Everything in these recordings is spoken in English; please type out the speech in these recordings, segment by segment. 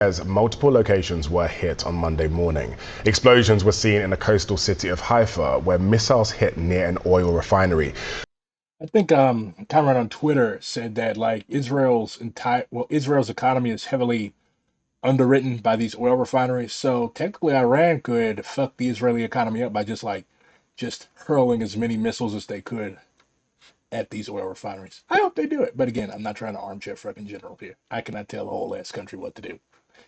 As multiple locations were hit on Monday morning. Explosions were seen in the coastal city of Haifa, where missiles hit near an oil refinery. I think Conrad on Twitter said that like Israel's economy is heavily underwritten by these oil refineries. So technically Iran could fuck the Israeli economy up by just hurling as many missiles as they could at these oil refineries. I hope they do it. But again, I'm not trying to armchair fucking general here. I cannot tell the whole ass country what to do.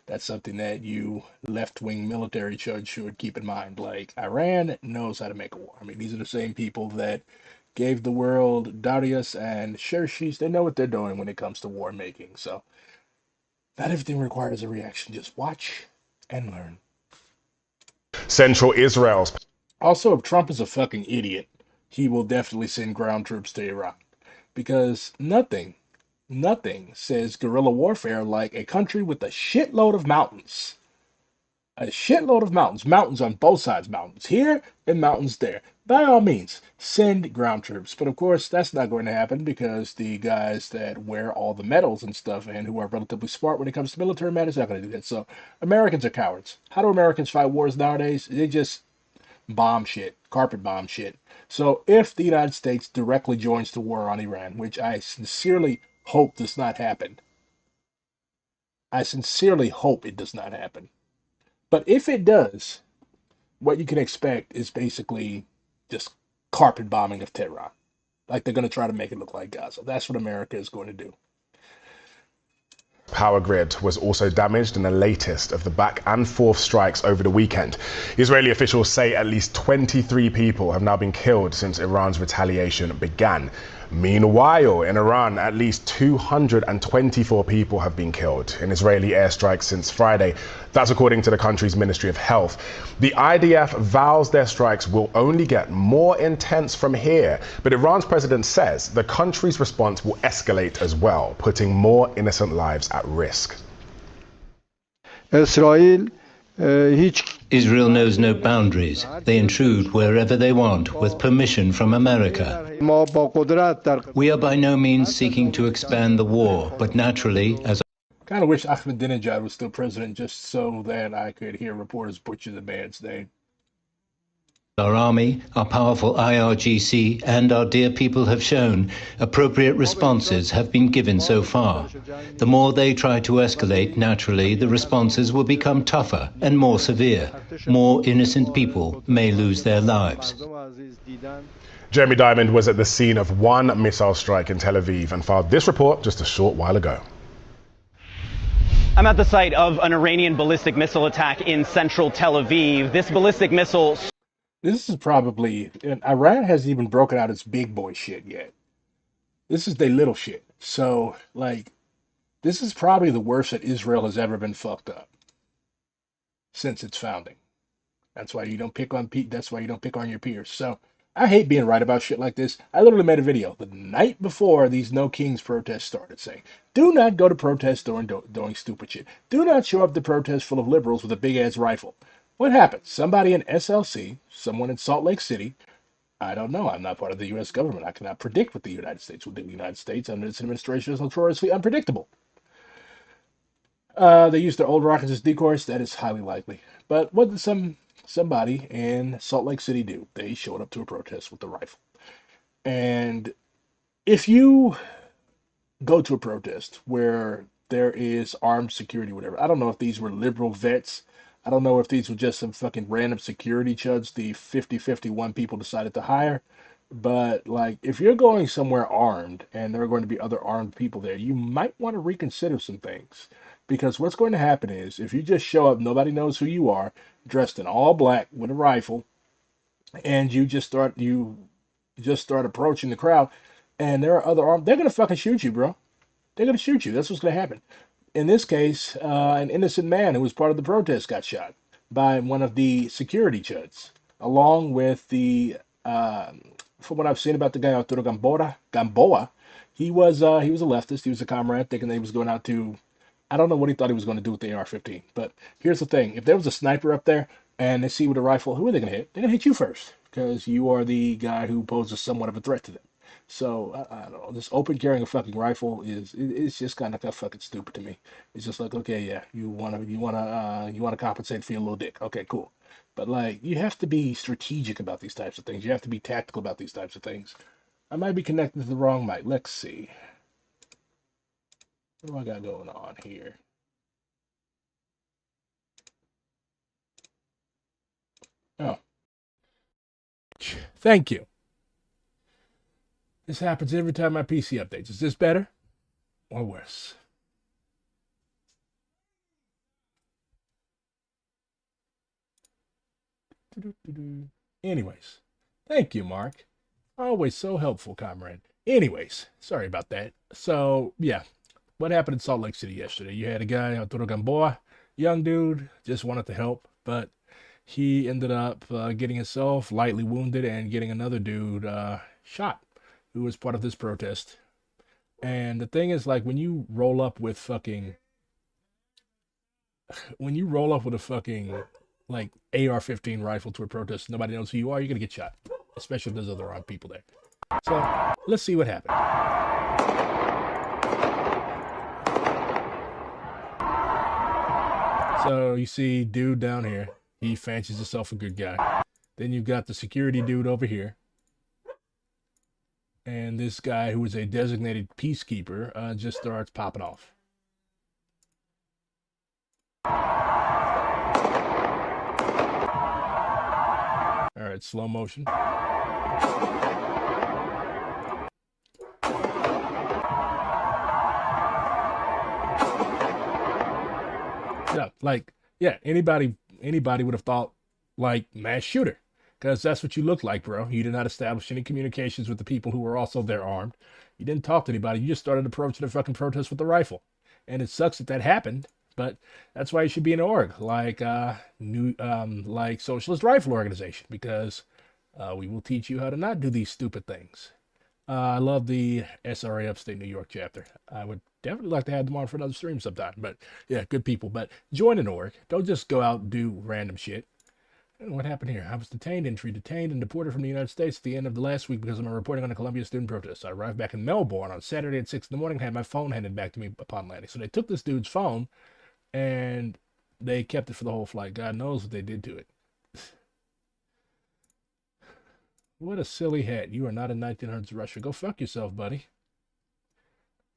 That's something that you left-wing military judge should keep in mind. Like Iran knows how to make a war. I mean, these are the same people that gave the world Darius and Xerxes. They know what they're doing when it comes to war making. So not everything requires a reaction. Just watch and learn. Central Israel's Also, if Trump is a fucking idiot, he will definitely send ground troops to Iraq because nothing says guerrilla warfare like a country with a shitload of mountains. A shitload of mountains. Mountains on both sides. Mountains here and mountains there. By all means, send ground troops. But of course, that's not going to happen because the guys that wear all the medals and stuff and who are relatively smart when it comes to military matters are not going to do that. So Americans are cowards. How do Americans fight wars nowadays? They just bomb shit, carpet bomb shit. So if the United States directly joins the war on Iran, which I sincerely hope does not happen, I sincerely hope it does not happen. But if it does, what you can expect is basically just carpet bombing of Tehran. Like they're going to try to make it look like Gaza. That's what America is going to do. power grid was also damaged in the latest of the back and forth strikes over the weekend. Israeli officials say at least 23 people have now been killed since Iran's retaliation began. Meanwhile, in Iran, at least 224 people have been killed in Israeli airstrikes since Friday. That's according to the country's Ministry of Health. The IDF vows their strikes will only get more intense from here, but Iran's president says the country's response will escalate as well, putting more innocent lives at risk. Israel Israel knows no boundaries. They intrude wherever they want with permission from America. We are by no means seeking to expand the war, but naturally, as Kind of wish Ahmadinejad was still president just so that I could hear reporters butcher the man's name. our army, our powerful IRGC, and our dear people have shown, appropriate responses have been given so far. The more they try to escalate, naturally, the responses will become tougher and more severe. More innocent people may lose their lives. Jeremy Diamond was at the scene of one missile strike in Tel Aviv and filed this report just a short while ago. I'm at the site of an Iranian ballistic missile attack in central Tel Aviv. This ballistic missile... This is probably, and Iran hasn't even broken out its big boy shit yet. This is their little shit. So, like, this is probably the worst that Israel has ever been fucked up since its founding. That's why you don't pick on That's why you don't pick on your peers. So I hate being right about shit like this. I literally made a video the night before these No Kings protests started saying, do not go to protests doing stupid shit. Do not show up to protests full of liberals with a big ass rifle. What happened? Somebody in SLC, someone in Salt Lake City, I don't know. I'm not part of the U.S. government. I cannot predict what the United States will do. The United States under this administration is notoriously unpredictable. They used their old rockets as decoys. That is highly likely. But what did somebody in Salt Lake City do? They showed up to a protest with a rifle. And if you go to a protest where there is armed security, whatever, I don't know if these were liberal vets. I don't know if these were just some fucking random security chuds the 50-51 people decided to hire. But, like, if you're going somewhere armed and there are going to be other armed people there, you might want to reconsider some things. Because what's going to happen is if you just show up, nobody knows who you are, dressed in all black with a rifle, and you just start approaching the crowd, and there are other armed, they're gonna fucking shoot you, bro. They're gonna shoot you. That's what's gonna happen. In this case, an innocent man who was part of the protest got shot by one of the security chuds, along with uh, from what I've seen about the guy Arturo Gamboa, he was a leftist. He was a comrade, thinking that he was going out to, I don't know what he thought he was going to do with the AR-15. But here's the thing: if there was a sniper up there and they see with a rifle, who are they going to hit? They're going to hit you first because you are the guy who poses somewhat of a threat to them. So I don't know. This open carrying a fucking rifle it's just kind of fucking stupid to me. It's just like, okay, yeah, you wanna compensate for your little dick. Okay, cool. But like, you have to be strategic about these types of things. You have to be tactical about these types of things. I might be connected to the wrong mic. Let's see. What do I got going on here? Oh, thank you. This happens every time my PC updates. Is this better or worse? Anyways, thank you, Mark. Always so helpful, comrade. Anyways, sorry about that. So, yeah, what happened in Salt Lake City yesterday? You had a guy, Arturo Gamboa, young dude, just wanted to help, but he ended up getting himself lightly wounded and getting another dude shot who was part of this protest. And the thing is, like, when you roll up with a fucking like AR-15 rifle to a protest, nobody knows who you are, you're gonna get shot, especially if there's other armed people there. So let's see what happened. So you see dude down here, he fancies himself a good guy. Then you've got the security dude over here. And this guy who is a designated peacekeeper just starts popping off. All right, slow motion. Yeah, like, yeah, anybody would have thought, like, mass shooter. Because that's what you look like, bro. You did not establish any communications with the people who were also there armed. You didn't talk to anybody. You just started approaching the fucking protest with a rifle. And it sucks that happened, but that's why you should be in an org like like Socialist Rifle Organization, because we will teach you how to not do these stupid things. I love the SRA Upstate New York chapter. I would definitely like to have them on for another stream sometime. But yeah, good people. But join an org. Don't just go out and do random shit. And what happened here? I was detained and deported from the United States at the end of the last week because of my reporting on a Columbia student protest. I arrived back in Melbourne on Saturday at 6 in the morning and had my phone handed back to me upon landing. So they took this dude's phone and they kept it for the whole flight. God knows what they did to it. What a silly hat. You are not in 1900s Russia. Go fuck yourself, buddy.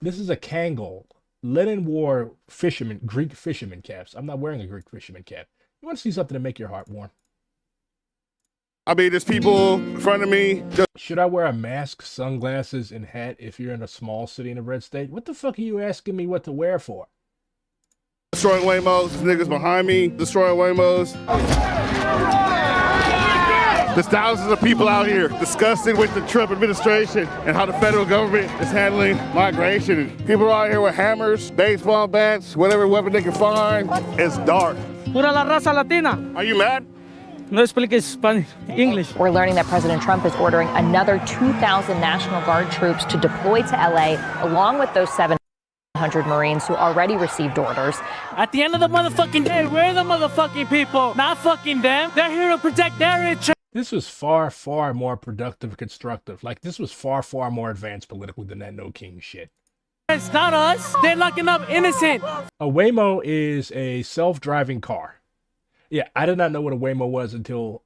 This is a Kangol. Lenin wore Greek fisherman caps. I'm not wearing a Greek fisherman cap. You want to see something to make your heart warm? I mean, there's people in front of me. Should I wear a mask, sunglasses, and hat if you're in a small city in a red state? What the fuck are you asking me what to wear for? Destroying Waymos. There's niggas behind me destroying Waymos. There's thousands of people out here disgusted with the Trump administration and how the federal government is handling migration. People are out here with hammers, baseball bats, whatever weapon they can find. It's dark. Pura la raza latina. Are you mad? No expliques Spanish, English. We're learning that President Trump is ordering another 2,000 National Guard troops to deploy to LA, along with those 700 Marines who already received orders. At the end of the motherfucking day, we're the motherfucking people, not fucking them. They're here to protect their interests. This was far, far more productive and constructive. Like, this was far, far more advanced politically than that No King shit. It's not us. They're locking up innocent. A Waymo is a self-driving car. Yeah, I did not know what a Waymo was until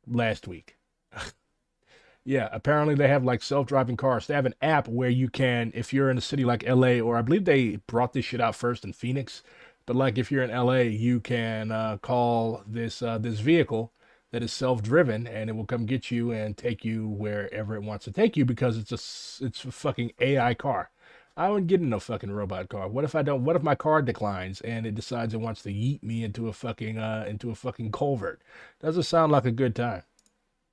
last week. Yeah, apparently they have like self-driving cars. They have an app where you can, if you're in a city like LA, or I believe they brought this shit out first in Phoenix, but like if you're in LA, you can call this vehicle that is self-driven, and it will come get you and take you wherever it wants to take you, because it's a fucking AI car. I wouldn't get in no fucking robot car. What if I don't? What if my car declines and it decides it wants to yeet me into a fucking culvert? Doesn't sound like a good time.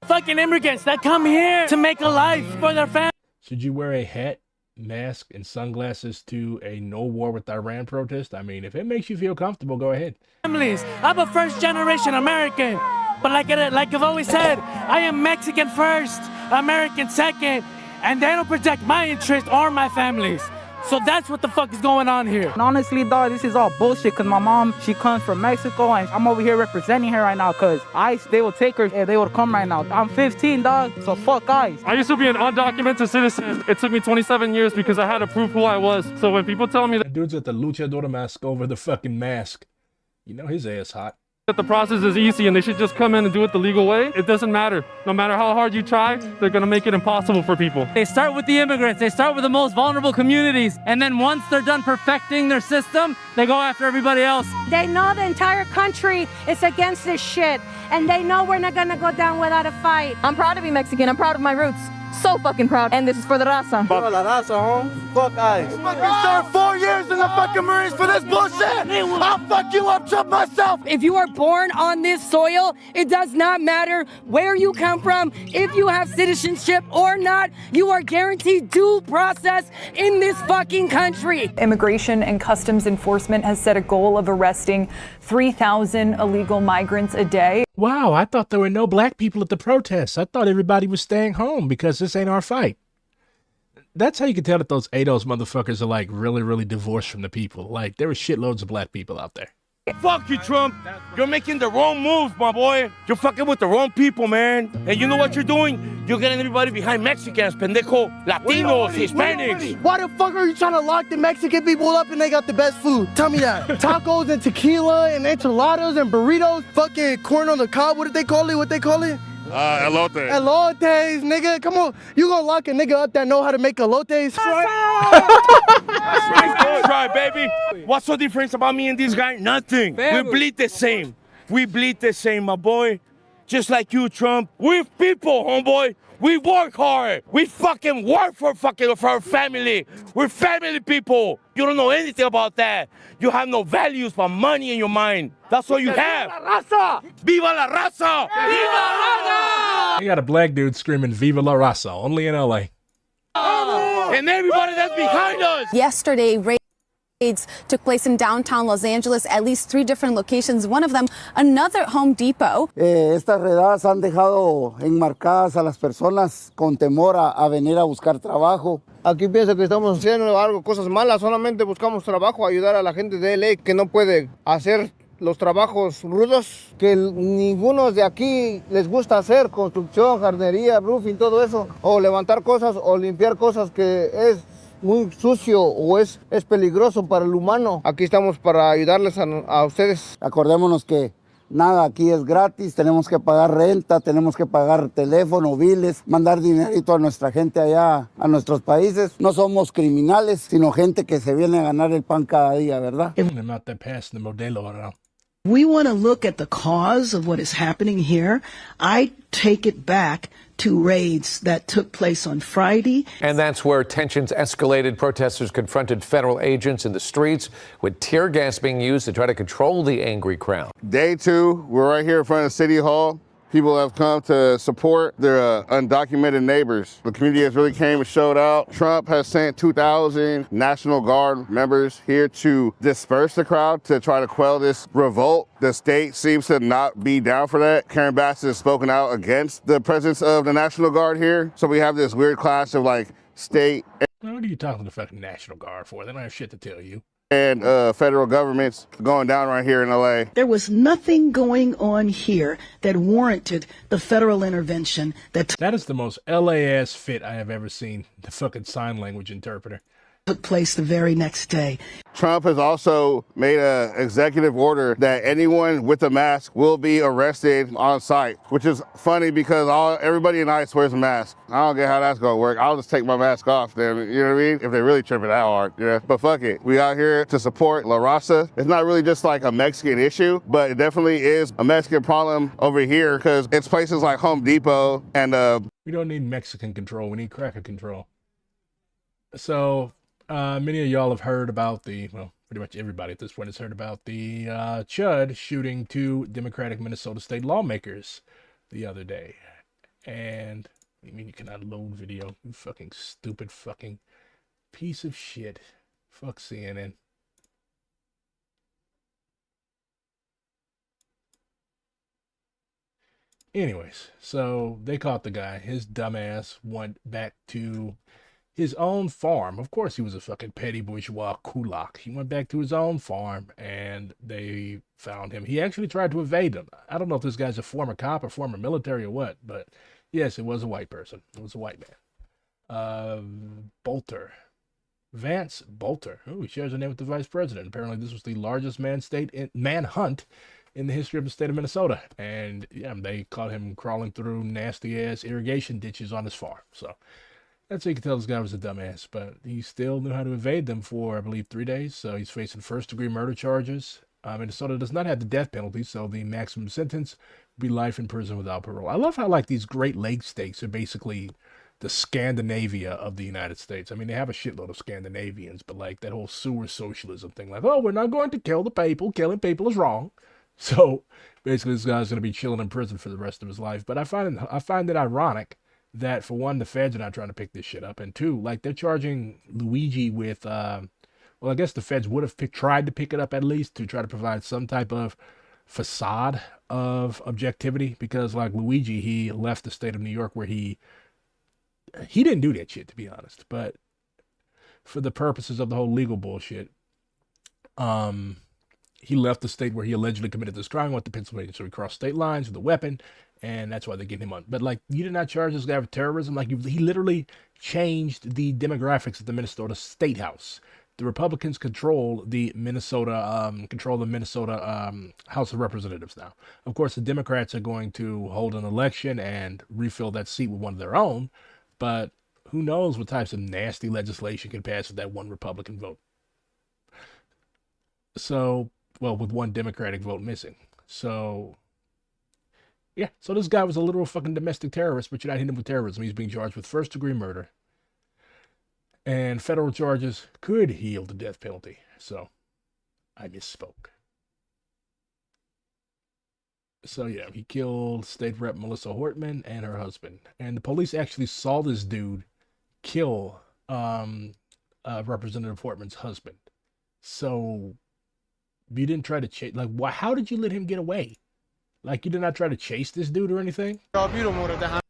Fucking immigrants that come here to make a life for their family. Should you wear a hat, mask, and sunglasses to a no war with Iran protest? I mean, if it makes you feel comfortable, go ahead. Families. I'm a first-generation American, but like I've always said, I am Mexican first, American second. And they don't protect my interest or my family's. So that's what the fuck is going on here. And honestly, dog, this is all bullshit because my mom, she comes from Mexico and I'm over here representing her right now because ICE, they will take her if they would come right now. I'm 15, dog, so fuck ICE. I used to be an undocumented citizen. It took me 27 years because I had to prove who I was. So when people tell me that dude's at the luchador mask over the fucking mask, you know his ass hot. that the process is easy and they should just come in and do it the legal way, it doesn't matter. No matter how hard you try, they're gonna make it impossible for people. They start with the immigrants, they start with the most vulnerable communities, and then once they're done perfecting their system, they go after everybody else. They know the entire country is against this shit, and they know we're not gonna go down without a fight. I'm proud to be Mexican. I'm proud of my roots. So fucking proud. And this is for the raza. Viva la raza, home. Fuck ICE. Fucking served 4 years in the fucking Marines for this bullshit. I'll fuck you up, Trump myself. If you are born on this soil, it does not matter where you come from, if you have citizenship or not, you are guaranteed due process in this fucking country. Immigration and Customs Enforcement has set a goal of arresting 3,000 illegal migrants a day. Wow, I thought there were no black people at the protests. I thought everybody was staying home because this ain't our fight. That's how you can tell that those ADOS motherfuckers are like really, really divorced from the people. Like there were shitloads of black people out there. Fuck you, Trump. You're making the wrong moves, my boy. You're fucking with the wrong people, man. And you know what you're doing? You're getting everybody behind Mexicans, pendejo, Latinos, Hispanics. Why the fuck are you trying to lock the Mexican people up and they got the best food? Tell me that. Tacos and tequila and enchiladas and burritos. Fucking corn on the cob. What did they call it? What they call it? Elote. Elotes, nigga. Come on. You gonna lock a nigga up that know how to make elotes? That's right, baby. What's the difference about me and this guy? Nothing. We bleed the same. We bleed the same, my boy. Just like you, Trump. We're people, homeboy. We work hard. We fucking work for our family. We're family people. You don't know anything about that. You have no values but money in your mind. That's all you have. Viva la raza! Viva la raza! Viva la raza! You got a black dude screaming "Viva la raza" only in LA. And everybody that's behind us. Yesterday, raids took place in downtown Los Angeles, at least 3 different locations, one of them another Home Depot. Estas redadas han dejado enmarcadas a las personas con temor a venir a buscar trabajo. Aquí pienso que estamos haciendo algo, cosas malas, solamente buscamos trabajo, ayudar a la gente de LA que no puede hacer los trabajos rudos que ninguno de aquí les gusta hacer, construcción, jardinería, roofing, todo eso, o levantar cosas o limpiar cosas que es muy sucio o es peligroso para el humano. Aquí estamos para ayudarles a ustedes. Acordémonos que nada aquí es gratis, tenemos que pagar renta, tenemos que pagar teléfono, biles, mandar dinerito a nuestra gente allá, a nuestros países. No somos criminales, sino gente que se viene a ganar el pan cada día, ¿verdad? We want to look at the cause of what is happening here. I take it back to raids that took place on Friday. And that's where tensions escalated. Protesters confronted federal agents in the streets with tear gas being used to try to control the angry crowd. Day 2, we're right here in front of City Hall. People have come to support their undocumented neighbors. The community has really came and showed out. Trump has sent 2,000 National Guard members here to disperse the crowd to try to quell this revolt. The state seems to not be down for that. Karen Bass has spoken out against the presence of the National Guard here. So we have this weird clash of like state. What are you talking to the fucking National Guard for? They don't have shit to tell you. And federal governments going down right here in LA. There was nothing going on here that warranted the federal intervention. That is the most LA-ass fit I have ever seen. The fucking sign language interpreter. Took place the very next day. Trump has also made an executive order that anyone with a mask will be arrested on site, which is funny because everybody in ICE wears a mask. I don't get how that's gonna work. I'll just take my mask off then, you know what I mean? If they're really tripping that hard, yeah. But fuck it, we out here to support La Raza. It's not really just like a Mexican issue, but it definitely is a Mexican problem over here because it's places like Home Depot and we don't need Mexican control, we need cracker control. So, many of y'all have heard about well, pretty much everybody at this point has heard about the Chud shooting 2 Democratic Minnesota state lawmakers the other day. And, I mean, you cannot load video, you fucking stupid fucking piece of shit. Fuck CNN. Anyways, so they caught the guy. His dumbass went back to his own farm. Of course, he was a fucking petty bourgeois kulak. He went back to his own farm, and they found him. He actually tried to evade them. I don't know if this guy's a former cop or former military or what, but yes, it was a white person. It was a white man. Bolter. Vance Bolter. Oh, he shares a name with the vice president. Apparently, this was the largest manhunt in the history of the state of Minnesota. And yeah, they caught him crawling through nasty-ass irrigation ditches on his farm. So that's how you can tell this guy was a dumbass. But he still knew how to evade them for, I believe, 3 days. So he's facing first-degree murder charges. Minnesota does not have the death penalty, so the maximum sentence would be life in prison without parole. I love how, like, these Great Lakes states are basically the Scandinavia of the United States. I mean, they have a shitload of Scandinavians, but, like, that whole sewer socialism thing, like, oh, we're not going to kill the people. Killing people is wrong. So basically, this guy's going to be chilling in prison for the rest of his life. But I find it ironic that, for one, the feds are not trying to pick this shit up, and two, like, they're charging Luigi with, well, I guess the feds would have tried to pick it up at least to try to provide some type of facade of objectivity, because, like, Luigi, he left the state of New York where he didn't do that shit, to be honest, but for the purposes of the whole legal bullshit, he left the state where he allegedly committed this crime, went to Pennsylvania, so he crossed state lines with a weapon, and that's why they get him on. But, like, you did not charge this guy with terrorism. Like, he literally changed the demographics of the Minnesota State House. The Republicans control the Minnesota House of Representatives now. Of course, the Democrats are going to hold an election and refill that seat with one of their own, but who knows what types of nasty legislation can pass with that one Republican vote. So, well, with one Democratic vote missing. So, yeah. So this guy was a literal fucking domestic terrorist, but you're not hitting him with terrorism. He's being charged with first-degree murder. And federal charges could yield the death penalty. So, I misspoke. So, yeah, he killed State Rep Melissa Hortman and her husband. And the police actually saw this dude kill Representative Hortman's husband. So, you didn't try to chase, like, how did you let him get away? Like, you did not try to chase this dude or anything? The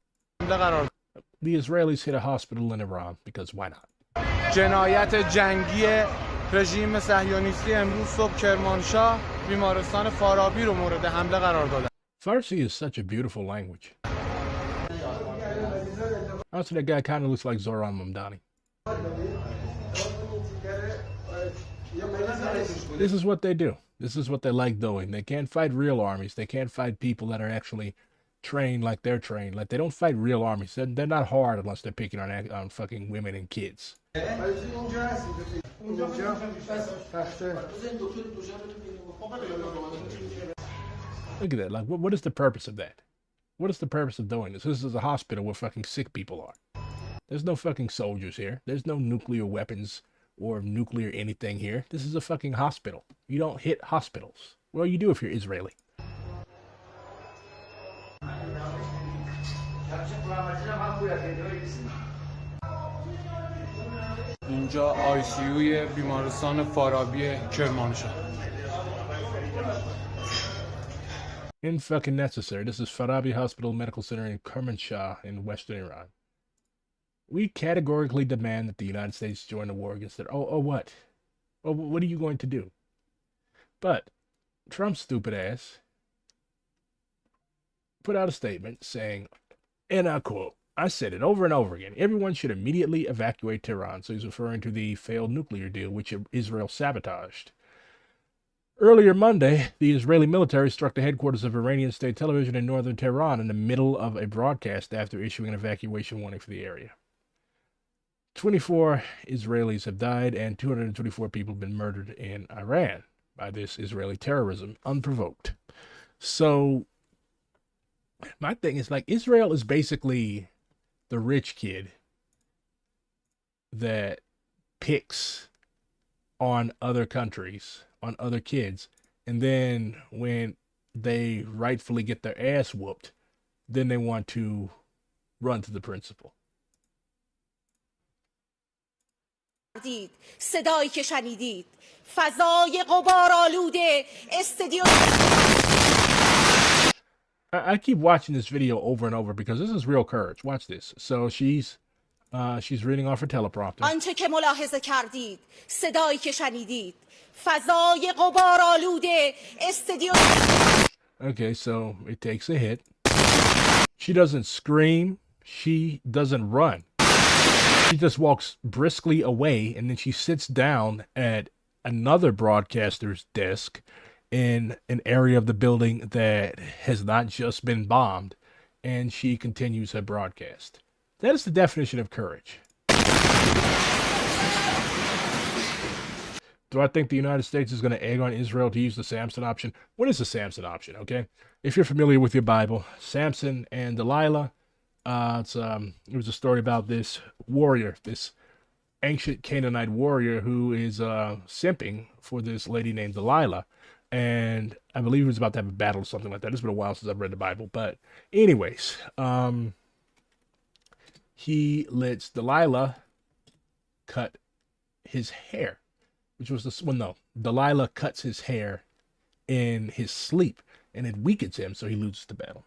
Israelis hit a hospital in Iran, because why not? جنایت جنگی رژیم صهیونیستی امروز صبح کرمانشاه بیمارستان فارابی رو مورد حمله قرار دادن. Farsi is such a beautiful language. Also, that guy kind of looks like Zoran Mamdani. This is what they do. This is what they like doing. They can't fight real armies. They can't fight people that are actually trained like they're trained. Like, they don't fight real armies. They're not hard unless they're picking on fucking women and kids. Look at that. Like, what is the purpose of that? What is the purpose of doing this? This is a hospital where fucking sick people are. There's no fucking soldiers here. There's no nuclear weapons or nuclear anything here. This is a fucking hospital. You don't hit hospitals. Well, you do if you're Israeli. اینجا آیسیوی بیمارستان فارابی کرمانشاه. In fucking necessary. This is Farabi Hospital Medical Center in Kermanshah in western Iran. We categorically demand that the United States join the war against it. Oh, what? Oh, what are you going to do? But Trump's stupid ass put out a statement saying, and I quote, I said it over and over again, everyone should immediately evacuate Tehran. So he's referring to the failed nuclear deal, which Israel sabotaged. Earlier Monday, the Israeli military struck the headquarters of Iranian state television in northern Tehran in the middle of a broadcast after issuing an evacuation warning for the area. 24 Israelis have died and 224 people have been murdered in Iran by this Israeli terrorism, unprovoked. So, my thing is, like, Israel is basically the rich kid that picks on other countries, on other kids, and then when they rightfully get their ass whooped, then they want to run to the principal. صدایی که شنیدید فضای غبارآلوده استادیوم. I keep watching this video over and over because this is real courage. Watch this. So she's She's reading off her teleprompter. آنچه که ملاحظه کردید صدایی که شنیدید فضای غبارآلود استدیو. Okay, so it takes a hit. She doesn't scream. She doesn't run. She just walks briskly away, and then she sits down at another broadcaster's desk in an area of the building that has not just been bombed, and she continues her broadcast. That is the definition of courage. Do I think the United States is going to egg on Israel to use the Samson option? What is the Samson option, okay? If you're familiar with your Bible, Samson and Delilah, it was a story about this warrior, this ancient Canaanite warrior who is simping for this lady named Delilah. And I believe he was about to have a battle or something like that. It's been a while since I've read the Bible. But anyways, he lets Delilah cut his hair. Which was the, well, no, Delilah cuts his hair in his sleep, and it weakens him, so he loses the battle.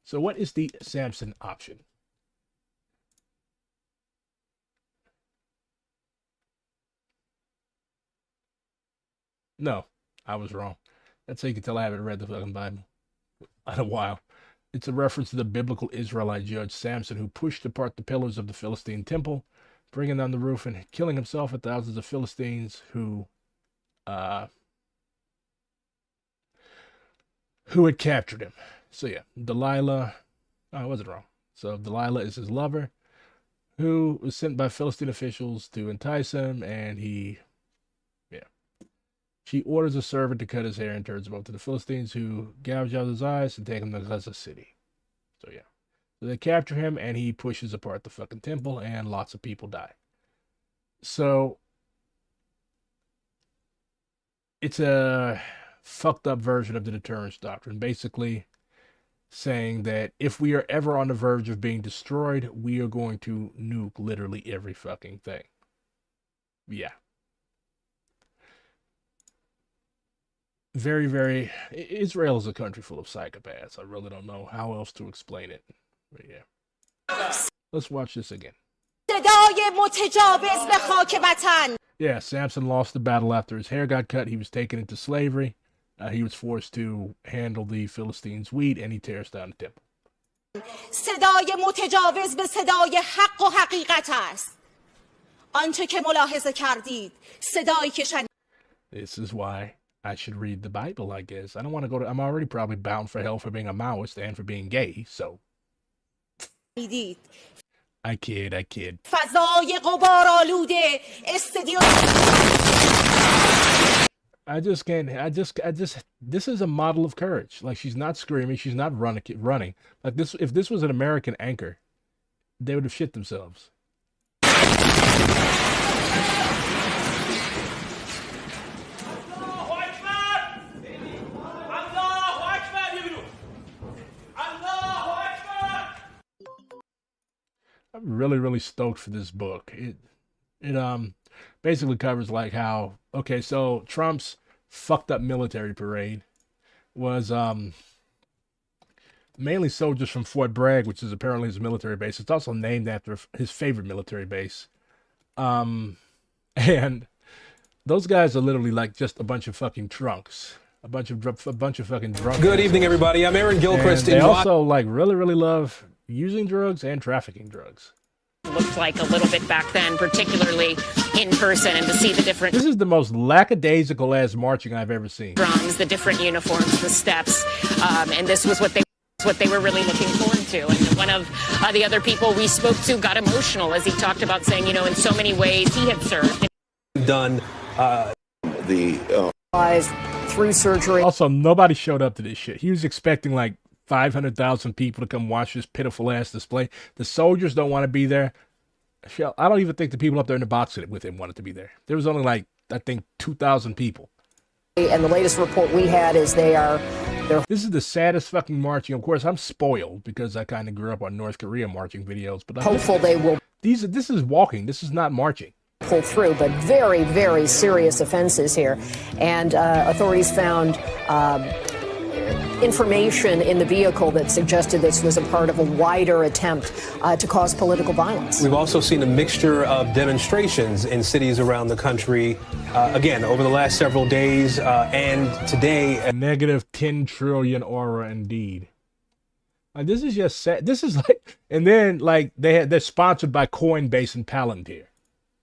So what is the Samson option? No, I was wrong. That's how you can tell I haven't read the fucking Bible in a while. It's a reference to the biblical Israelite judge Samson, who pushed apart the pillars of the Philistine temple, bringing down the roof and killing himself and thousands of Philistines who had captured him. So yeah, Delilah, I wasn't wrong. So Delilah is his lover, who was sent by Philistine officials to entice him, and she orders a servant to cut his hair and turns him over to the Philistines, who gouge out his eyes and take him to Gaza City. So yeah. So they capture him, and he pushes apart the fucking temple, and lots of people die. So it's a fucked up version of the deterrence doctrine, basically saying that if we are ever on the verge of being destroyed, we are going to nuke literally every fucking thing. Yeah. Very, very... Israel is a country full of psychopaths. I really don't know how else to explain it. But yeah. Let's watch this again. Yeah, Samson lost the battle after his hair got cut. He was taken into slavery. He was forced to handle the Philistines' wheat, and he tears down the temple. صدای متجاوز به صدای حق و حقیقت است. آنچه که ملاحظه کردید صدایی که شنیدید. This is why I should read the Bible, I guess. I don't want to go to... I'm already probably bound for hell for being a Maoist and for being gay, so... I kid. فضای غبارآلود استدیو. I just can't. This is a model of courage. Like, she's not screaming, she's not running. Like this, if this was an American anchor, they would have shit themselves. I'm really, really stoked for this book. It basically covers like how, okay, so Trump's fucked up military parade was mainly soldiers from Fort Bragg, which is apparently his military base. It's also named after his favorite military base. And those guys are literally like just a bunch of fucking drunks. A bunch of fucking drunks. Good evening, everybody. I'm Aaron Gilchrist. And they also like really, really love using drugs and trafficking drugs. Looked like a little bit back then, particularly in person, and to see the different... This is the most lackadaisical ass marching I've ever seen. Drums, the different uniforms, the steps, and this was what they were really looking forward to. And one of the other people we spoke to got emotional as he talked about saying, you know, in so many ways he had served. Done through surgery. Also, nobody showed up to this shit. He was expecting like 500,000 people to come watch this pitiful ass display. The soldiers don't want to be there. I don't even think the people up there in the box with him wanted to be there. There was only like, I think, 2,000 people. And the latest report we had is they're... This is the saddest fucking marching. Of course, I'm spoiled because I kind of grew up on North Korea marching videos. But hopeful they will... This is walking. This is not marching. Pull through, but very, very serious offenses here. And authorities found information in the vehicle that suggested this was a part of a wider attempt to cause political violence. We've also seen a mixture of demonstrations in cities around the country, again, over the last several days and today. A negative 10 trillion aura indeed. Like, this is just sad. This is like, and then like they're sponsored by Coinbase and Palantir.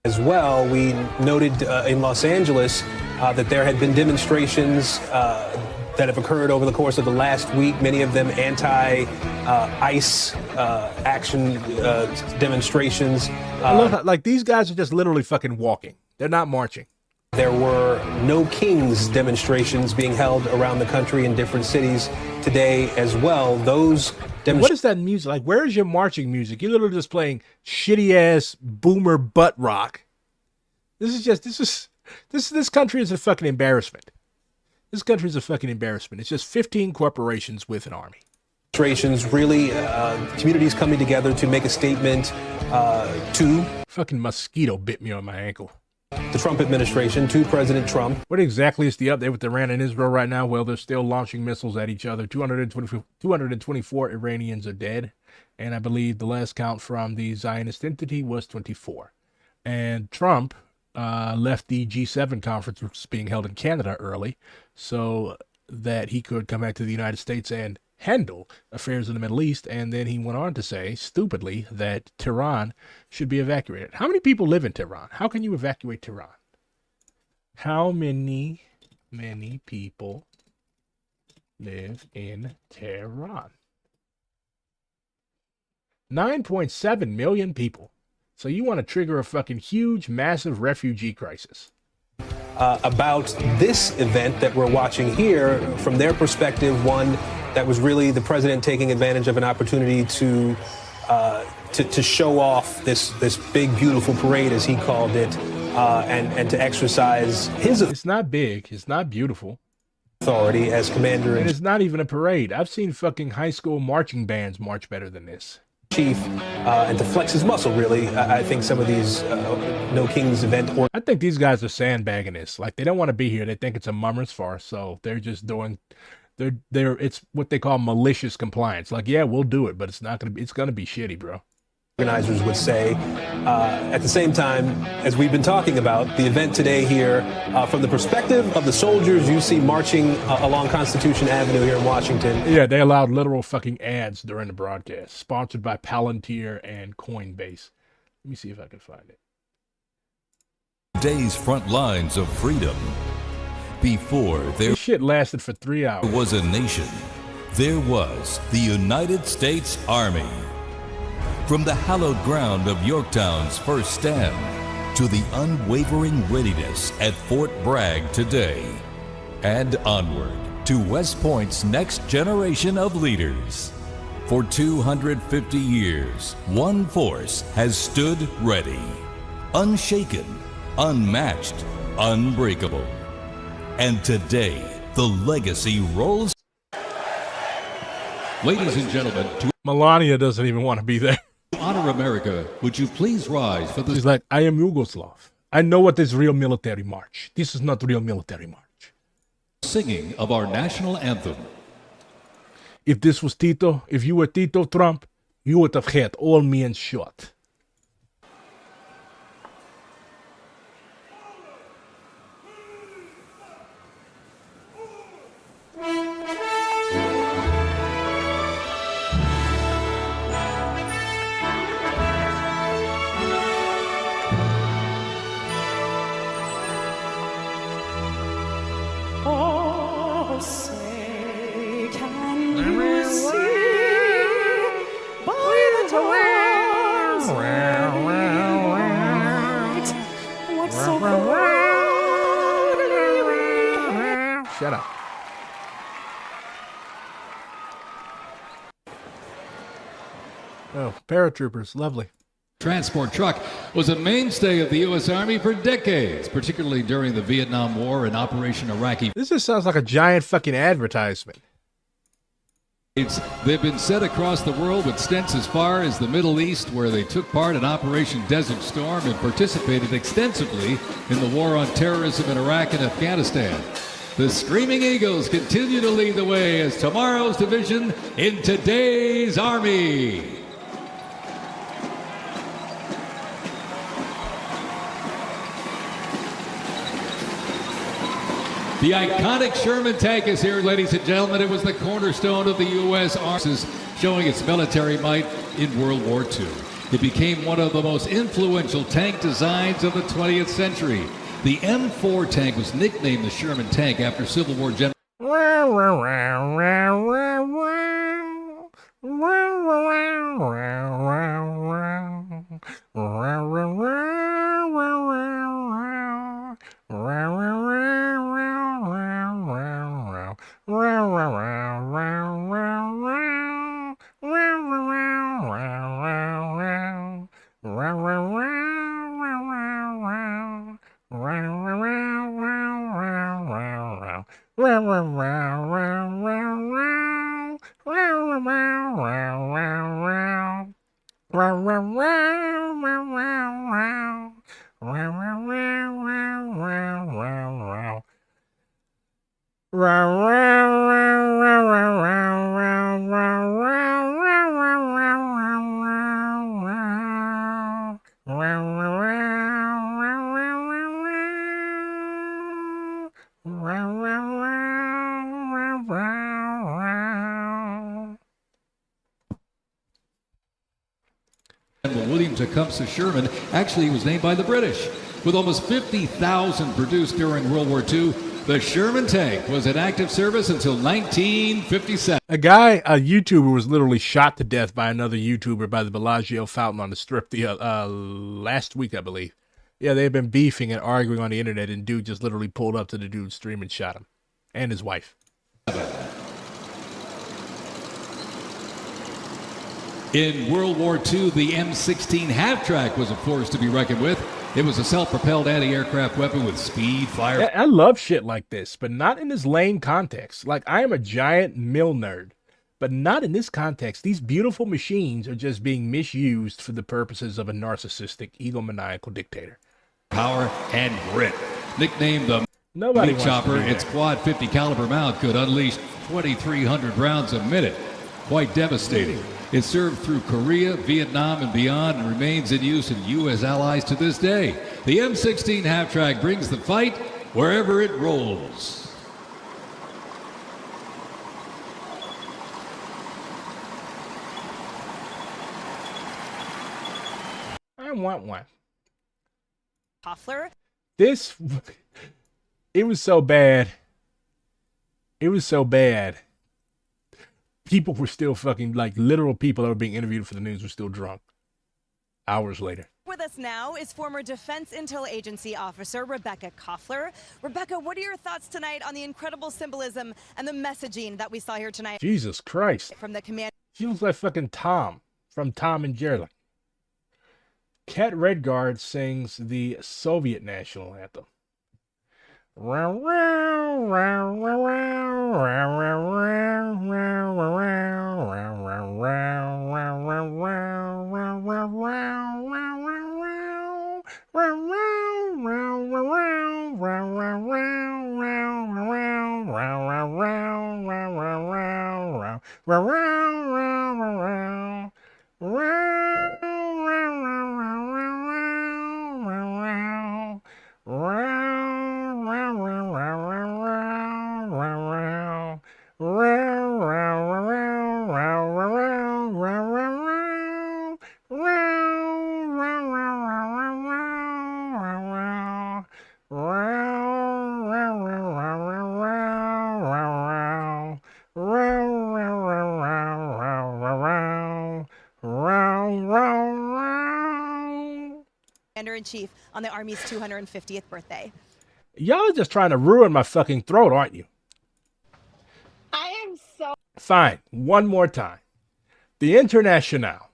As well, we noted in Los Angeles that there had been demonstrations that have occurred over the course of the last week, many of them anti-ICE action demonstrations. I love how, like, these guys are just literally fucking walking. They're not marching. There were No Kings demonstrations being held around the country in different cities today as well. Those what is that music? Like, where is your marching music? You're literally just playing shitty-ass boomer butt rock. This country is a fucking embarrassment. This country is a fucking embarrassment. It's just 15 corporations with an army. Demonstrations, really, communities coming together to make a statement to... Fucking mosquito bit me on my ankle. The Trump administration, to President Trump. What exactly is the update with Iran and Israel right now? Well, they're still launching missiles at each other. 224 Iranians are dead. And I believe the last count from the Zionist entity was 24. And Trump left the G7 conference, which is being held in Canada, early so that he could come back to the United States and handle affairs in the Middle East. And then he went on to say, stupidly, that Tehran should be evacuated. How many people live in Tehran? How can you evacuate Tehran? How many people live in Tehran? 9.7 million people. So you want to trigger a fucking huge, massive refugee crisis. About this event that we're watching here, from their perspective, one that was really the president taking advantage of an opportunity to show off this big, beautiful parade, as he called it, and to exercise his... It's not big. It's not beautiful. ...authority as commander... And it's not even a parade. I've seen fucking high school marching bands march better than this. Chief, and to flex his muscle, really. I think some of these No Kings event... I think these guys are sandbagging this. Like, they don't want to be here. They think it's a mummer's farce, so they're just doing... It's what they call malicious compliance. Like, yeah, we'll do it, but it's not gonna be. It's gonna be shitty, bro. Organizers would say. At the same time, as we've been talking about, the event today here, from the perspective of the soldiers you see marching along Constitution Avenue here in Washington. Yeah, they allowed literal fucking ads during the broadcast, sponsored by Palantir and Coinbase. Let me see if I can find it. Today's front lines of freedom. Before there this shit lasted for 3 hours. Was a nation, there was the United States Army. From the hallowed ground of Yorktown's first stand to the unwavering readiness at Fort Bragg today, and onward to West Point's next generation of leaders. For 250 years, one force has stood ready, unshaken, unmatched, unbreakable. And today, the legacy rolls. Ladies and gentlemen, to Melania doesn't even want to be there. honor America, would you please rise for the... She's like, I am Yugoslav. I know what is real military march. This is not real military march. Singing of our national anthem. If this was Tito, if you were Tito Trump, you would have had all men shot. Shut up. Oh, paratroopers, lovely. Transport truck was a mainstay of the U.S. Army for decades, particularly during the Vietnam War and Operation Iraqi. This just sounds like a giant fucking advertisement. They've been set across the world with stints as far as the Middle East, where they took part in Operation Desert Storm and participated extensively in the war on terrorism in Iraq and Afghanistan. The Screaming Eagles continue to lead the way as tomorrow's division in today's Army. The iconic Sherman tank is here, ladies and gentlemen. It was the cornerstone of the U.S. Army, showing its military might in World War II. It became one of the most influential tank designs of the 20th century. The M4 tank was nicknamed the Sherman tank after Civil War General. Tecumseh Sherman actually was named by the British. With almost 50,000 produced during World War II, the Sherman tank was in active service until 1957. A YouTuber, was literally shot to death by another YouTuber by the Bellagio fountain on the Strip last week, I believe. Yeah, they've been beefing and arguing on the internet, and dude just literally pulled up to the dude's stream and shot him. And his wife. In World War II, the M16 half-track was a force to be reckoned with. It was a self-propelled anti-aircraft weapon with speed, fire. I love shit like this, but not in this lame context. Like, I am a giant mill nerd, but not in this context. These beautiful machines are just being misused for the purposes of a narcissistic, egomaniacal dictator. Power and grit. Nicknamed the Nobody Meat Chopper, its quad 50 caliber mount could unleash 2,300 rounds a minute. Quite devastating. It served through Korea, Vietnam, and beyond, and remains in use in U.S. allies to this day. The M16 half-track brings the fight wherever it rolls. I want one. Hoffler. It was so bad. It was so bad. People were still fucking, like, literal people that were being interviewed for the news were still drunk. Hours later. With us now is former Defense Intel Agency officer Rebecca Koffler. Rebecca, what are your thoughts tonight on the incredible symbolism and the messaging that we saw here tonight? Jesus Christ. From the command. She looks like fucking Tom from Tom and Jerry. Cat Redguard sings the Soviet national anthem. Commander-in-Chief on the Army's 250th birthday. Y'all are just trying to ruin my fucking throat, aren't you? I am so... Fine. One more time. The Internationale.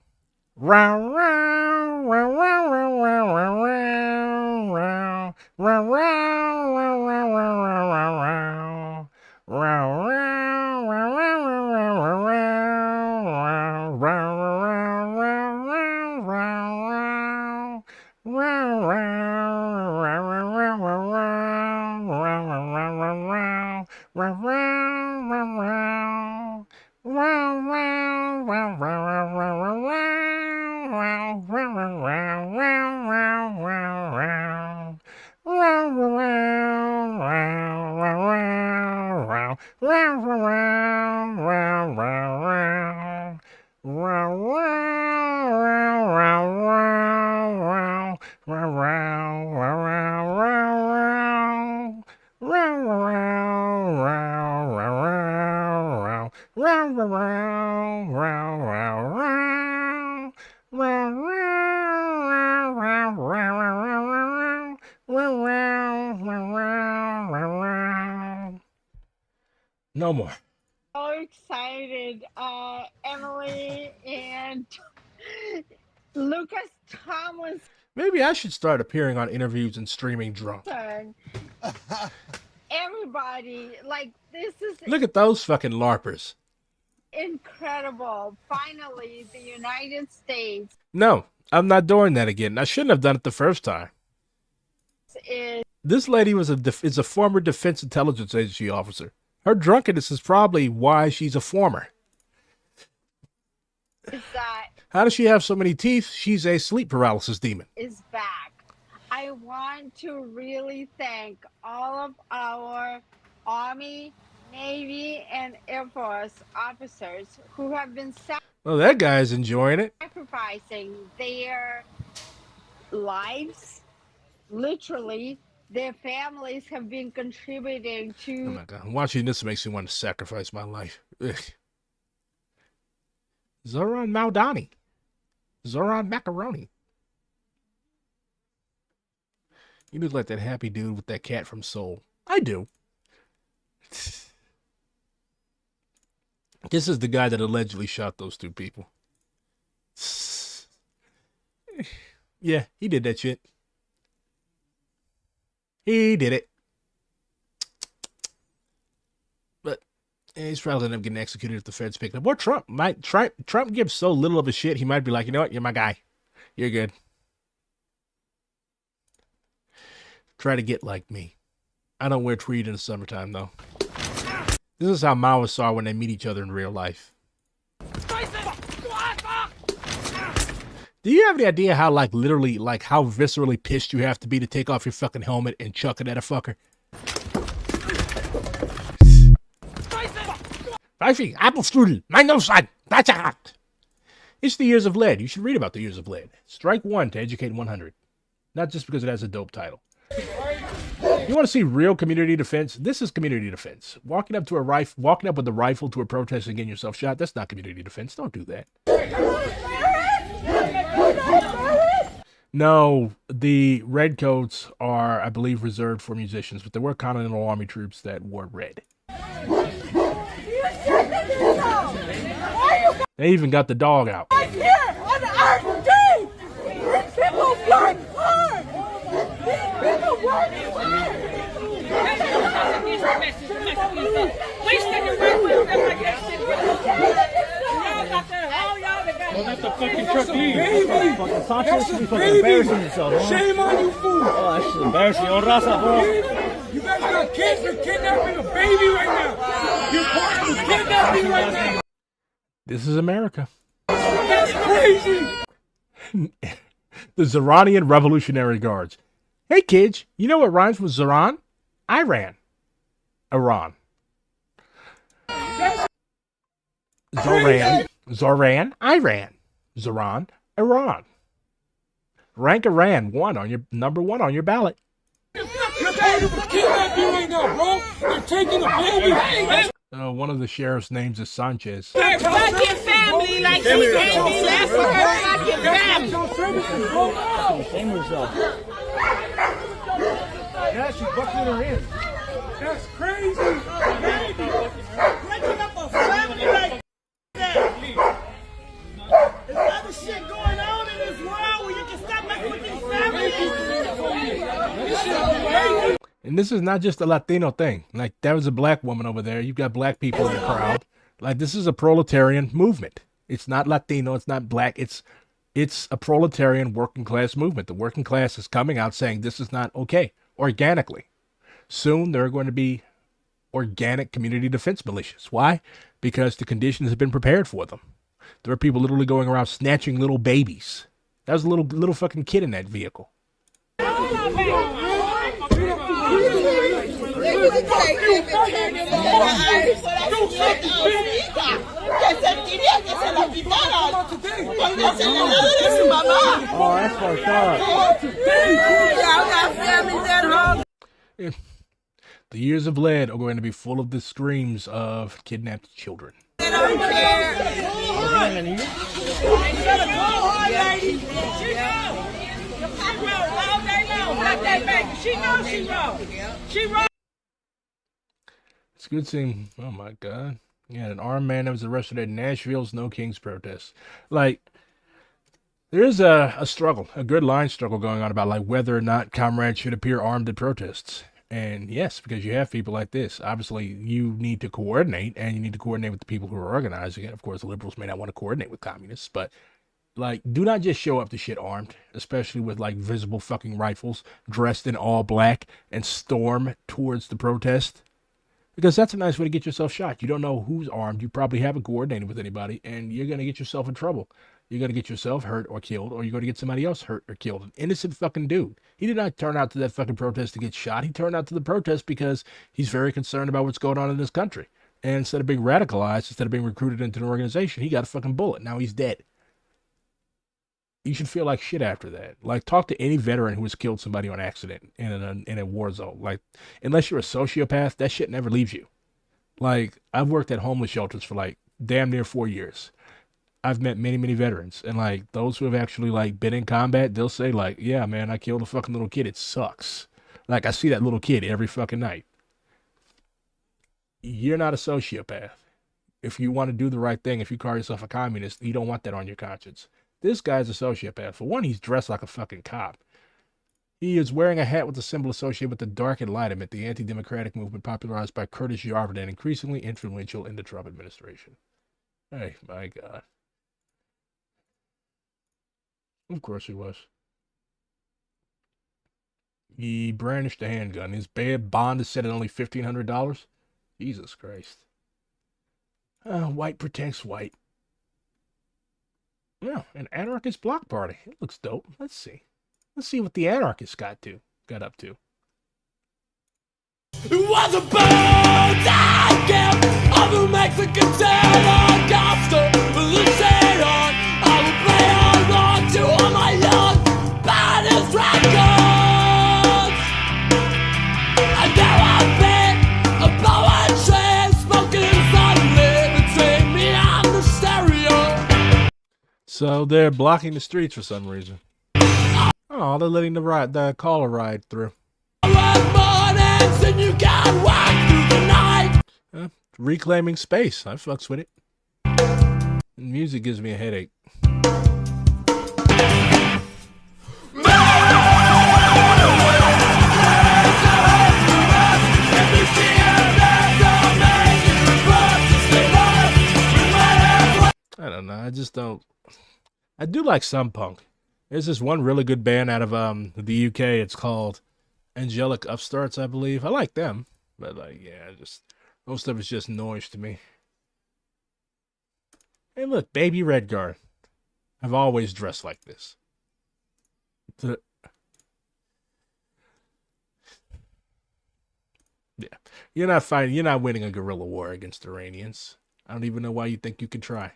No more. So excited, Emily and Lucas Tomlinson. Maybe I should start appearing on interviews and streaming drunk. Everybody, like, this is Look at those fucking LARPers. incredible. Finally, the United States No, I'm not doing that again. I shouldn't have done it the first time. is This lady is a former Defense Intelligence Agency officer. Her drunkenness is probably why she's a former. that How does she have so many teeth? She's a sleep paralysis demon. is back. I want to really thank all of our Army, Navy, and Air Force officers who have been Well, that guy's enjoying it. sacrificing their lives. Literally, their families have been contributing Oh to my God, watching this makes me want to sacrifice my life. Ugh. Zoran Maldani. Zoran Macaroni. You look like that happy dude with that cat from Soul. I do. This is the guy that allegedly shot those two people. Yeah, he did that shit. He did it. But he's probably going to end up getting executed if the feds pick him up. Or Trump. Trump gives so little of a shit, he might be like, you know what? You're my guy. You're good. Try to get like me. I don't wear tweed in the summertime, though. This is how Maoists are when they meet each other in real life. Do you have any idea how, like, literally, like, how viscerally pissed you have to be to take off your fucking helmet and chuck it at a fucker? Apple strudel, my nose side, that's hot. It's the Years of Lead. You should read about the Years of Lead. Strike one to educate 100. Not just because it has a dope title. You want to see real community defense? This is community defense. Walking up with a rifle to a protest and getting yourself shot, that's not community defense. Don't do that. No, the redcoats are, I believe, reserved for musicians, but there were Continental Army troops that wore red. They even got the dog out. Right here on the RD! These people work hard! These people work hard! Let the fucking truck leave. Fucking Sanchez should be fucking embarrassing yourself, huh? Shame on you, fool! Oh, that shit's embarrassing. Yo, Raza, bro. You guys got kids, you're kidnapping a baby right now! You're part of kidnapping right now! This is America. That's crazy! The Zoranian Revolutionary Guards. Hey, kids, you know what rhymes with Zoran? Iran. Iran. Zoran, Iran. Zoran, Iran. Rank Iran number one on your ballot. You're part of a kidnapping right now, bro! You're taking a baby! One of the sheriff's names is Sanchez. Fuck your family like she can't be left for her fucking family! Shame yourself. Yeah, she buckled her in. That's crazy! Breaking up a family like that! There's other shit going on in this world where you can stop messing with these families! This shit is crazy! And this is not just a Latino thing. Like, there was a black woman over there. You've got black people in the crowd. Like, this is a proletarian movement. It's not Latino. It's not black. It's a proletarian working class movement. The working class is coming out saying this is not okay, organically. Soon there are going to be organic community defense militias. Why? Because the conditions have been prepared for them. There were people literally going around snatching little babies. That was a little fucking kid in that vehicle. Oh, that's fucked up. Yeah. The years of lead are going to be full of the screams of kidnapped children. She knows she wrote. She wrote. It's good seeing. Oh my God. Yeah, an armed man that was arrested at Nashville's No Kings protest. Like, there is a struggle, a good line struggle going on about like whether or not comrades should appear armed at protests. And yes, because you have people like this. Obviously, you need to coordinate, and you need to coordinate with the people who are organizing it. Of course, the liberals may not want to coordinate with communists, but like, do not just show up to shit armed, especially with like visible fucking rifles, dressed in all black, and storm towards the protest. Because that's a nice way to get yourself shot. You don't know who's armed. You probably haven't coordinated with anybody, and you're going to get yourself in trouble. You're going to get yourself hurt or killed, or you're going to get somebody else hurt or killed. An innocent fucking dude. He did not turn out to that fucking protest to get shot. He turned out to the protest because he's very concerned about what's going on in this country. And instead of being radicalized, instead of being recruited into an organization, he got a fucking bullet. Now he's dead. You should feel like shit after that. Like, talk to any veteran who has killed somebody on accident in a war zone. Like, unless you're a sociopath, that shit never leaves you. Like, I've worked at homeless shelters for like damn near 4 years. I've met many, many veterans, and like those who have actually like been in combat, they'll say like, yeah, man, I killed a fucking little kid. It sucks. Like, I see that little kid every fucking night. You're not a sociopath. If you want to do the right thing, if you call yourself a communist, you don't want that on your conscience. This guy's a sociopath. For one, he's dressed like a fucking cop. He is wearing a hat with the symbol associated with the Dark Enlightenment, the anti-democratic movement popularized by Curtis Yarvin and increasingly influential in the Trump administration. Hey, my God. Of course he was. He brandished a handgun. His bond is set at only $1,500. Jesus Christ. White protects white. Yeah, an anarchist block party. It looks dope. Let's see. Let's see what the anarchists got up to. It was a bird that kept of the Mexican terror gospel. Lucian, I will play along to all my young baddest records. And there I've been, a poetry spoken suddenly between me and the stereo. So they're blocking the streets for some reason. Oh, they're letting the caller ride through. And you can walk through the night. Reclaiming space. I fucks with it. And music gives me a headache. I don't know. I just don't. I do like some punk. There's this one really good band out of the UK. It's called Angelic Upstarts, I believe. I like them, but like, yeah, just most of it's just noise to me. Hey, look, Baby Redguard. I've always dressed like this. Yeah, you're not fighting. You're not winning a guerrilla war against Iranians. I don't even know why you think you could try.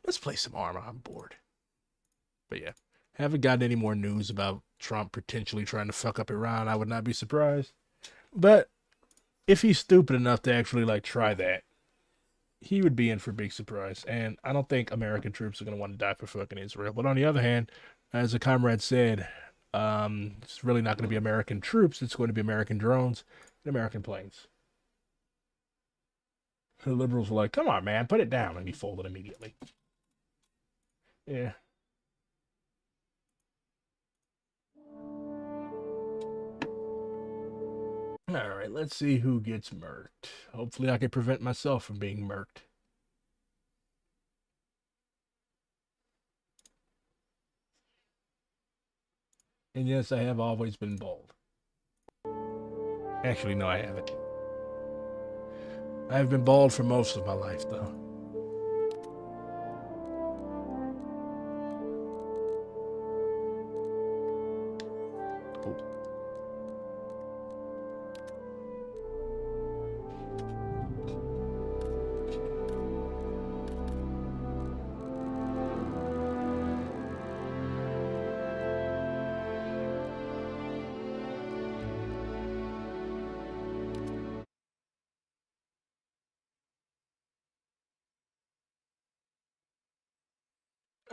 Let's play some Arma on board. But yeah, haven't gotten any more news about Trump potentially trying to fuck up Iran. I would not be surprised. But if he's stupid enough to actually like try that, he would be in for a big surprise. And I don't think American troops are going to want to die for fucking Israel. But on the other hand, as a comrade said, it's really not going to be American troops. It's going to be American drones and American planes. The liberals were like, come on, man, put it down. And he folded immediately. Yeah. All right, let's see who gets murked. Hopefully I can prevent myself from being murked. And yes, I have always been bald. Actually, no, I haven't. I've been bald for most of my life, though.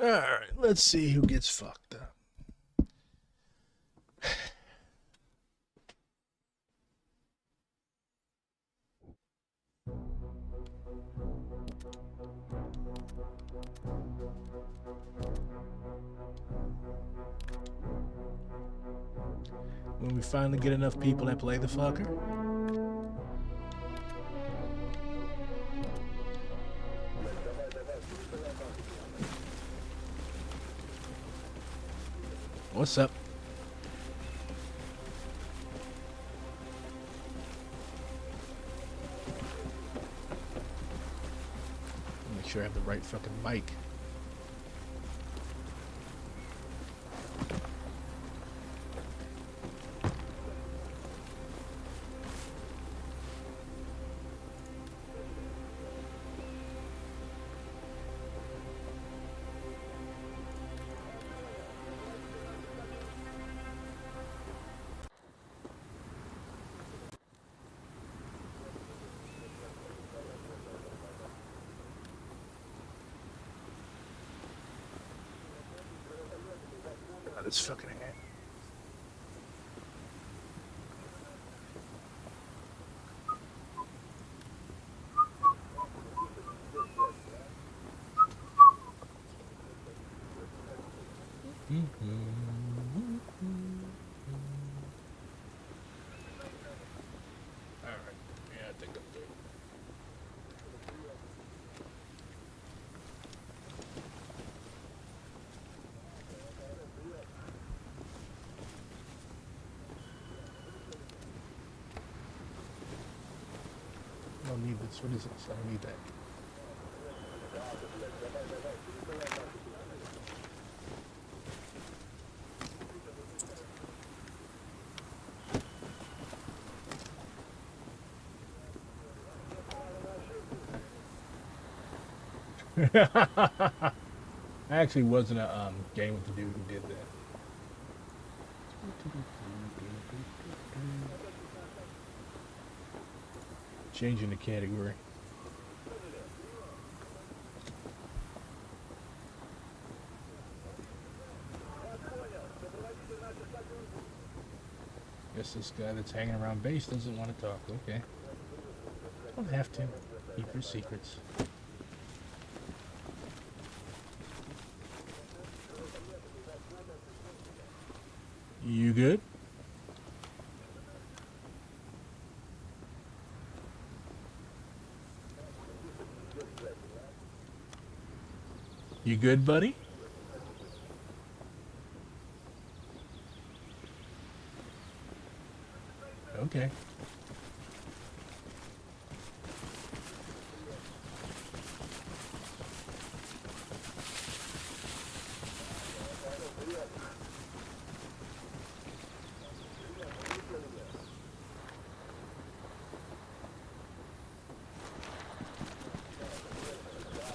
Alright, let's see who gets fucked up. When we finally get enough people that play the fucker. What's up? Make sure I have the right fucking mic. This fucking hat. All right. Yeah, I think I'm good. I don't need this. What is this? I don't need that. I actually was in a game with the dude who did that. Changing the category. Guess this guy that's hanging around base doesn't want to talk. Okay. Don't have to. Keep your secrets. You good? You good, buddy? Okay.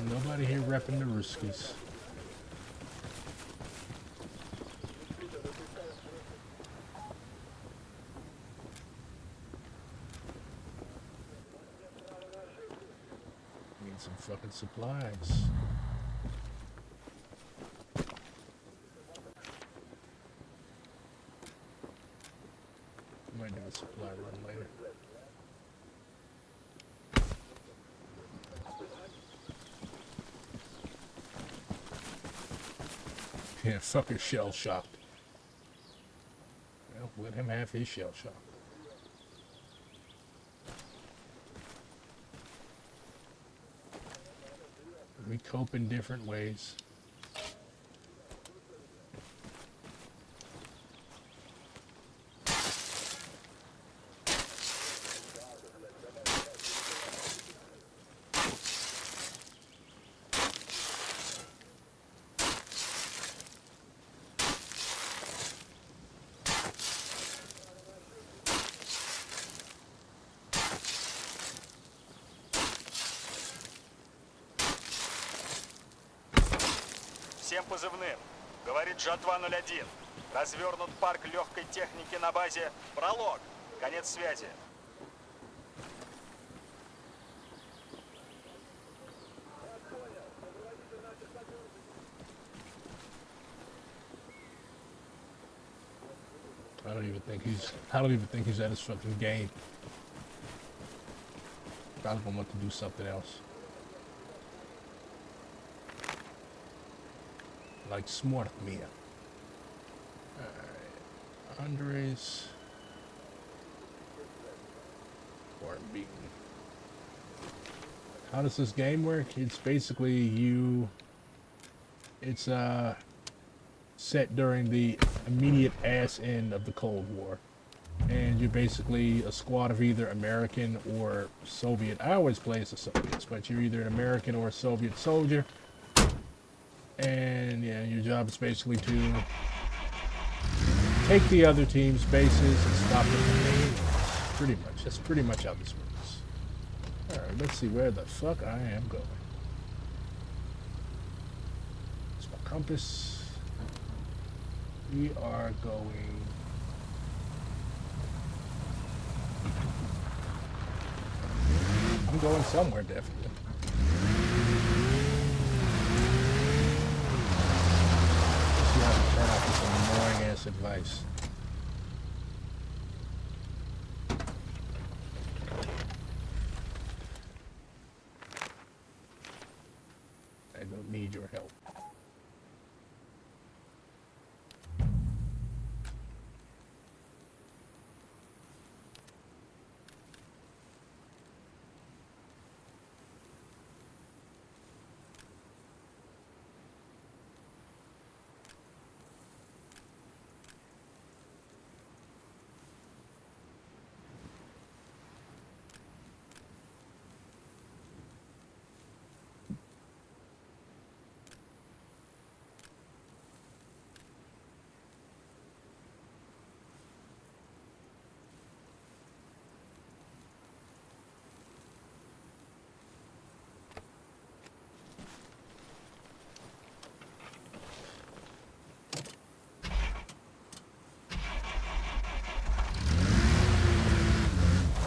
Nobody here repping the Ruskies. Need some fucking supplies. Might do a supply run later. Yeah, fucker shell shocked. Well, let him have his shell shock. We cope in different ways. Всем позывным. Говорит Жатва-01. Развернут парк легкой техники на базе «Пролог». Конец связи. I don't even think he's at his fucking game. Probably gonna want to do something else. Like smart me. Alright. Andres. Or beaten. How does this game work? It's basically it's set during the immediate ass end of the Cold War. And you're basically a squad of either American or Soviet. I always play as the Soviets, but you're either an American or a Soviet soldier. And yeah, your job is basically to take the other team's bases and stop them from making wars. Pretty much. That's pretty much how this works. Alright, let's see where the fuck I am going. It's my compass. We are going... I'm going somewhere, definitely. See how to turn off this annoying ass advice. I don't need your help.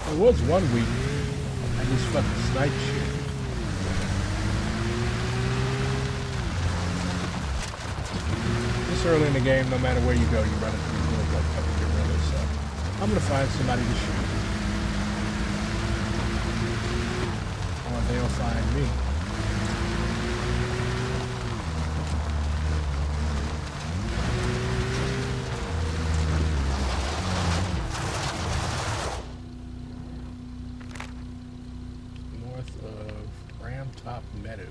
There was one week I just fucking sniped shit. This early in the game, no matter where you go, you run into these little like fucking gorillas, so I'm gonna find somebody to shoot. Or they'll find me. Meadows.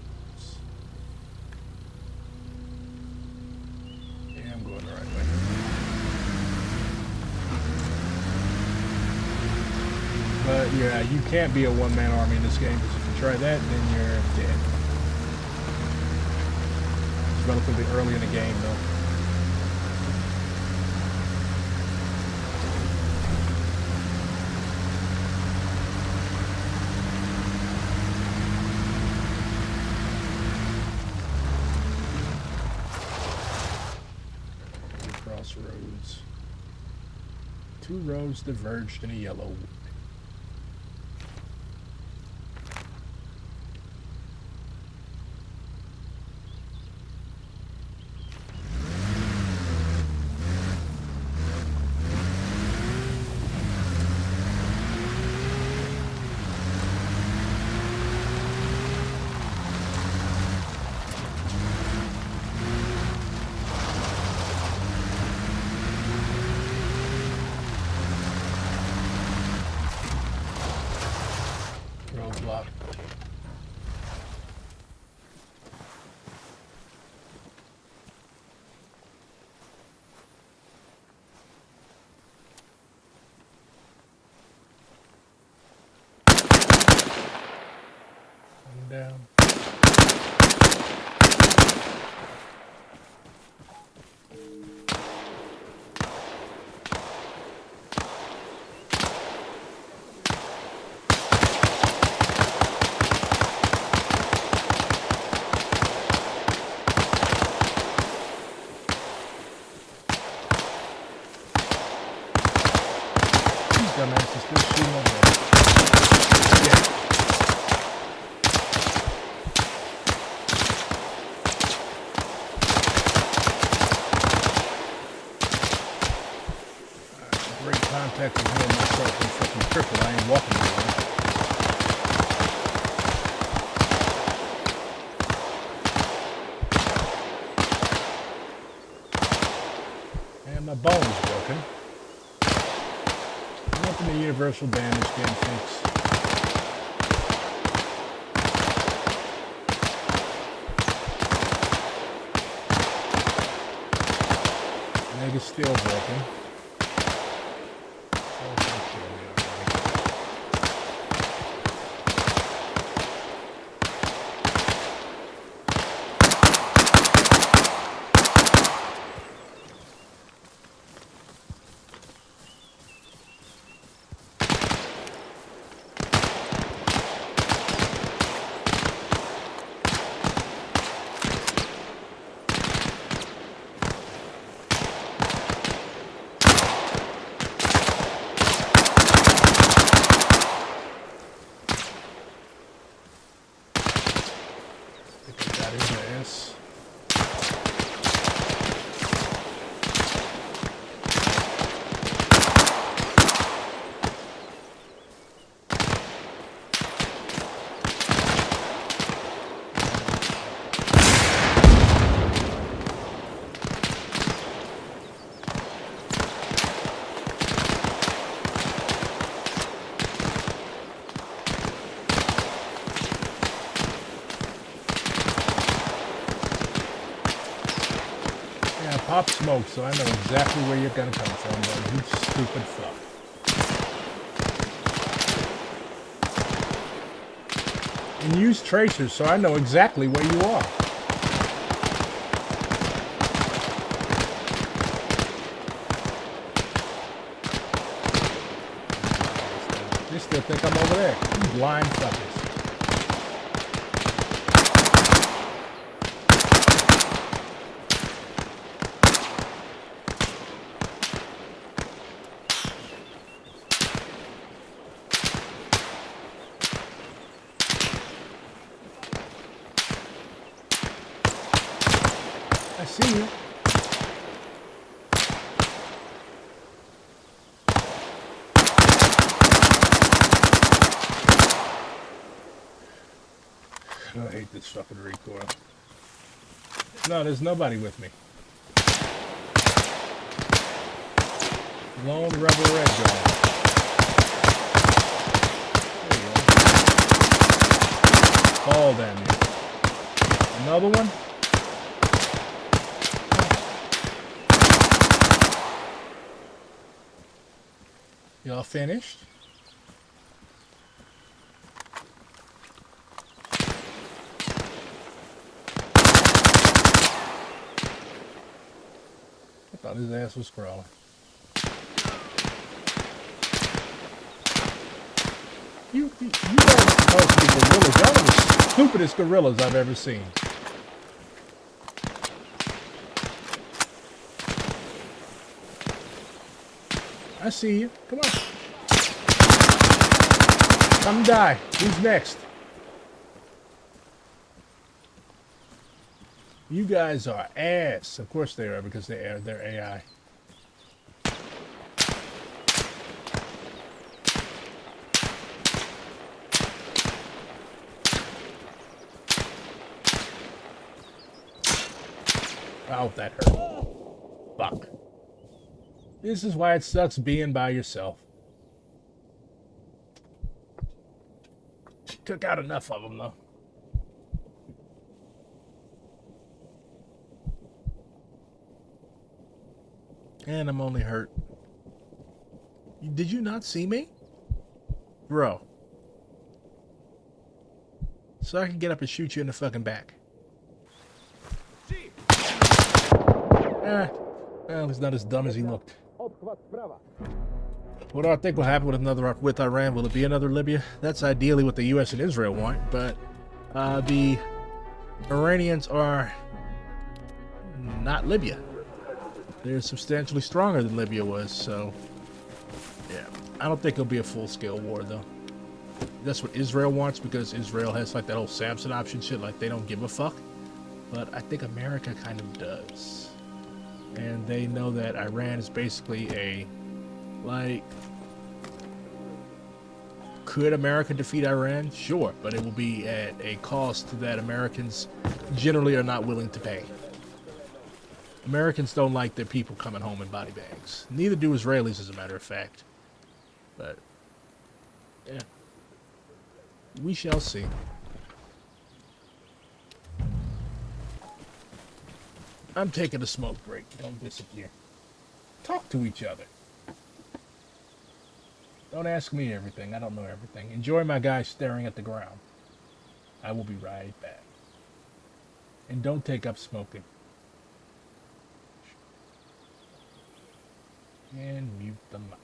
Yeah, I'm going the right way. But yeah, you can't be a one-man army in this game, because if you try that, then you're dead. It's relatively early in the game, though. Crossroads. Two roads diverged in a yellow wood. Roadblock. One down. Dumbass is still shooting over there. Yeah. Texas healing myself from fucking crippled. I ain't walking anymore. And my bone's broken. Nothing to universal damage can fix. Leg is still broken. Pop Smoke, so I know exactly where you're gonna come from, though. You stupid fuck. And use tracers, so I know exactly where you are. They still think I'm over there. You blind fuckers. I see you. I hate this fucking recoil. No, there's nobody with me. Lone Rebel Red Guy. There you go. Fall damn you. Another one? Y'all finished? I thought his ass was crawling. You guys are supposed to be gorillas. Y'all are the stupidest gorillas I've ever seen. I see you. Come on. Come die. Who's next? You guys are ass. Of course they are, because they're AI. Oh, that hurt. Fuck. This is why it sucks being by yourself. Took out enough of them, though. And I'm only hurt. Did you not see me? Bro. So I can get up and shoot you in the fucking back. Well, he's not as dumb as he looked. What do I think will happen with Iran? Will it be another Libya? That's ideally what the U.S. and Israel want, but the Iranians are not Libya. They're substantially stronger than Libya was, so yeah. I don't think it'll be a full-scale war, though. That's what Israel wants, because Israel has like that whole Samson option shit, like they don't give a fuck. But I think America kind of does. And they know that Iran is basically a Like, could America defeat Iran? Sure, but it will be at a cost that Americans generally are not willing to pay. Americans don't like their people coming home in body bags. Neither do Israelis, as a matter of fact. But, yeah. We shall see. I'm taking a smoke break. Don't disappear. Talk to each other. Don't ask me everything. I don't know everything. Enjoy my guy staring at the ground. I will be right back. And don't take up smoking. And mute the mic.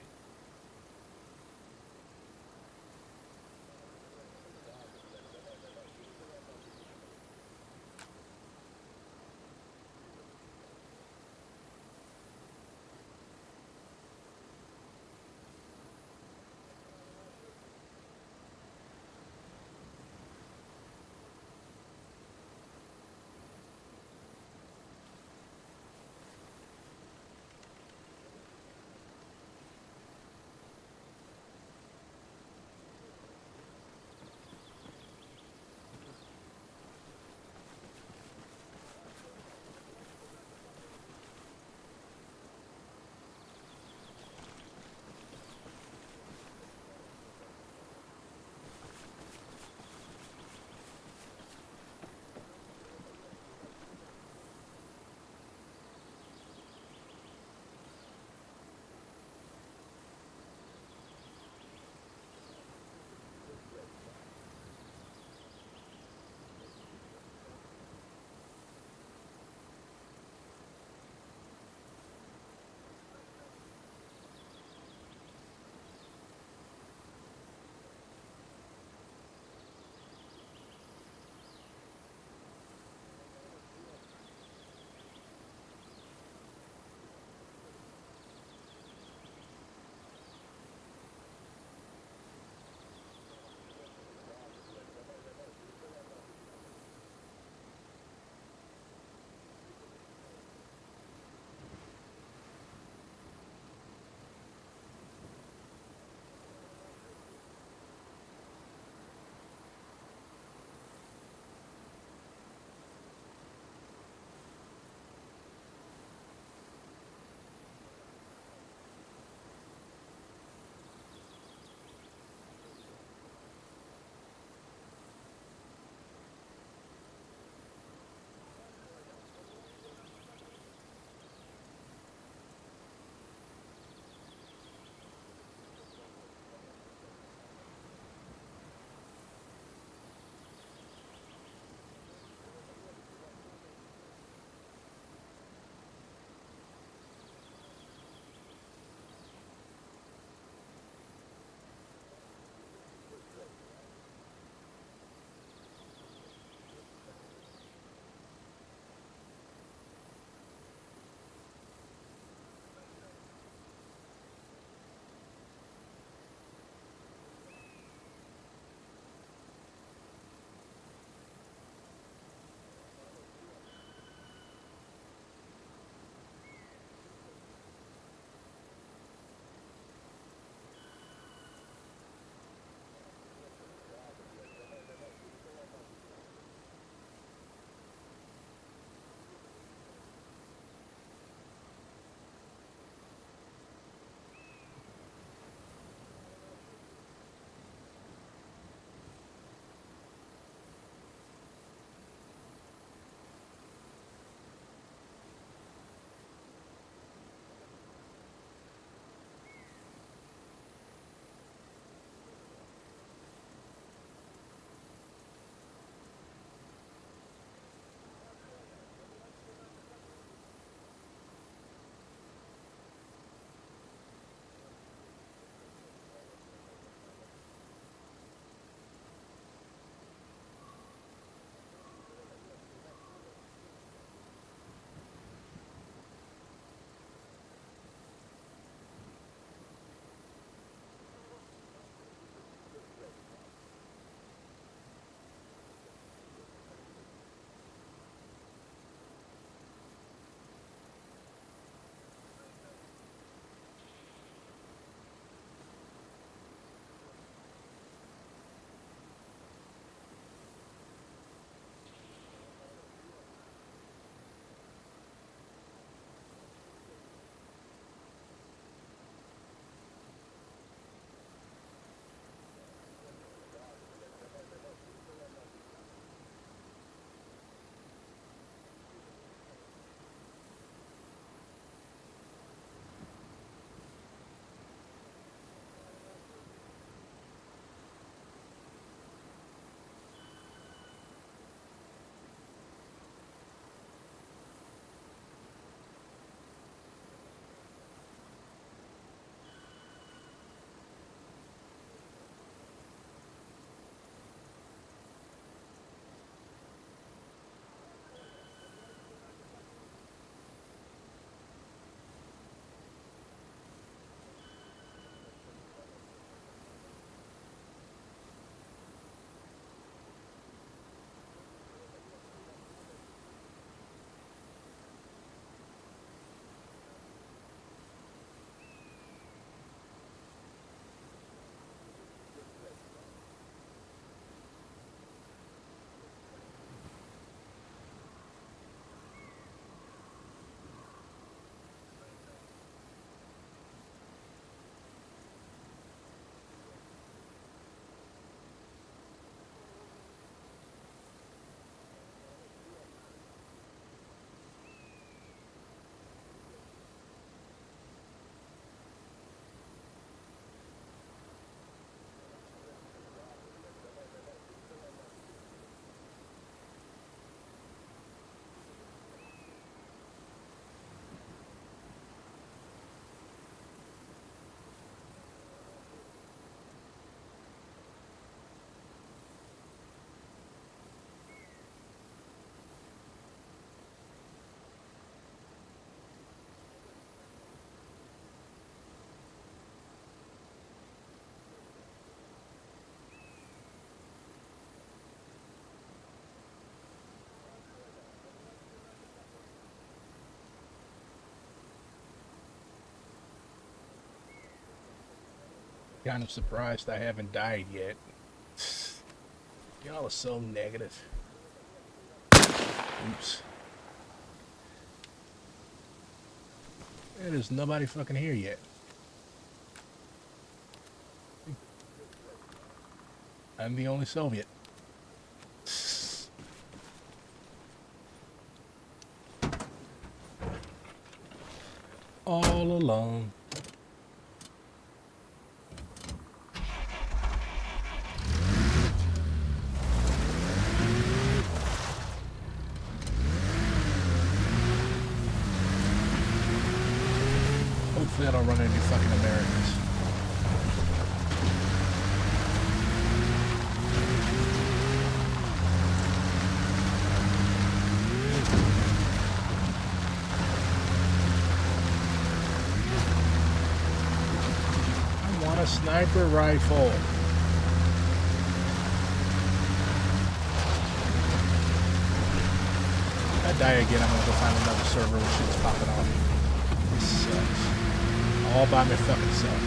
Kind of surprised I haven't died yet. Y'all are so negative. Oops. There's nobody fucking here yet. I'm the only Soviet. All alone. Hopefully I don't run into fucking Americans. I want a sniper rifle. If I die again, I'm gonna go find another server where shit's popping off. This sucks. All by my fucking self.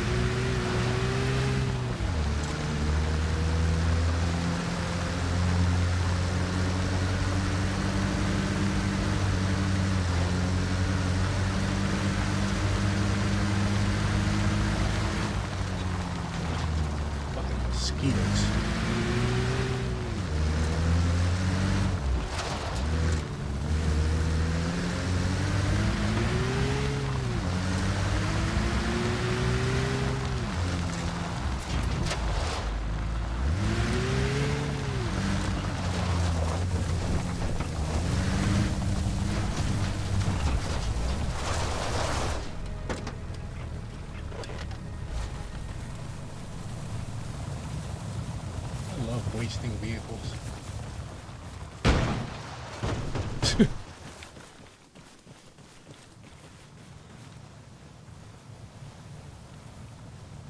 Fucking mosquitoes. Wasting vehicles.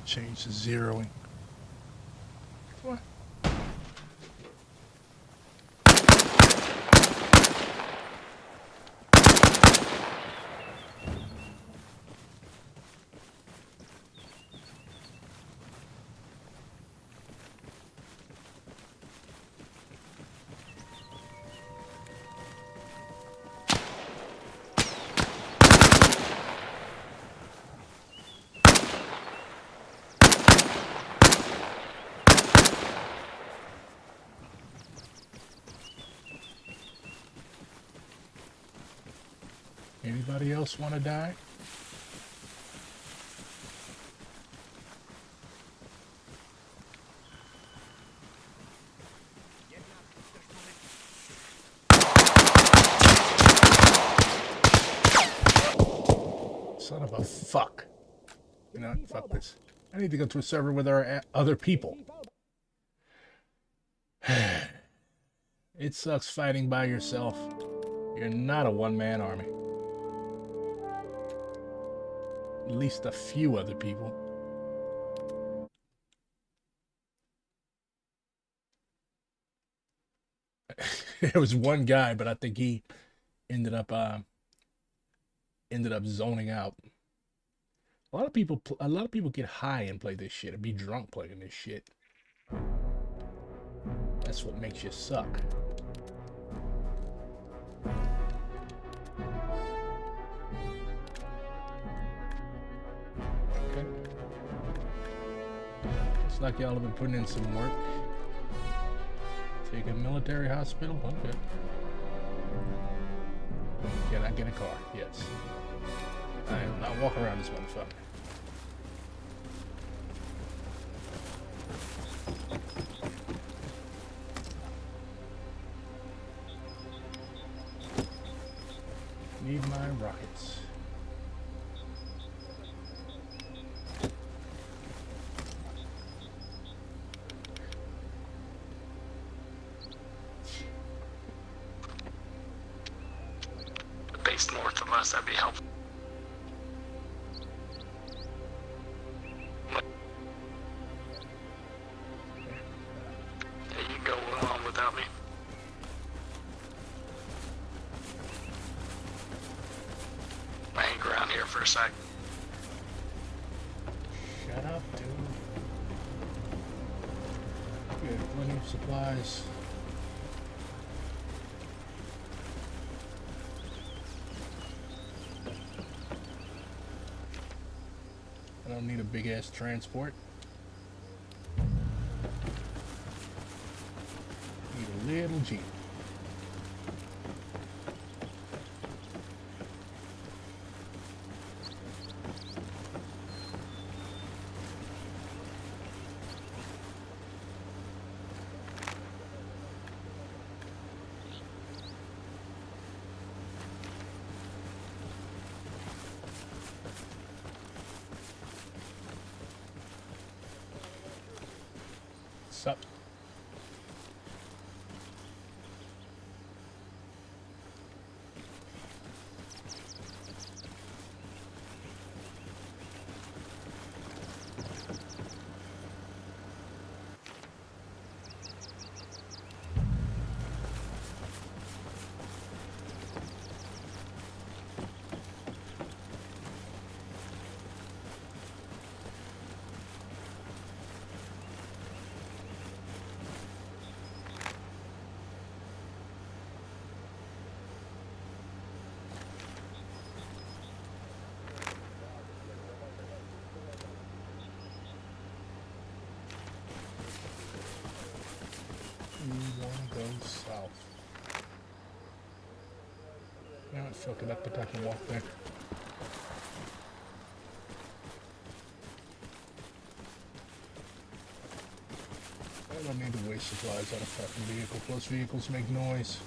Change to zeroing. What? Anybody else want to die? Son of a fuck. You know what? Fuck this. I need to go to a server where there are other people. It sucks fighting by yourself. You're not a one-man army. At least a few other people. There was one guy, but I think he ended up zoning out. A lot of people get high and play this shit, and be drunk playing this shit. That's what makes you suck. Okay. Looks like y'all have been putting in some work. Take a military hospital? Okay. Can I get a car? Yes. I am not walking around this motherfucker. Need my rockets. Base north of us, that'd be helpful. Yeah, you can go on without me. I hang around here for a sec. Shut up, dude. supplies. I don't need a big ass transport. Need a little Jeep. Sup? Go south. You know what, fuck it up, but I can walk there. I don't need to waste supplies on a fucking vehicle. Plus vehicles make noise.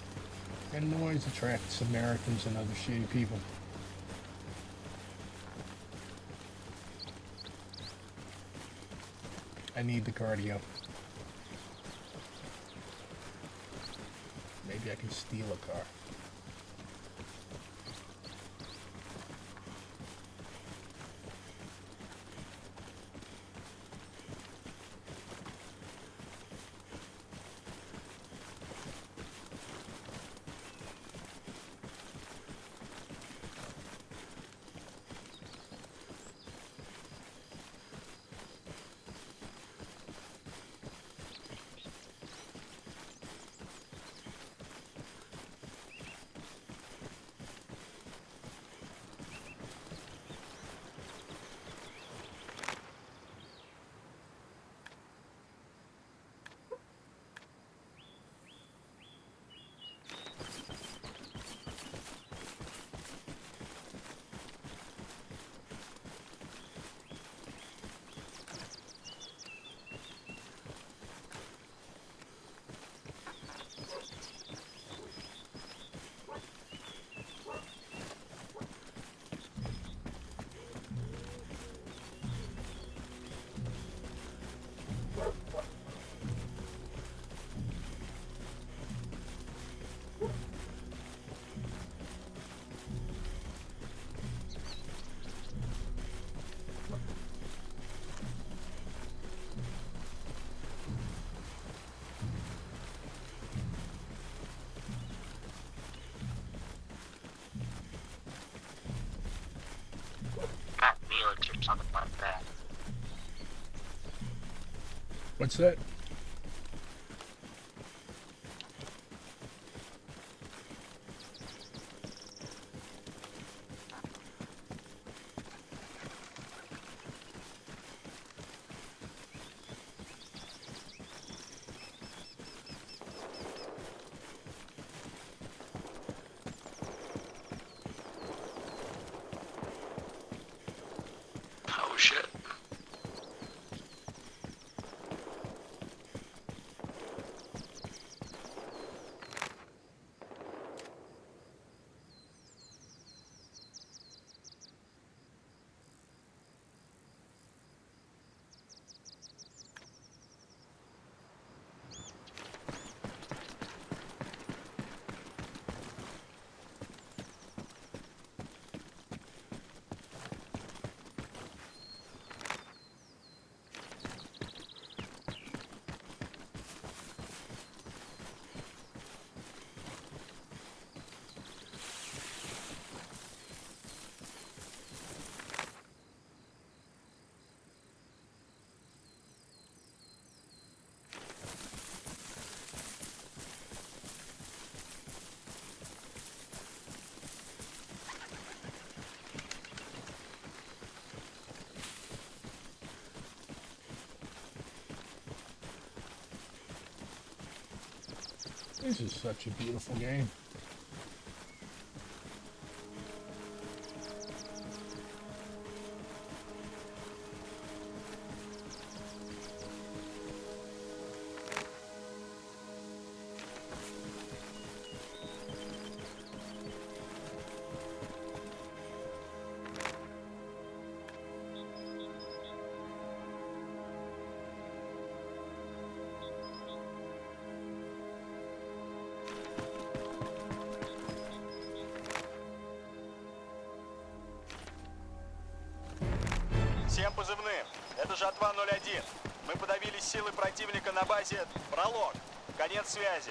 And noise attracts Americans and other shitty people. I need the cardio. Maybe I can steal a car. Or something like that. What's that? This is such a beautiful game. Всем позывным. Это жатва 01. Мы подавили силы противника на базе «Пролог». Конец связи.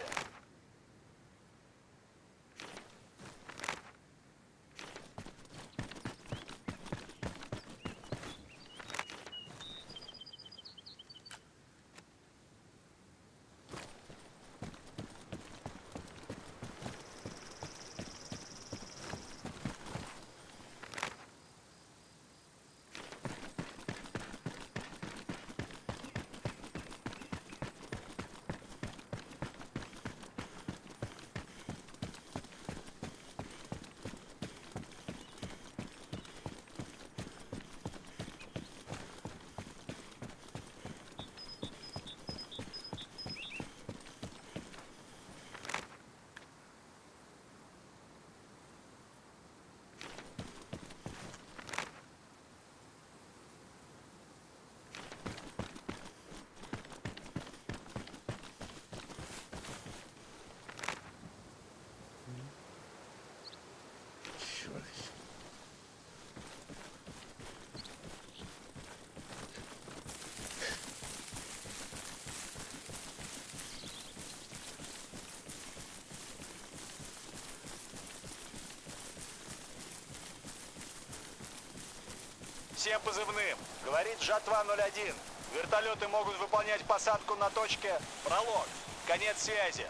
Всем позывным. Говорит жатва 01. Вертолеты могут выполнять посадку на точке «Пролог». Конец связи.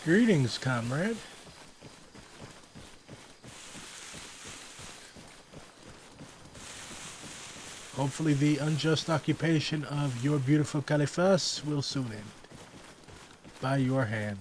Greetings, comrade. Hopefully the unjust occupation of your beautiful Califas will soon end. By your hand.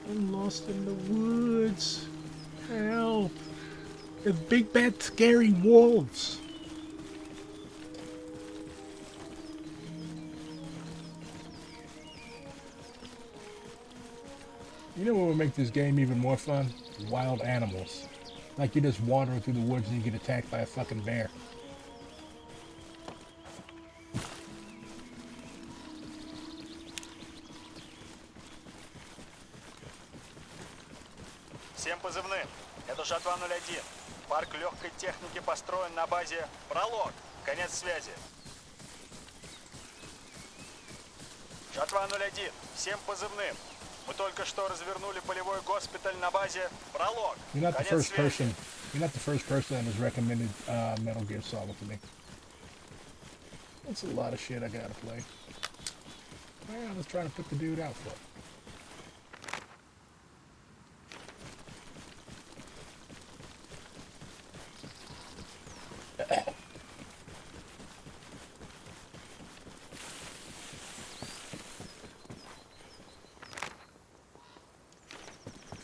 I'm lost in the woods. Help. There's big bad scary wolves. You know what would make this game even more fun? Wild animals. Like you're just wandering through the woods and you get attacked by a fucking bear. Всем позывным. Это жатва 01. Парк легкой техники построен на базе «Пролог». Конец связи. Жатва 01. Всем позывным. Мы только что развернули полевой госпиталь на базе «Пролог». You're not the Конец first связи. person. You're not the first person that has recommended Metal Gear Solid to me. That's a lot of shit I gotta play. Well, I was trying to put the dude out for it.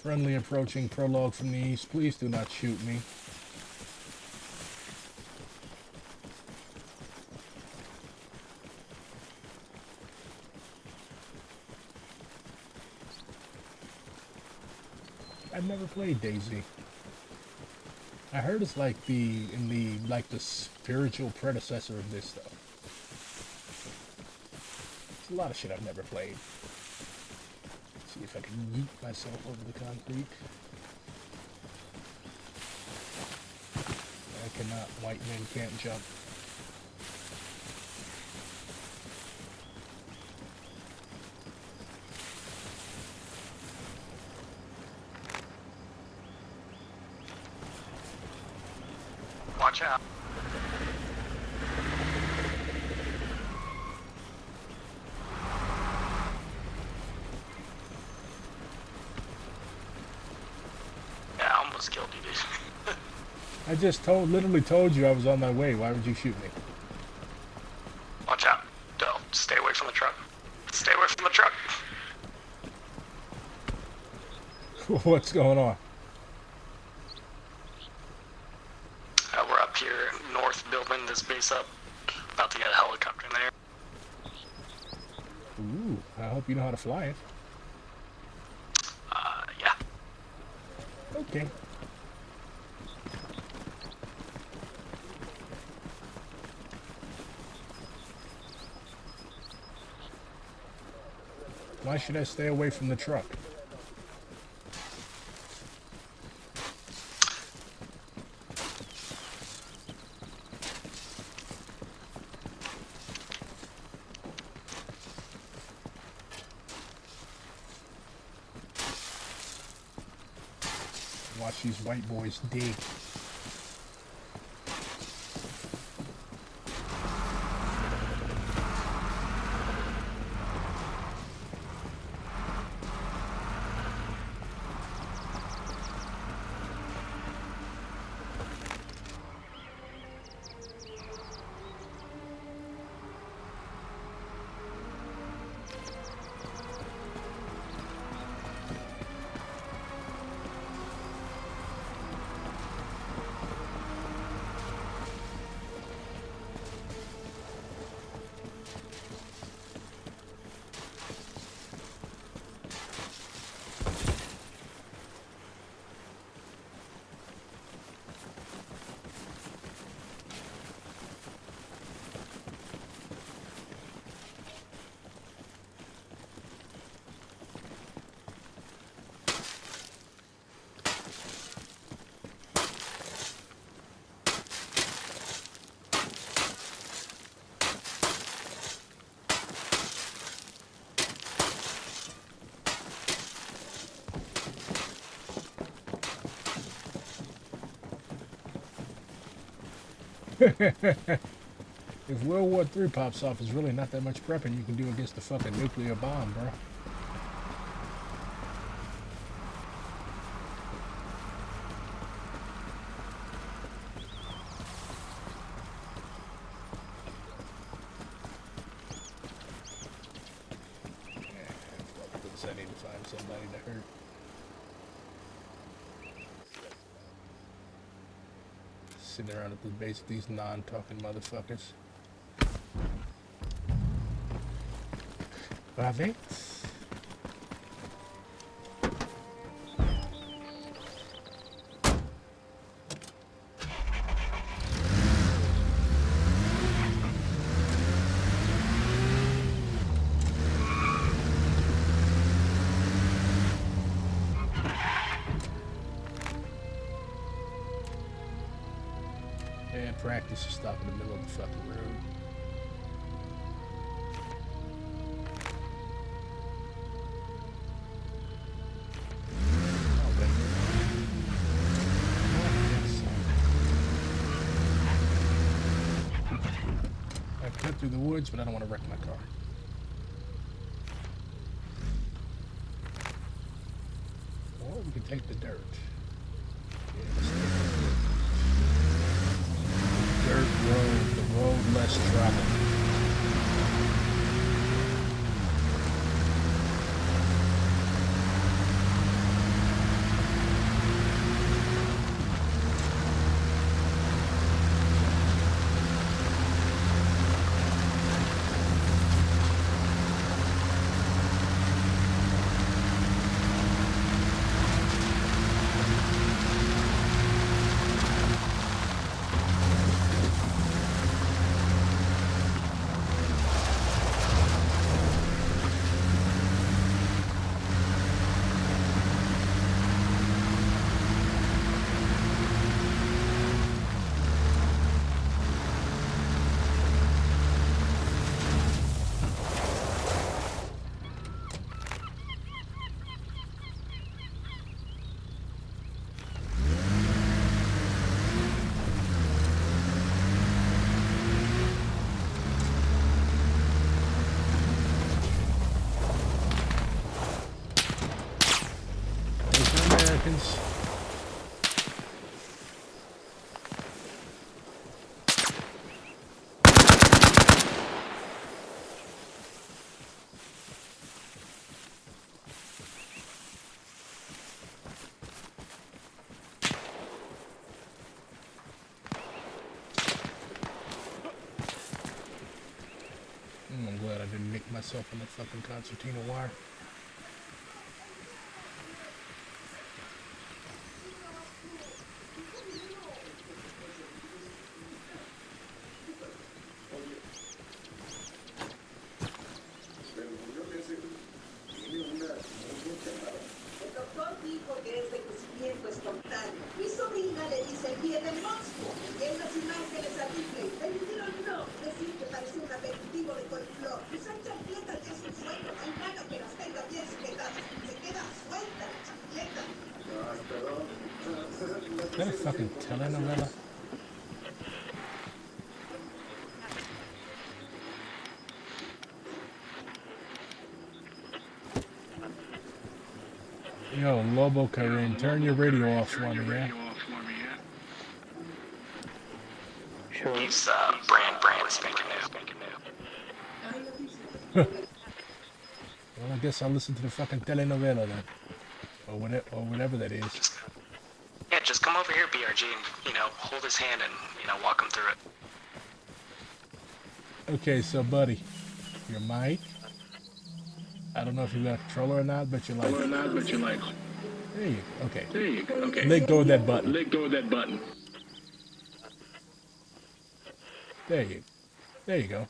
Friendly approaching prologue from the east. Please do not shoot me. I've never played DayZ. I heard it's like the spiritual predecessor of this stuff. There's a lot of shit I've never played. Let's see if I can yeet myself over the concrete. I cannot. White men can't jump. Watch out. Yeah, I almost killed you, dude. I just literally told you I was on my way. Why would you shoot me? Watch out. Don't. Stay away from the truck. Stay away from the truck. What's going on? We're up here north building this base up. About to get a helicopter in there. Ooh, I hope you know how to fly it. Yeah. Okay. Why should I stay away from the truck? Watch these white boys dig. If World War III pops off, there's really not that much prepping you can do against the fucking nuclear bomb, bro. I need to find somebody to hurt. Sitting around at the base of these non-talking motherfuckers. Brave. And practice to stop in the middle of the fucking road. I cut through the woods, but I don't want to wreck my car. Or we can take the dirt. Yeah, let's take the dirt road, the road less traveled. myself on the fucking concertina wire. Is that a fucking telenovela? Yo, Lobo Karim, turn your radio off for me, yeah? Sure. He's brand spanking new. Well, I guess I'll listen to the fucking telenovela then. Or whatever that is. Yeah, just come over here, BRG, and, hold his hand and, walk him through it. Okay, so buddy, your mic. I don't know if you got a controller or not, but you're like. There you go. Okay. There you go. Okay. Let go of that button. Let go of that button. There you go.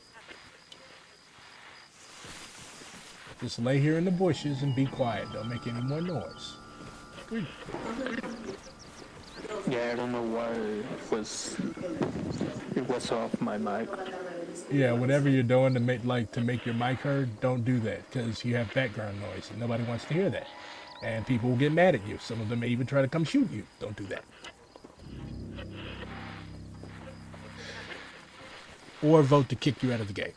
Just lay here in the bushes and be quiet. Don't make any more noise. Good. Yeah, I don't know why it was off my mic. Yeah, whatever you're doing to make your mic heard, don't do that because you have background noise and nobody wants to hear that. And people will get mad at you. Some of them may even try to come shoot you. Don't do that. Or vote to kick you out of the game.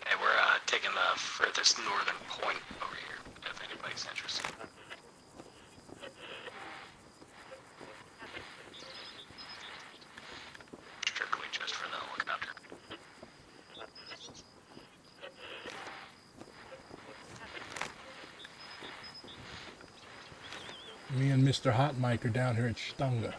Hey, we're taking the furthest northern point over here, if anybody's interested. Strictly just for the helicopter. Me and Mr. Hot Mike are down here at Stanga.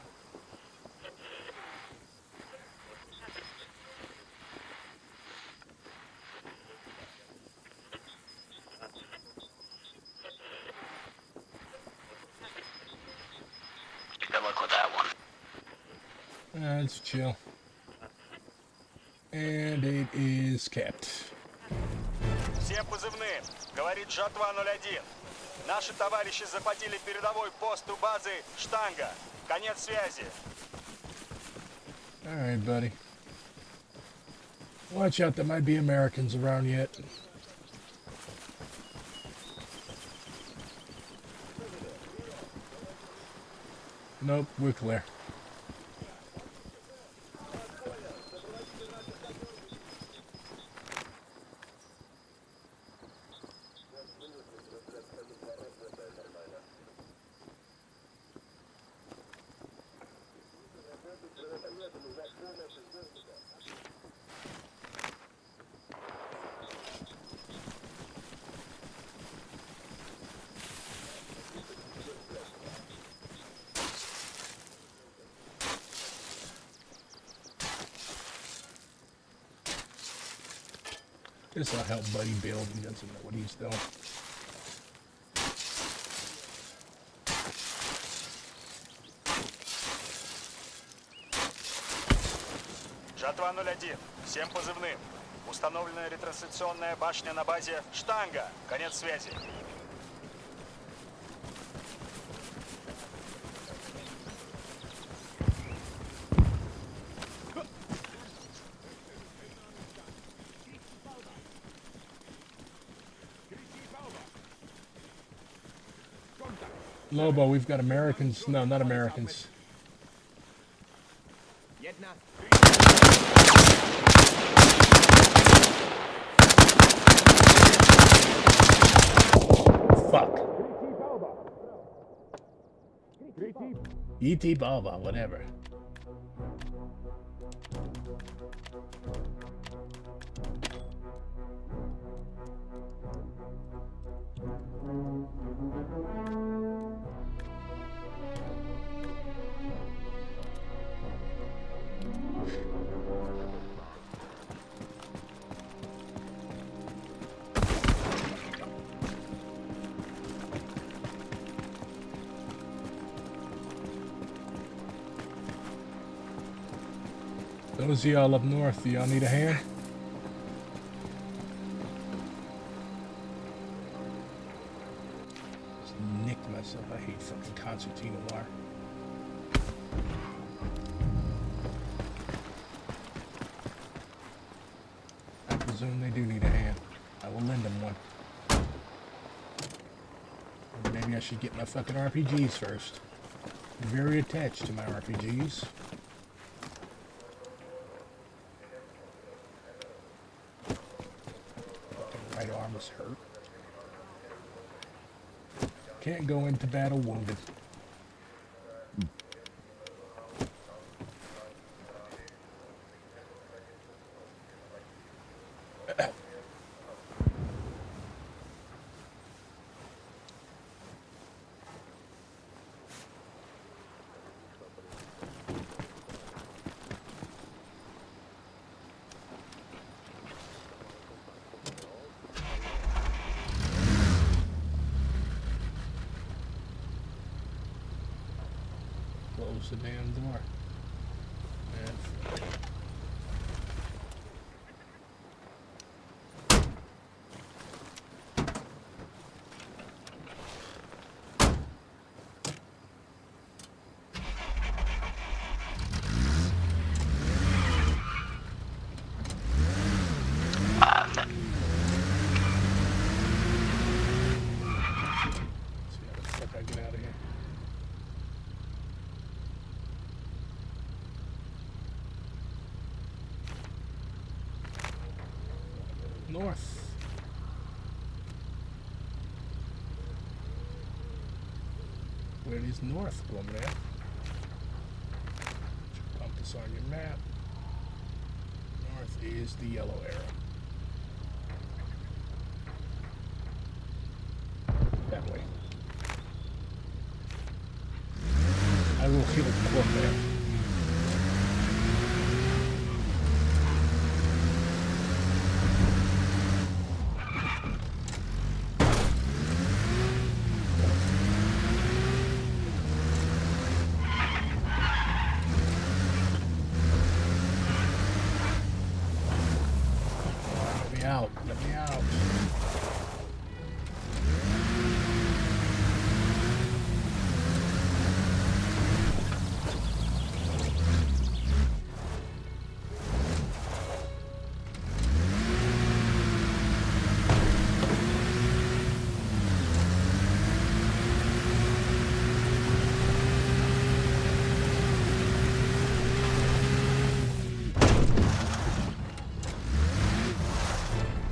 Good luck with that one. It's chill. And it is capped. Всем позывным. Говорит Жатва 01. Наши товарищи захватили передовой пост у базы Штанга. Конец связи. Alright, buddy. Watch out, there might be Americans around yet. Nope, we're clear. This will help Buddy build. He doesn't know what he's doing. Жатва 01. Всем позывным. Установлена ретрансляционная башня на базе Штанга. Конец связи. Lobo, we've got Americans. No, not Americans. Fuck. E.T. Baba, whatever. Those of y'all up north, do y'all need a hand? Just nicked myself. I hate fucking concertina wire. I presume they do need a hand. I will lend them one. Or maybe I should get my fucking RPGs first. I'm very attached to my RPGs. Fucking right arm is hurt. Can't go into battle wounded. Close the damn door. North. Where is north, woman? Pump this on your map. North is the yellow arrow. That way. I will heal the club there. Let me out.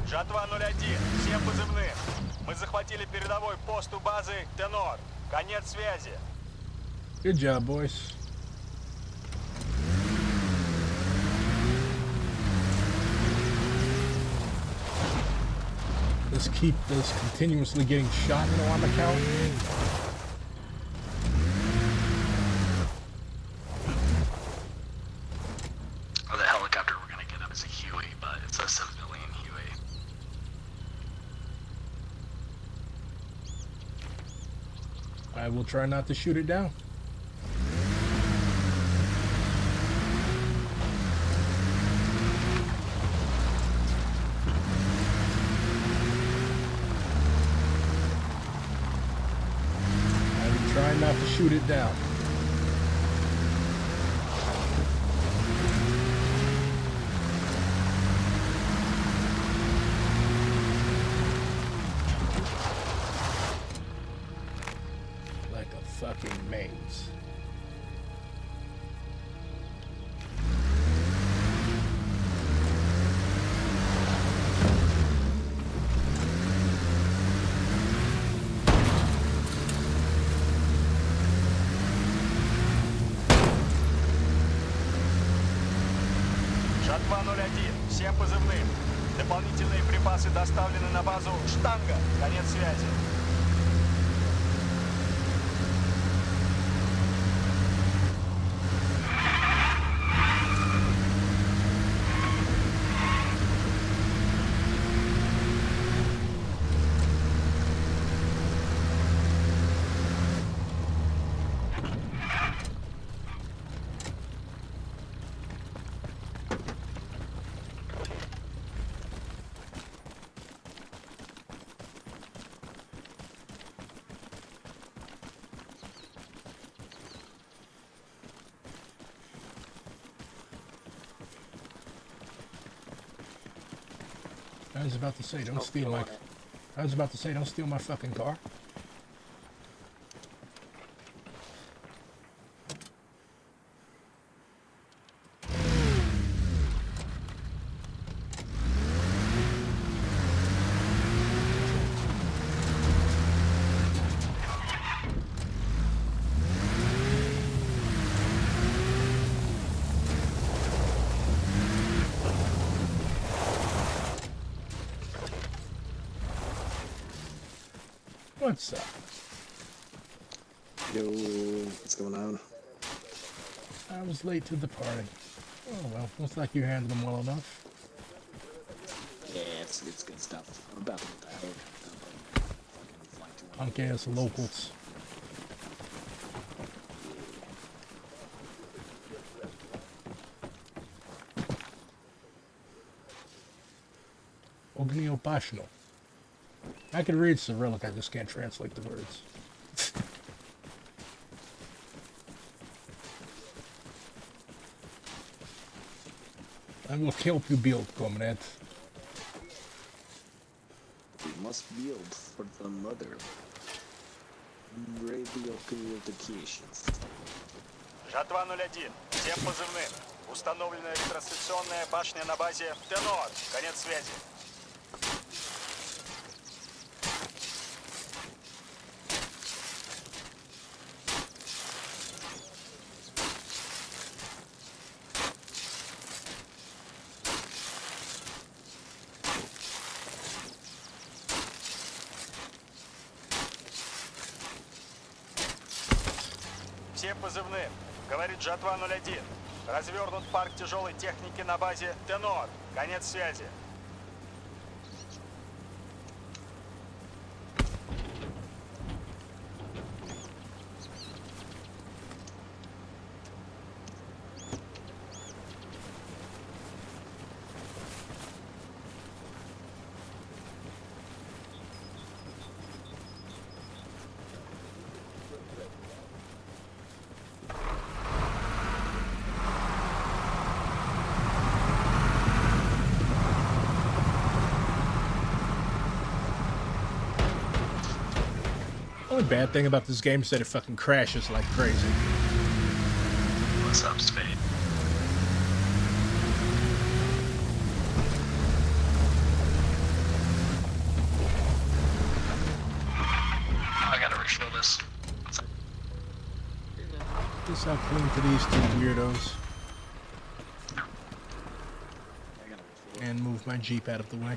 Жатва 01, всем позывным. Мы захватили передовой пост у базы Тенор. Конец связи. Good job, boys. Let's keep this continuously getting shot in on account. Oh, the helicopter we're gonna get up is a Huey, but it's a civilian Huey. I will try not to shoot it down. I will try not to shoot it down. Fucking maze. Жатва 01, всем позывным. Дополнительные припасы доставлены на базу Штанга. Конец связи. I was about to say, don't steal my... I was about to say, don't steal my fucking car. What's up? Yo, what's going on? I was late to the party. Oh well, looks like you handled them well enough. Yeah, it's good stuff. I'm about to get the hell out. Punk ass locals. Ognio. I can read Cyrillic, I just can't translate the words. I will help you build, comrade. We must build for the mother. Radio communications. Жатва 01. Всем позывным. Установлена ретрансляционная башня на базе Тенор. Конец связи. Всем позывным. Говорит Жатва 01. Развернут парк тяжелой техники на базе Тенор. Конец связи. The only bad thing about this game is that it fucking crashes like crazy. What's up, Spade? I gotta refill this. This I'll clean to these two weirdos. And move my Jeep out of the way.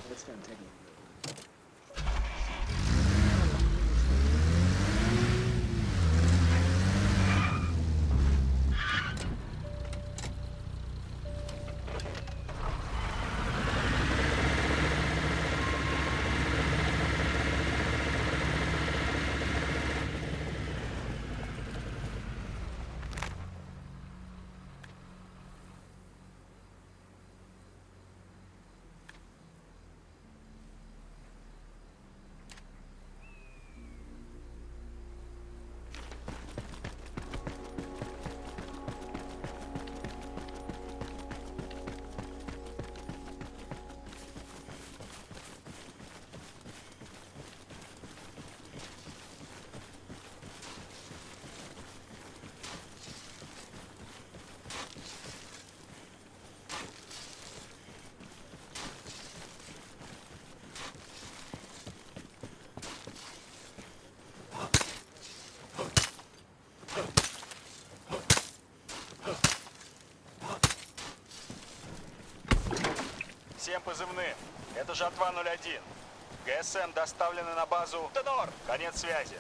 Всем позывным. Это Жатва 01. ГСМ доставлены на базу Тенор. Конец связи.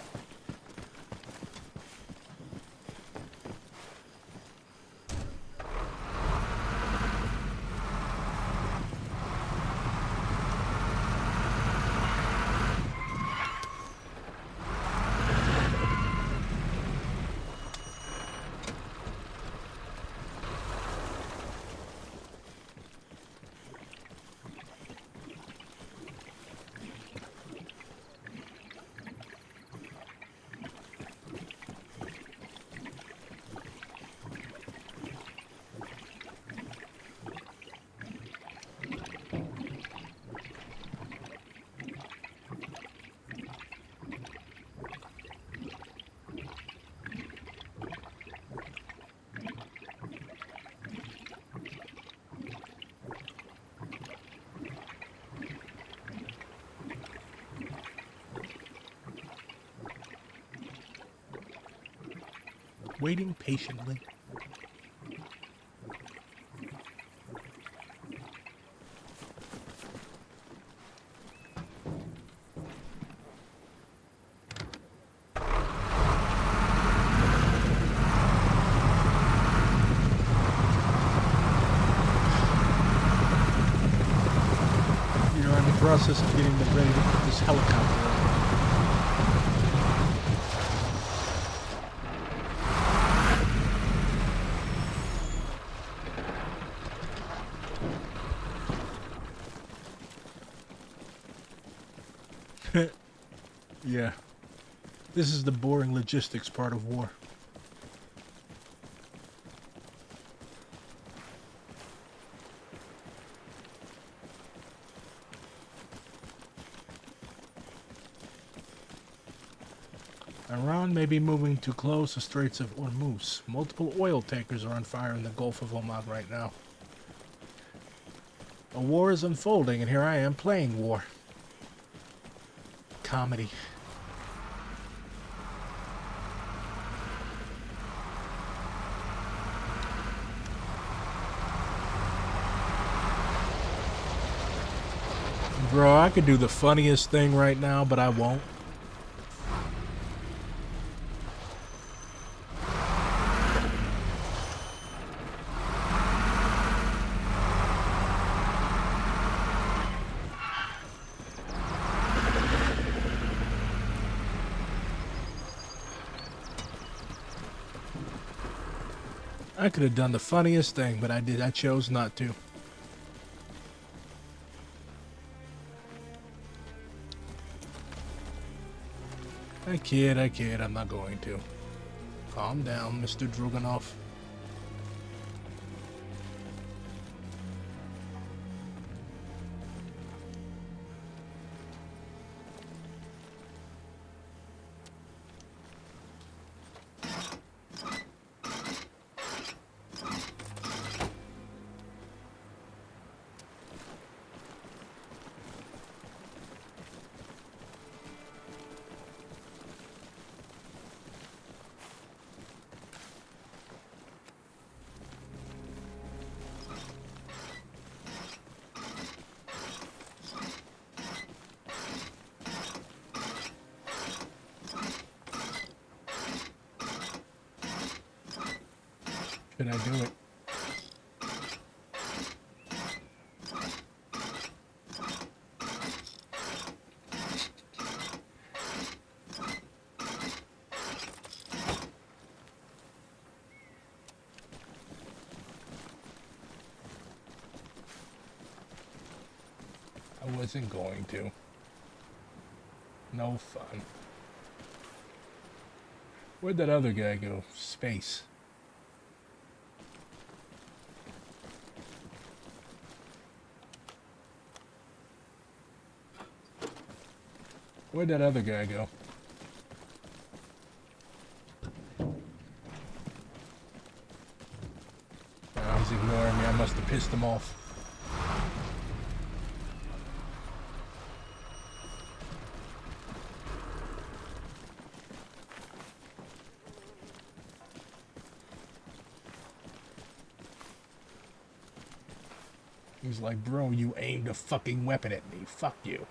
waiting patiently. You're in the process of getting them ready to put this helicopter on. Yeah. This is the boring logistics part of war. Iran may be moving to close the Straits of Hormuz. Multiple oil tankers are on fire in the Gulf of Oman right now. A war is unfolding, and here I am playing war. Comedy. Bro, I could do the funniest thing right now, but I won't. I could have done the funniest thing, but I chose not to. I kid, I'm not going to. Calm down, Mr. Dragunov. Should I do it? I wasn't going to. No fun. Where'd that other guy go? Space. Where'd that other guy go? Oh, he's ignoring me. I must have pissed him off. He's like, bro, you aimed a fucking weapon at me. Fuck you.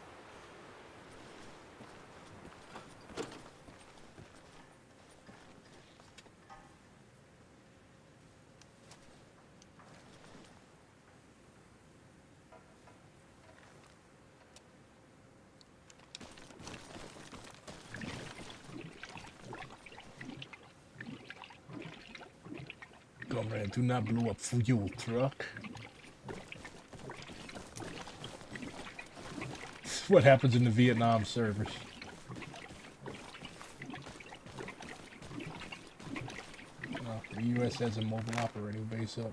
Comrade, do not blow up fuel truck. What happens in the Vietnam servers. Oh, the U.S. has a mobile operating base up.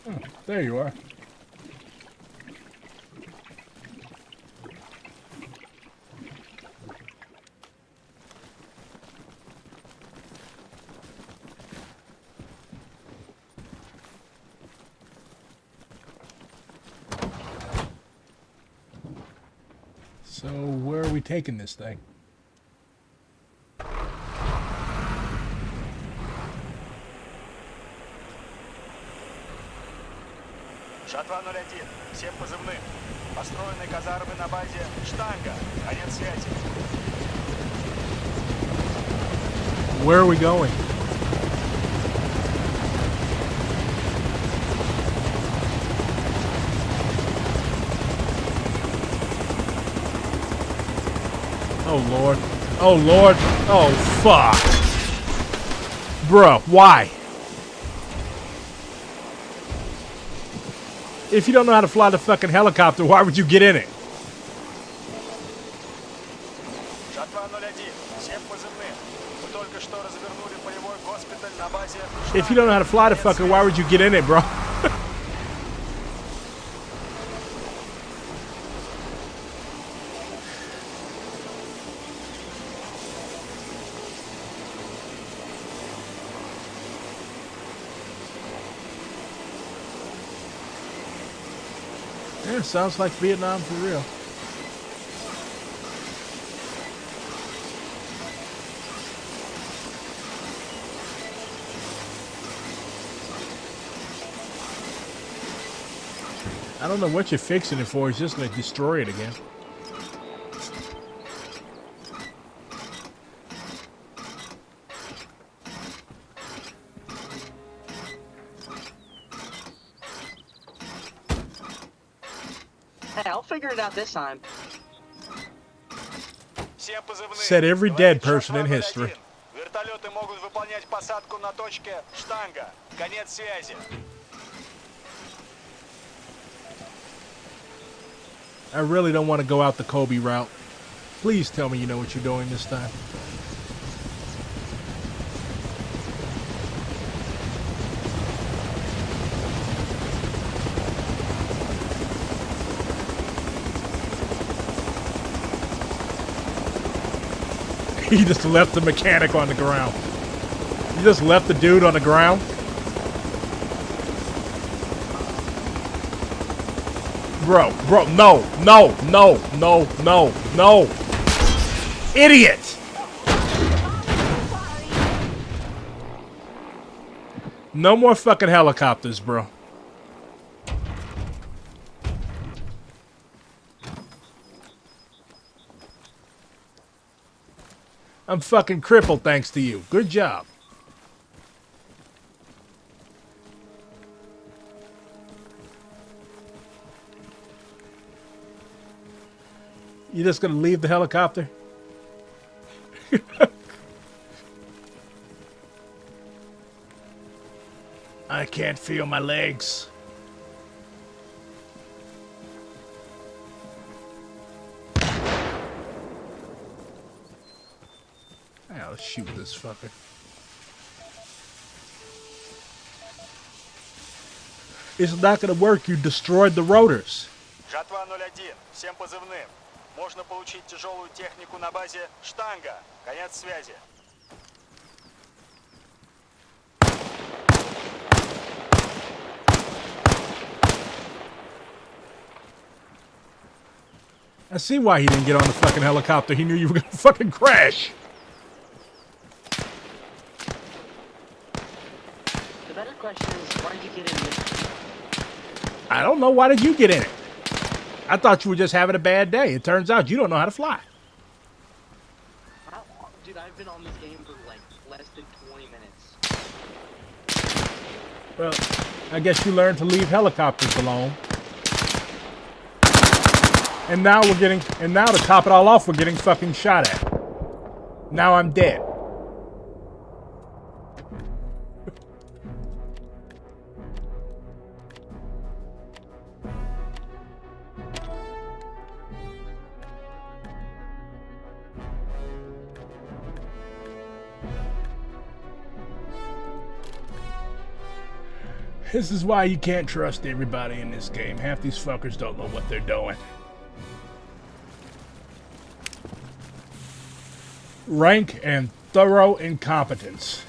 Oh, there you are. So where are we taking this thing? Жатва 01. Всем позывным. Построены казармы на базе Штанга. Конец связи. Where are we going? Oh Lord. Oh Lord. Oh fuck. Bruh, why? If you don't know how to fly the fucking helicopter, why would you get in it? Жатва 01. Всем позывным. Мы только что развернули полевой госпиталь на базе If you don't know how to fly the fucker, why would you get in it, bro? Yeah, sounds like Vietnam for real. I don't know what you're fixing it for. It's just going to destroy it again. Hey, I'll figure it out this time. Said every dead person in history. Вертолеты могут выполнять посадку на точке Штанга. Конец связи. I really don't want to go out the Kobe route. Please tell me you know what you're doing this time. He just left the mechanic on the ground. He just left the dude on the ground. Bro, no. Idiot! No more fucking helicopters, bro. I'm fucking crippled thanks to you. Good job. You just gonna leave the helicopter? I can't feel my legs. I'll shoot this fucker. It's not gonna work. You destroyed the rotors. Жатва 01. Всем позывным. Можно получить тяжелую технику на базе Штанга. Конец связи. I see why he didn't get on the fucking helicopter. He knew you were gonna fucking crash. The better question is, why did you get in this? I don't know. Why did you get in it? I thought you were just having a bad day. It turns out you don't know how to fly. Dude, I've been on this game for like less than 20 minutes. Well, I guess you learned to leave helicopters alone. And now to top it all off, we're getting fucking shot at. Now I'm dead. This is why you can't trust everybody in this game. Half these fuckers don't know what they're doing. Rank and thorough incompetence.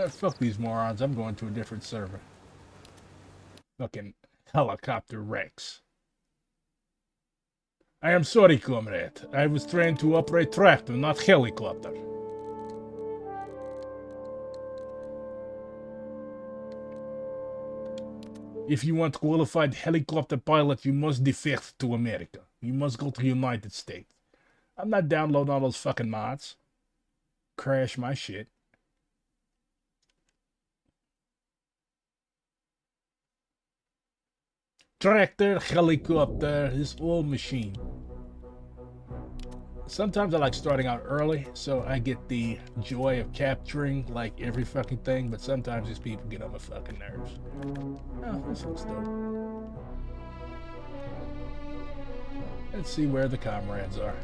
Fuck these morons. I'm going to a different server. Fucking helicopter wrecks. I am sorry, comrade. I was trained to operate tractor, not helicopter. If you want qualified helicopter pilot, you must defect to America. You must go to the United States. I'm not downloading all those fucking mods. Crash my shit. Tractor, helicopter, this old machine. Sometimes I like starting out early, so I get the joy of capturing like every fucking thing, but sometimes these people get on my fucking nerves. Oh, this looks dope. Let's see where the comrades are.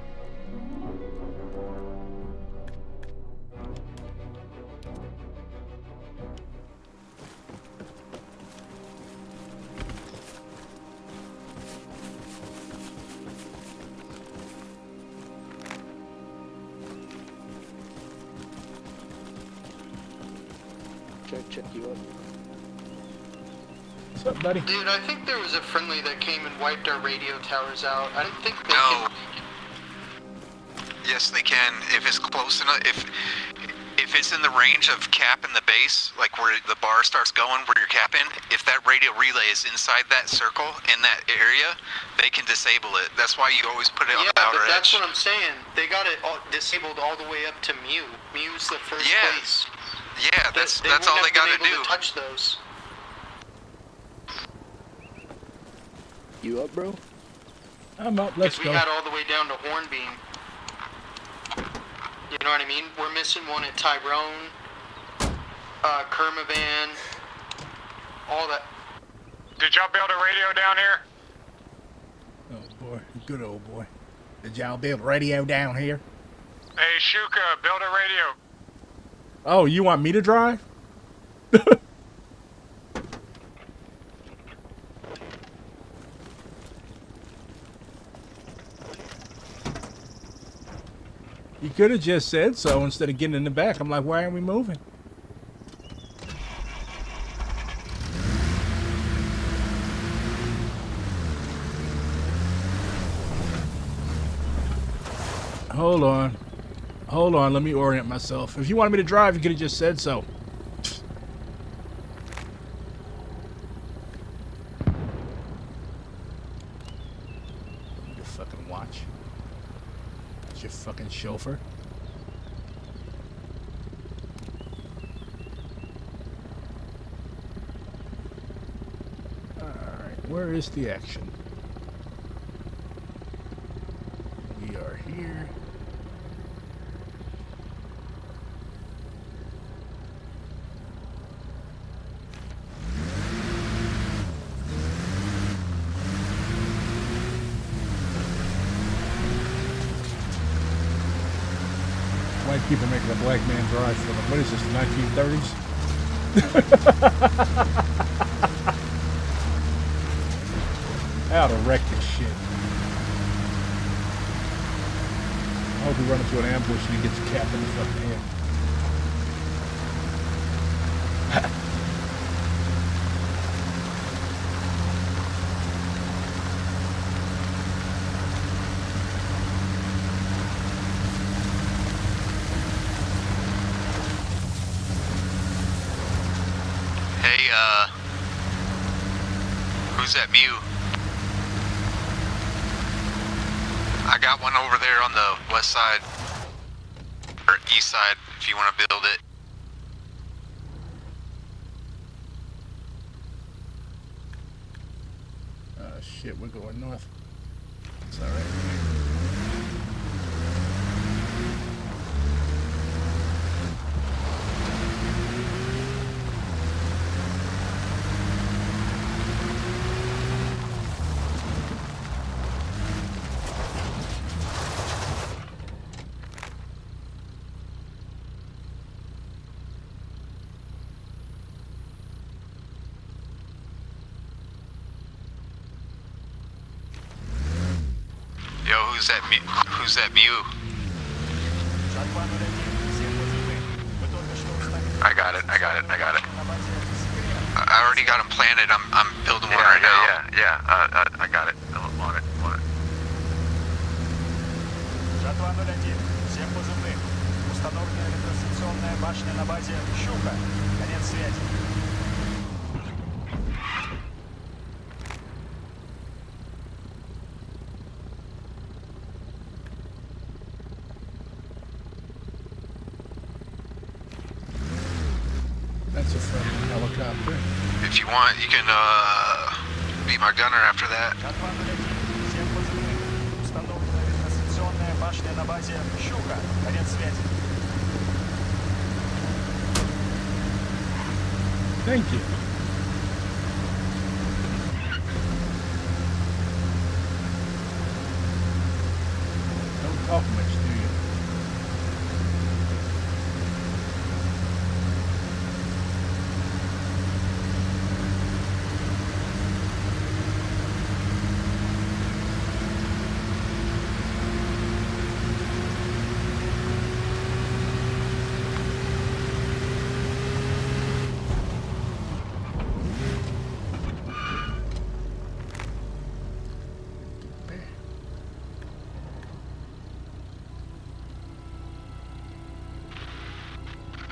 Check you up. What's up, buddy? Dude, I think there was a friendly that came and wiped our radio towers out. I don't think they No. can... Yes, they can. If it's close enough, if it's in the range of cap in the base, like where the bar starts going, where you're capping, if that radio relay is inside that circle, in that area, they can disable it. That's why you always put it on the outer but that's edge. what I'm saying. They got it all disabled all the way up to Mew. Mew's the first place. Yeah, that's all they gotta do. To touch those. You up, bro? I'm up. Let's We go. got all the way down to Hornbeam. You know what I mean? We're missing one at Tyrone, Kermavan, all that. Did y'all build a radio down here? Oh boy, good old boy. Did y'all build radio down here? Hey, Shuka, build a radio. Oh, you want me to drive? You could have just said so instead of getting in the back. I'm like, why aren't we moving? Hold on. Hold on, let me orient myself. If you wanted me to drive, you could have just said so. Your fucking watch. It's your fucking chauffeur. Alright, where is the action? We are here. White people making a black man drive for them. What is this, the 1930s? How to wreck this shit. I hope we run into an ambush and he gets capped in the fucking head. Hey, who's that Mew? I got one over there on the west side, or east side, if you want to build it. Shit, we're going north. It's alright. Yo, who's that Mew? Who's that Mew? I got it. I already got them planted. I'm building one right now. I got it. On it. Жатва 01. Всем позывных. Установлена ретрансляционная башня на базе «Щука». Конец связи. That's a friendly helicopter. If you want, you can be my gunner after that. Жатва 01. Всем позывных. Установлена ретрансляционная башня на базе «Щука». Конец связи. Thank you. Don't talk much, do you?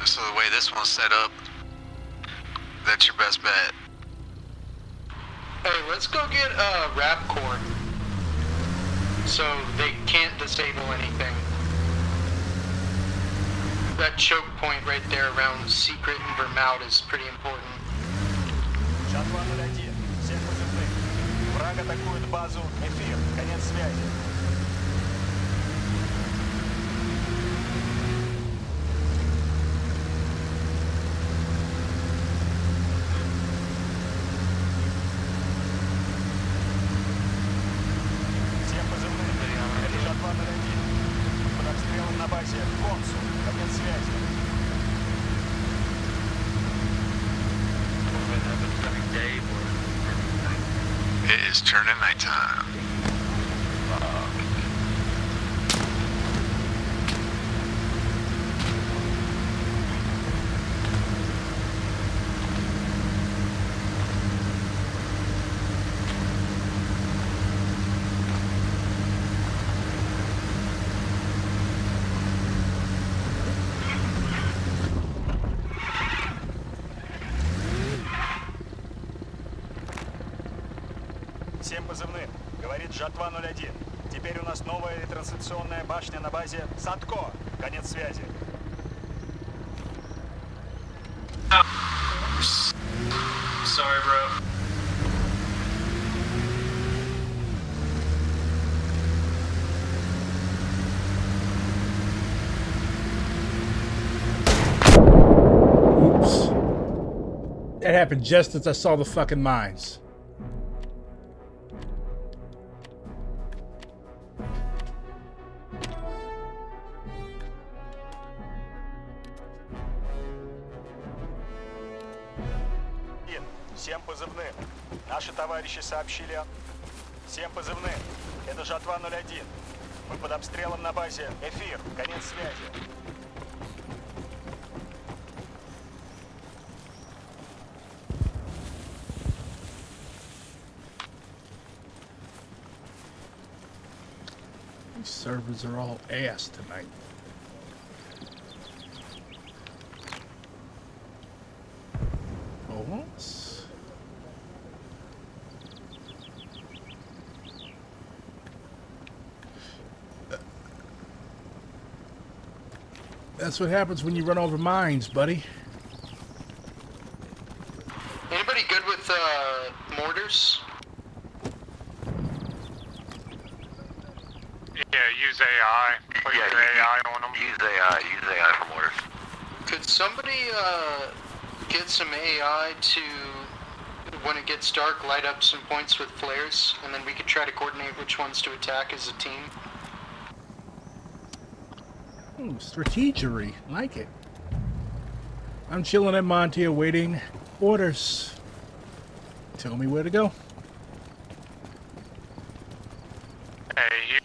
So the way this one's set up, that's your best bet. Hey, let's go get a rap core so they can't disable anything. That choke point right there around Secret and Vermouth is pretty important. Жатва 01. Всем позывных. Враг атакует базу «Эфир». Конец связи. Всем позывных. Это Жатва 01. Под обстрелом на базе «Консул». Конец связи. It is turning nighttime. Всем позывным. Говорит Жатва 01. Теперь у нас новая ретрансляционная башня на базе Садко. Конец связи. Sorry, bro. Oops. That happened just as I saw the fucking mines. Всем позывным. Наши товарищи сообщили... Всем позывным. Это Жатва 01. Мы под обстрелом на базе «Эфир». Конец связи. These servers are all ass tonight. Oh, that's what happens when you run over mines, buddy. Anybody good with mortars? Yeah, use AI. Put your AI on them. Use AI for mortars. Could somebody get some AI to, when it gets dark, light up some points with flares, and then we could try to coordinate which ones to attack as a team? Ooh, strategery. Like it. I'm chilling at Monty awaiting orders. Tell me where to go. Hey, you.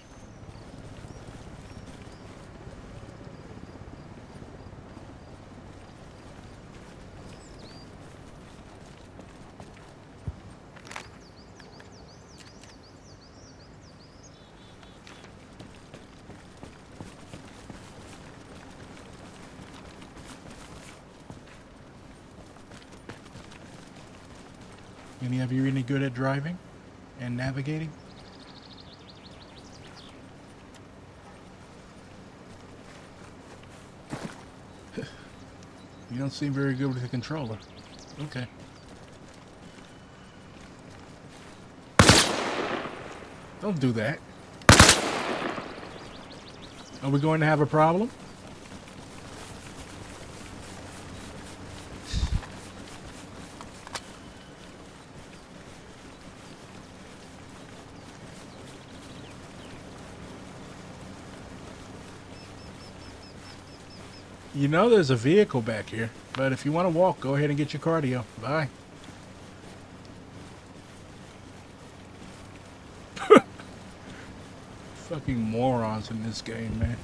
Any of you any good at driving and navigating? You don't seem very good with the controller. Okay. Don't do that. Are we going to have a problem? You know there's a vehicle back here, but if you want to walk, go ahead and get your cardio. Bye. Fucking morons in this game, man.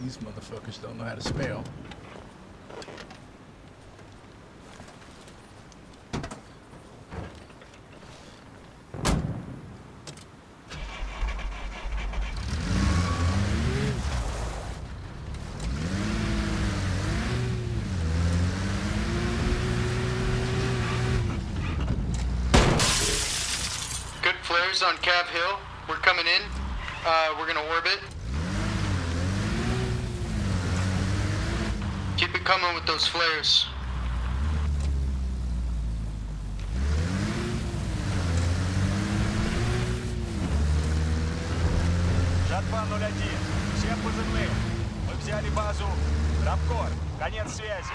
These motherfuckers don't know how to spell. Good flares on Cav Hill. We're coming in. We're gonna orbit. Keep it coming with those flares. Жатва 01. Всем позывным. Мы взяли базу. Рабкор. Конец связи.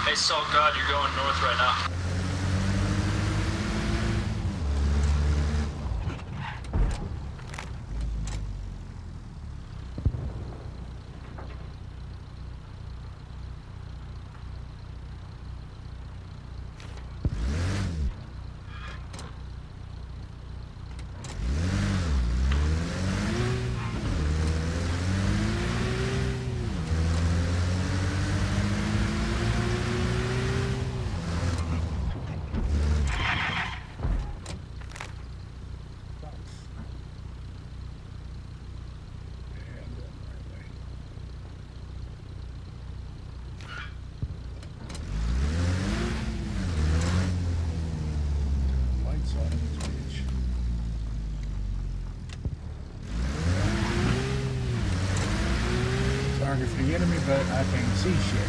Hey, Salt God, you're going north right now. Target for the enemy, but I can't see shit.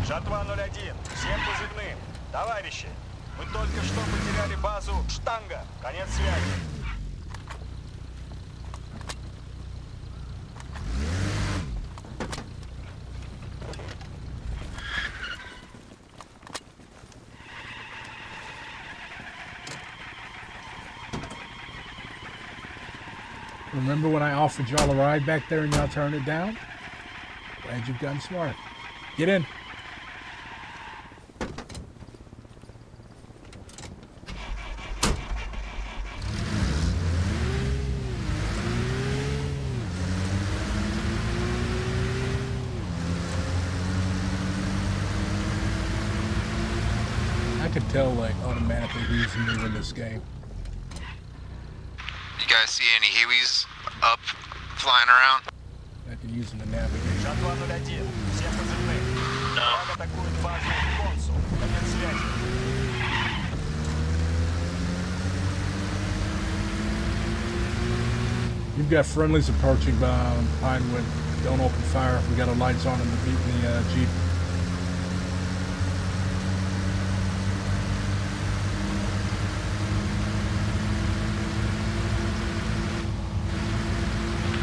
Жатва 01. Всем позывным. Товарищи, мы только что потеряли базу Штанга. Конец связи. Remember when I offered y'all a ride back there and y'all turned it down? Glad you've gotten smart. Get in. I could tell like automatically who's new in this game. You guys see any Hueys up flying around? I can use them to navigate. Жатва 01. Всем позывным. Враг атакует базу Консул. Конец связи. You've got friendlies approaching by Pinewood. Don't open fire if we got our lights on in the Jeep.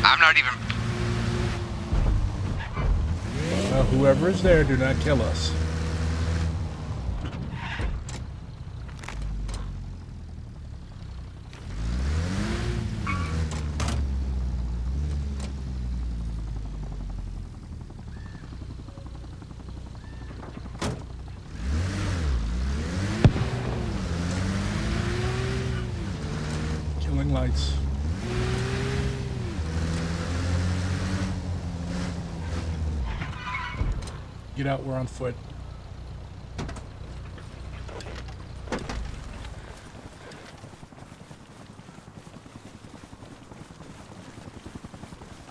I'm not even... Well, whoever is there, do not kill us. flashing lights. Get out, we're on foot.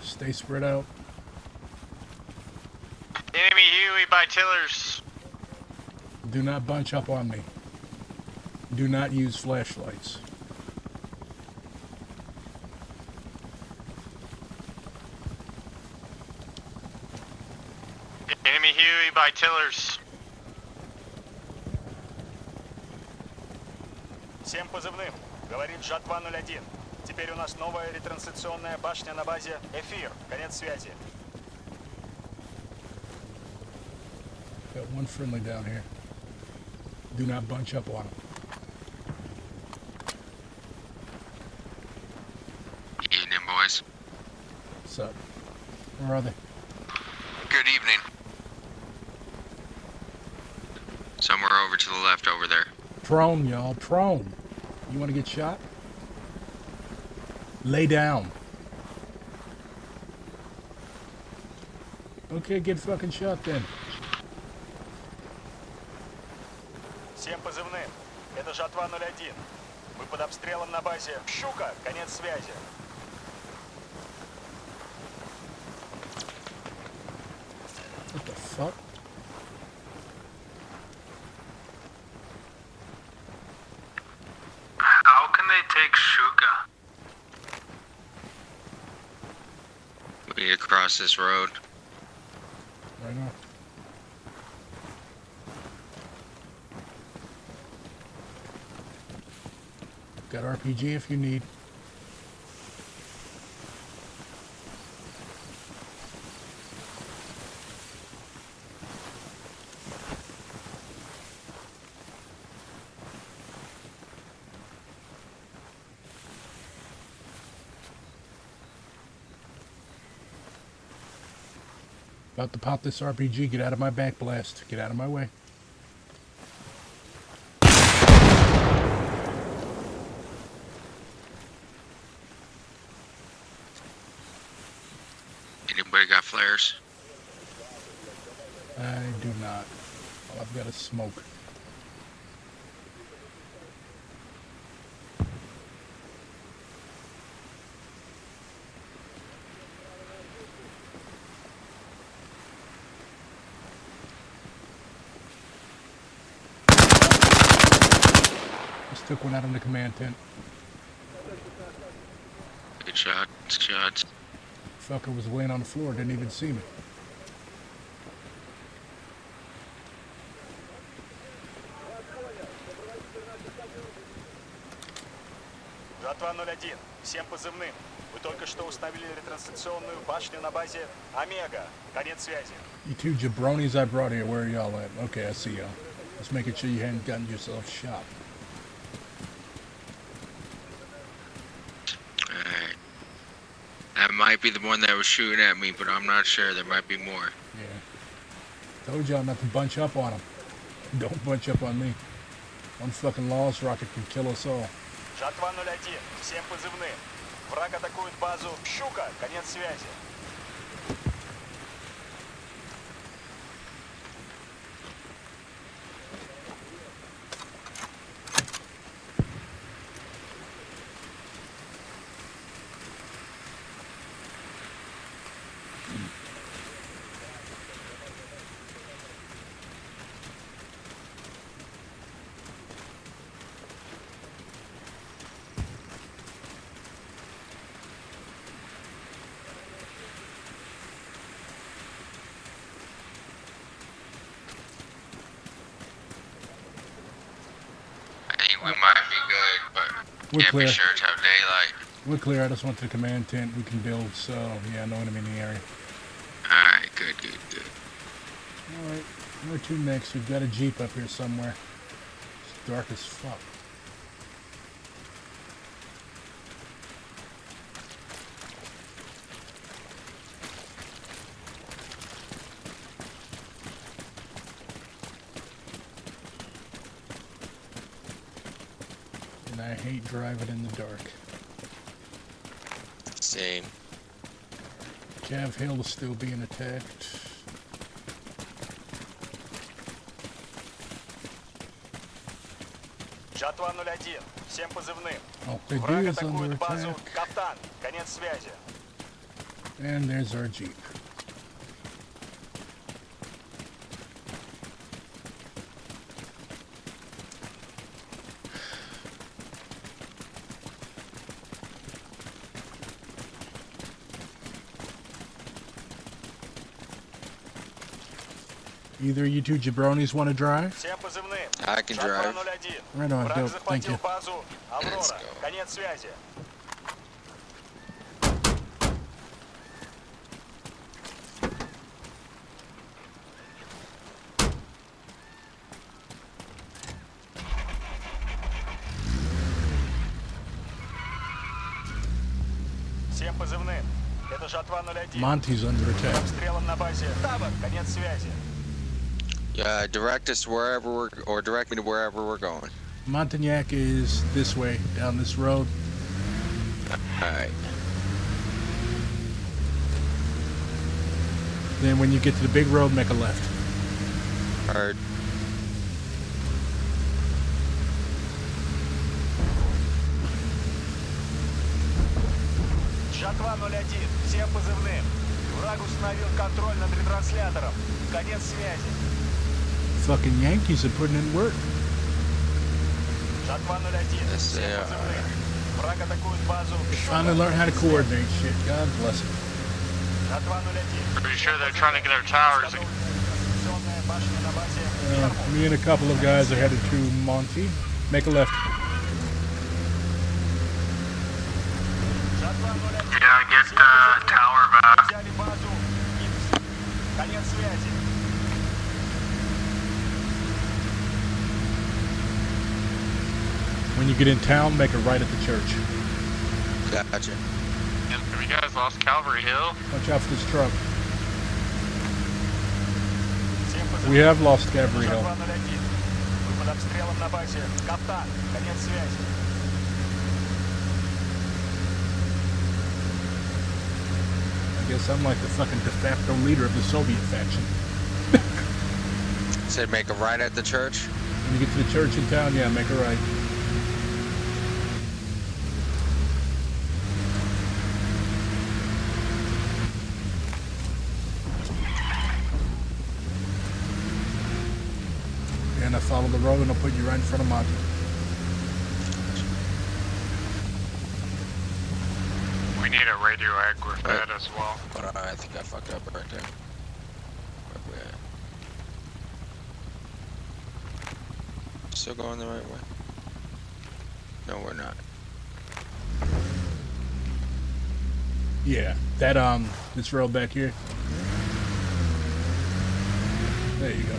Stay spread out. Enemy Huey by Tillers. Do not bunch up on me. Do not use flashlights. Enemy Huey by Tillers. Всем позывным. Говорит Жатва 01. Теперь у нас новая ретрансляционная башня на базе «Эфир». Конец связи. Got one friendly down here. Do not bunch up on him. Evening, boys. What's up? Where are they? Good evening. Somewhere over to the left over there. Prone, y'all. Prone. You want to get shot? Lay down. Okay, get fucking shot then. Всем позывным. Это Жатва 01. Мы под обстрелом на базе «Щука». Конец связи. What the fuck? How can they take Shuka? We across this road. Right now. Got RPG if you need. About to pop this RPG. Get out of my back blast. Get out of my way. Anybody got flares? I do not. All I've got is smoke. Just took one out in the command tent. Good shot. Shots. Fucker was laying on the floor, didn't even see me. Жатва 01. Всем позывным. Вы только что установили ретрансляционную башню на базе «Омега». Конец связи. You two jabronis I brought here, where are y'all at? Okay, I see y'all. Just making sure you hadn't gotten yourself shot. Alright. That might be the one that was shooting at me, but I'm not sure. There might be more. Yeah. Told y'all not to bunch up on him. Don't bunch up on me. One fucking lost rocket can kill us all. Жатва 01. Всем позывным. Враг атакует базу «Щука». Конец связи. We might be good, but We're can't clear. be sure till daylight. We're clear. I just went to the command tent. We can build, so yeah, no enemy in the area. Alright, good. Alright, where to next? We've got a Jeep up here somewhere. It's dark as fuck. And I hate driving in the dark. Insane. Cav Hill is still being attacked. Жатва 01. Всем позывным. Alpha Враг D is under атакует базу. attack. Каптан. Конец связи. And there's our Jeep. Either you two jabronis want to drive? Всем позывным. I can drive. Жатва 01. Right on, Враг dope. Thank захватил you. базу. Аврора. Конец связи. Всем позывным. Это Жатва 01. Monty's under attack. Обстрелом на базе. Тавр. Конец связи. Yeah, direct us wherever we're, or direct me to wherever we're going. Montagnac is this way, down this road. Alright. Then when you get to the big road, make a left. Alright. Жатва 01. Всем позывным. Враг установил контроль над ретранслятором. Конец связи. Fucking Yankees are putting in work. Жатва 01. Всем позывным. Враг атакует базу. Finally learn how to coordinate shit. God bless them. Жатва 01. Pretty sure they're trying to get our towers. Me and a couple of guys are headed to Monty. Make a left. Yeah, get the tower back. Взяли базу. Конец связи. When you get in town, make a right at the church. Gotcha. Have you guys lost Calvary Hill? Watch out for this truck. We have lost Calvary Hill. Жатва 01. Вы под обстрелом на базе. Каптан. Конец связи. I guess I'm like the fucking de facto leader of the Soviet faction. Said make a right at the church. When you get to the church in town, yeah, make a right. And I follow the road and I'll put you right in front of Monty. We need a radio egg with that as well. Hold on, I think I fucked up right there. Where we at? Still going the right way? No, we're not. Yeah, that this road back here. There you go.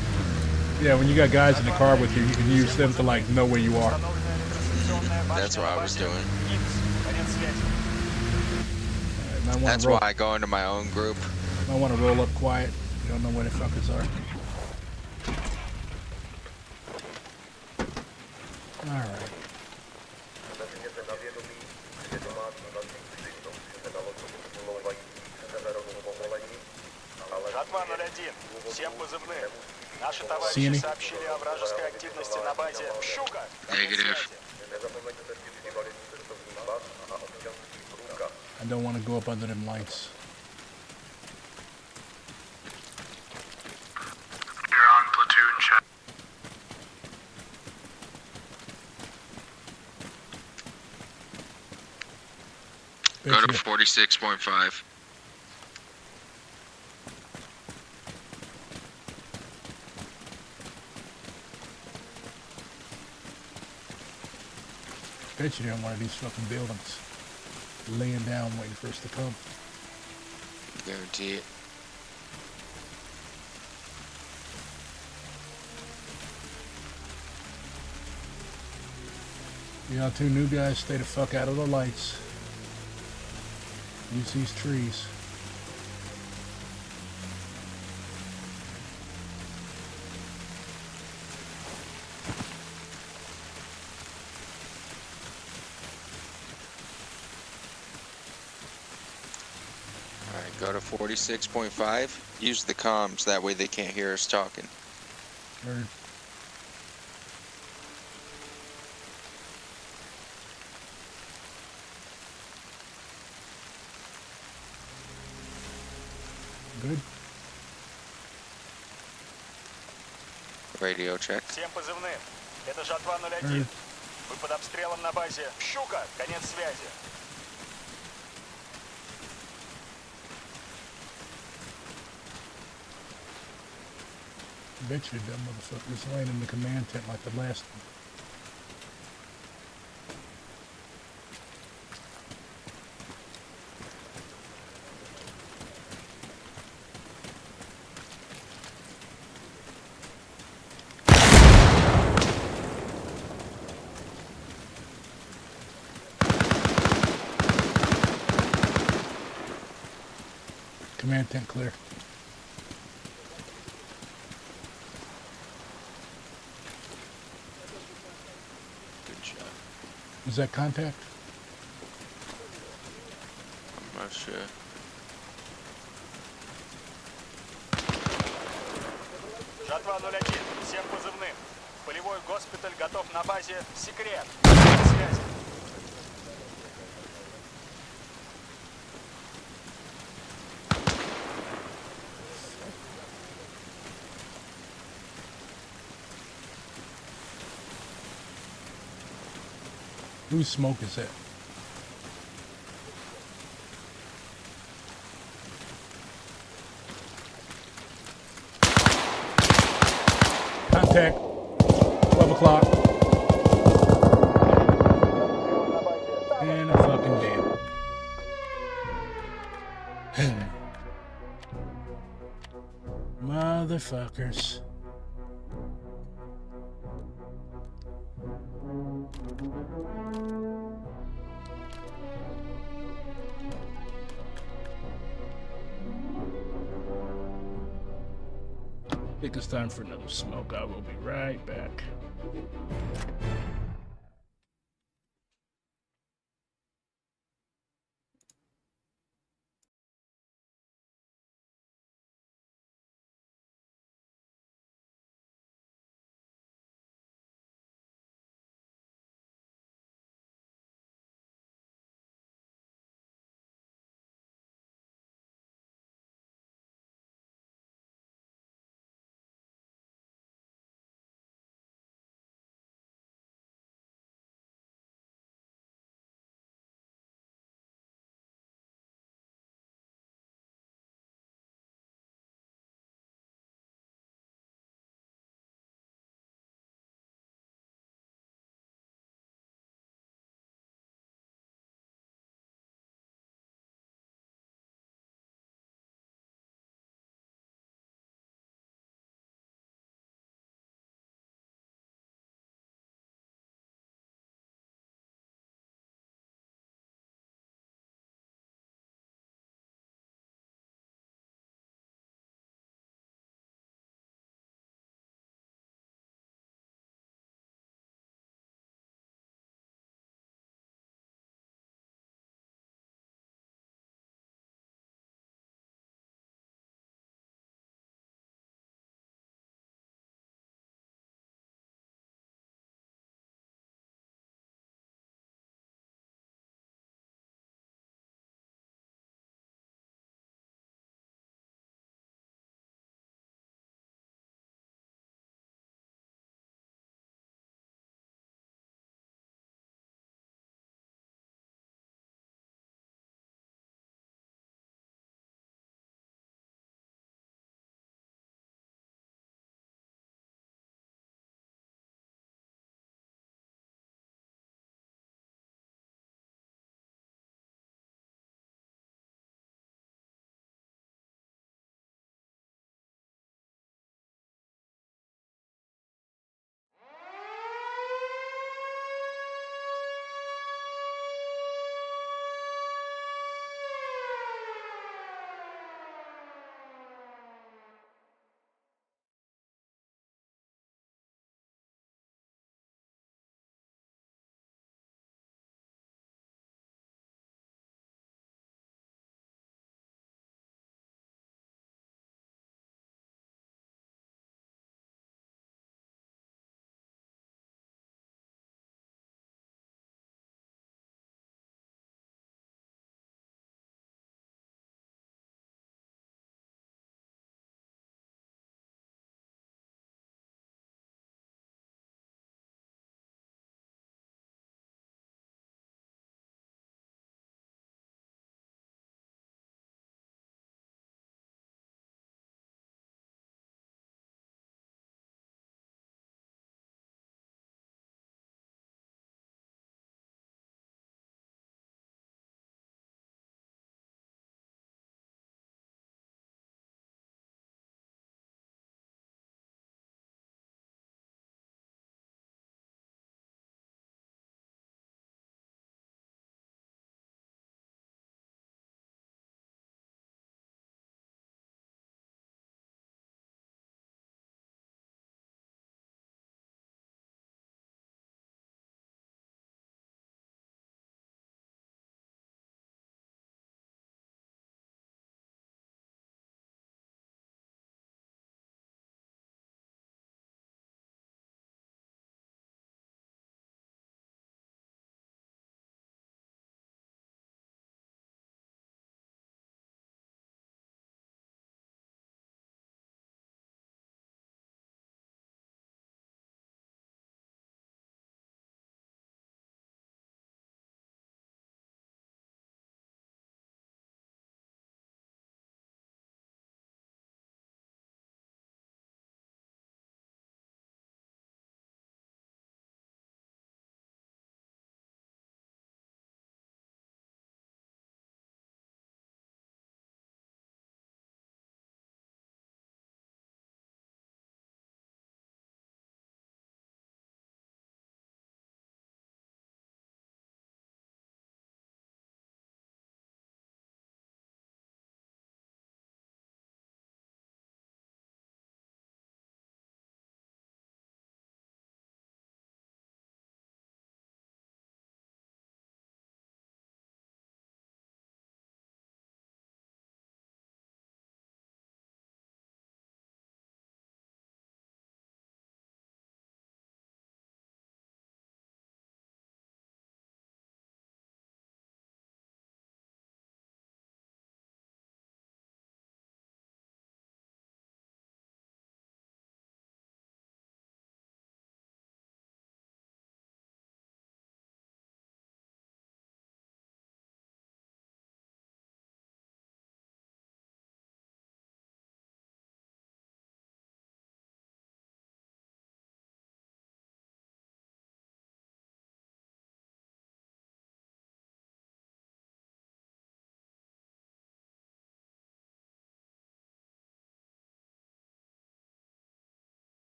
Yeah, when you got guys in the car with you, you can use them to like know where you are. That's what I was doing. Right, That's why I go into my own group. Might want to roll up quiet. You don't know where the fuckers are. All right. Жатва 01. Всем позывным. Наши See товарищи any? сообщили о вражеской активности на базе. Щука. Negative. I don't want to go up under them lights. You're on platoon check. Go to 46.5. Bet you they're in one of these fucking buildings. Laying down waiting for us to come. Guarantee it. Y'all two new guys, stay the fuck out of the lights. Use these trees. Go to 46.5. Use the comms. That way they can't hear us talking. Heard. Good. Radio check. Всем позывным. Это жатва 01. Вы под обстрелом на базе. Щука, конец связи. Bet you dumb motherfuckers laying in the command tent like the last one. Command tent clear. Good job. Is that contact? I'm not sure. Жатва 01. Всем позывным. Полевой госпиталь готов на базе. Секрет. Конец связи. Whose smoke is that? Contact. 12 o'clock. And I'm fucking dead. Motherfuckers. I think it's time for another smoke. I will be right back.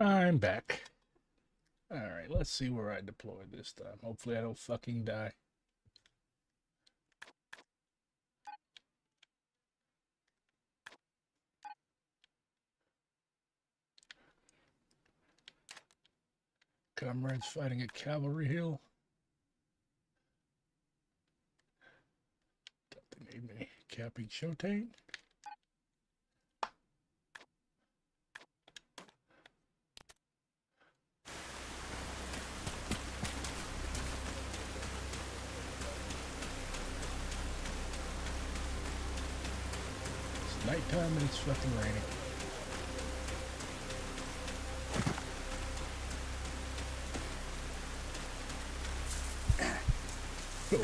I'm back. Alright, let's see where I deploy this time. Hopefully I don't fucking die. Comrades fighting at Cavalry Hill. They made me capping Showtane. It's nighttime and it's fucking raining. Oh.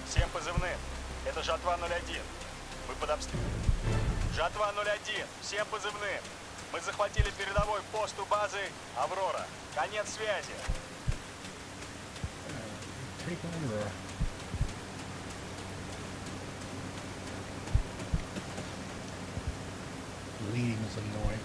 Всем позывным. Это жатва 01. Мы под обстрелом. Жатва 01. Всем позывным. Мы захватили передовой пост у базы «Аврора». Конец связи. Take Aurora. Leading is annoying.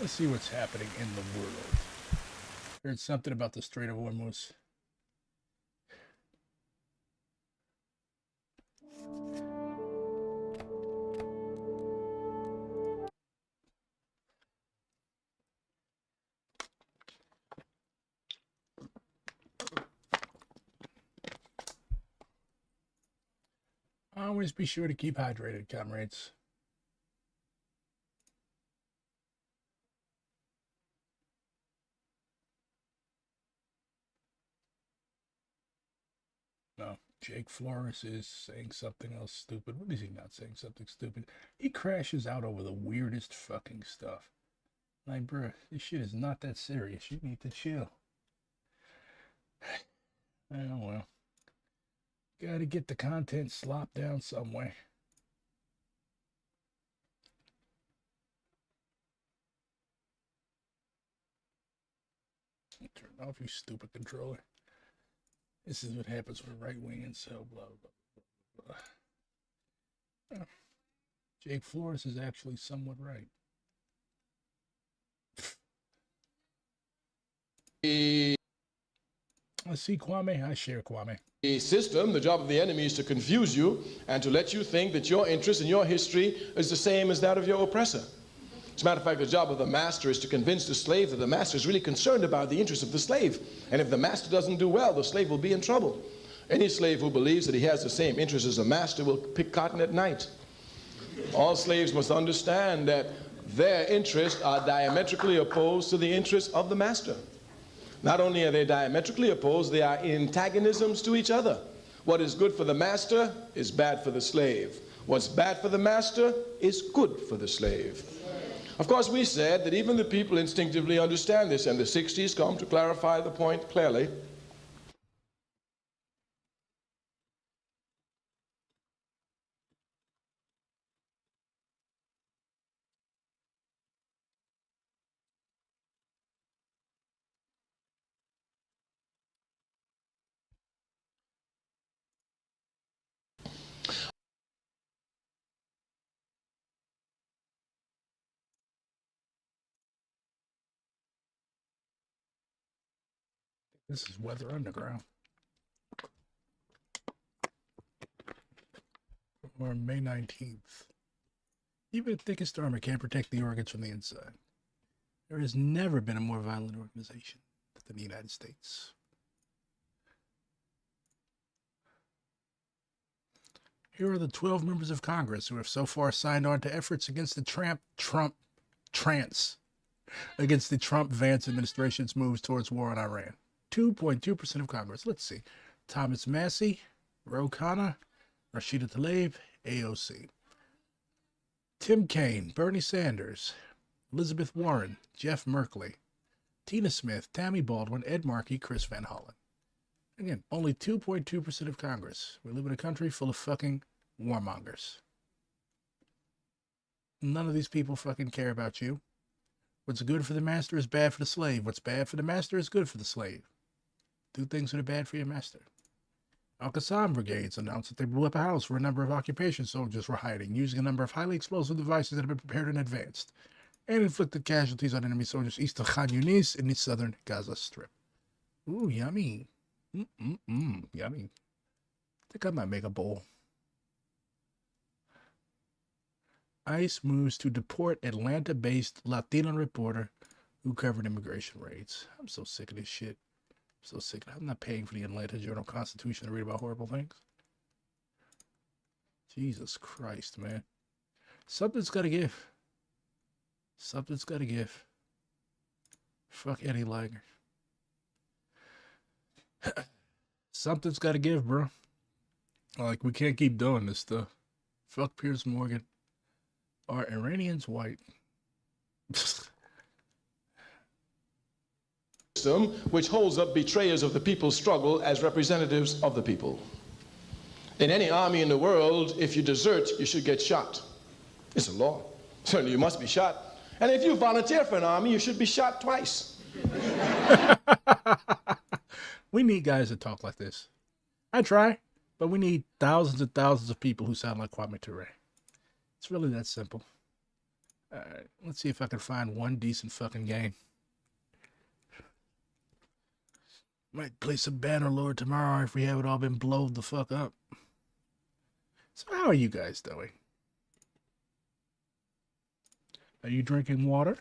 Let's see what's happening in the world. Heard something about the Strait of Hormuz. Always be sure to keep hydrated, comrades. No, Jake Flores is saying something else stupid. What is he not saying something stupid? He crashes out over the weirdest fucking stuff. Like, bruh, this shit is not that serious. You need to chill. Oh, well. Gotta get the content slopped down some way. Turn off, you stupid controller. This is what happens with right wing and so blah, blah, blah, blah. Jake Flores is actually somewhat right. Let's see, Kwame. I share Kwame. The system, the job of the enemy is to confuse you and to let you think that your interest and your history is the same as that of your oppressor. As a matter of fact, the job of the master is to convince the slave that the master is really concerned about the interests of the slave. And if the master doesn't do well, the slave will be in trouble. Any slave who believes that he has the same interests as the master will pick cotton at night. All slaves must understand that their interests are diametrically opposed to the interests of the master. Not only are they diametrically opposed, they are antagonisms to each other. What is good for the master is bad for the slave. What's bad for the master is good for the slave. Of course, we said that even the people instinctively understand this, and the 60s come to clarify the point clearly. This is Weather Underground. Or May 19th. Even the thickest armor can't protect the organs from the inside. There has never been a more violent organization than the United States. Here are the 12 members of Congress who have so far signed on to efforts against the Trump-Vance administration's moves towards war on Iran. 2.2% of Congress. Let's see. Thomas Massey, Ro Khanna, Rashida Tlaib, AOC. Tim Kaine, Bernie Sanders, Elizabeth Warren, Jeff Merkley, Tina Smith, Tammy Baldwin, Ed Markey, Chris Van Hollen. Again, only 2.2% of Congress. We live in a country full of fucking warmongers. None of these people fucking care about you. What's good for the master is bad for the slave. What's bad for the master is good for the slave. Do things that are bad for your master. Al-Qassam brigades announced that they blew up a house where a number of occupation soldiers were hiding, using a number of highly explosive devices that had been prepared in advance, and inflicted casualties on enemy soldiers east of Khan Yunis in the southern Gaza Strip. Ooh, yummy. Yummy. I think I might make a bowl. ICE moves to deport Atlanta-based Latino reporter who covered immigration raids. I'm so sick of this shit. I'm so sick of it. I'm not paying for the Atlanta Journal-Constitution to read about horrible things. Jesus Christ, man. Something's got to give. Something's got to give. Fuck Eddie Lager. Something's got to give, bro. Like, we can't keep doing this stuff. Fuck Piers Morgan. Are Iranians white? System which holds up betrayers of the people's struggle as representatives of the people. In any army in the world, if you desert, you should get shot. It's a law. Certainly you must be shot. And if you volunteer for an army, you should be shot twice. We need guys that talk like this. I try, but we need thousands and thousands of people who sound like Kwame Ture. It's really that simple. Alright, let's see if I can find one decent fucking game. Might play some Bannerlord tomorrow if we haven't all been blowed the fuck up. So how are you guys doing? Are you drinking water?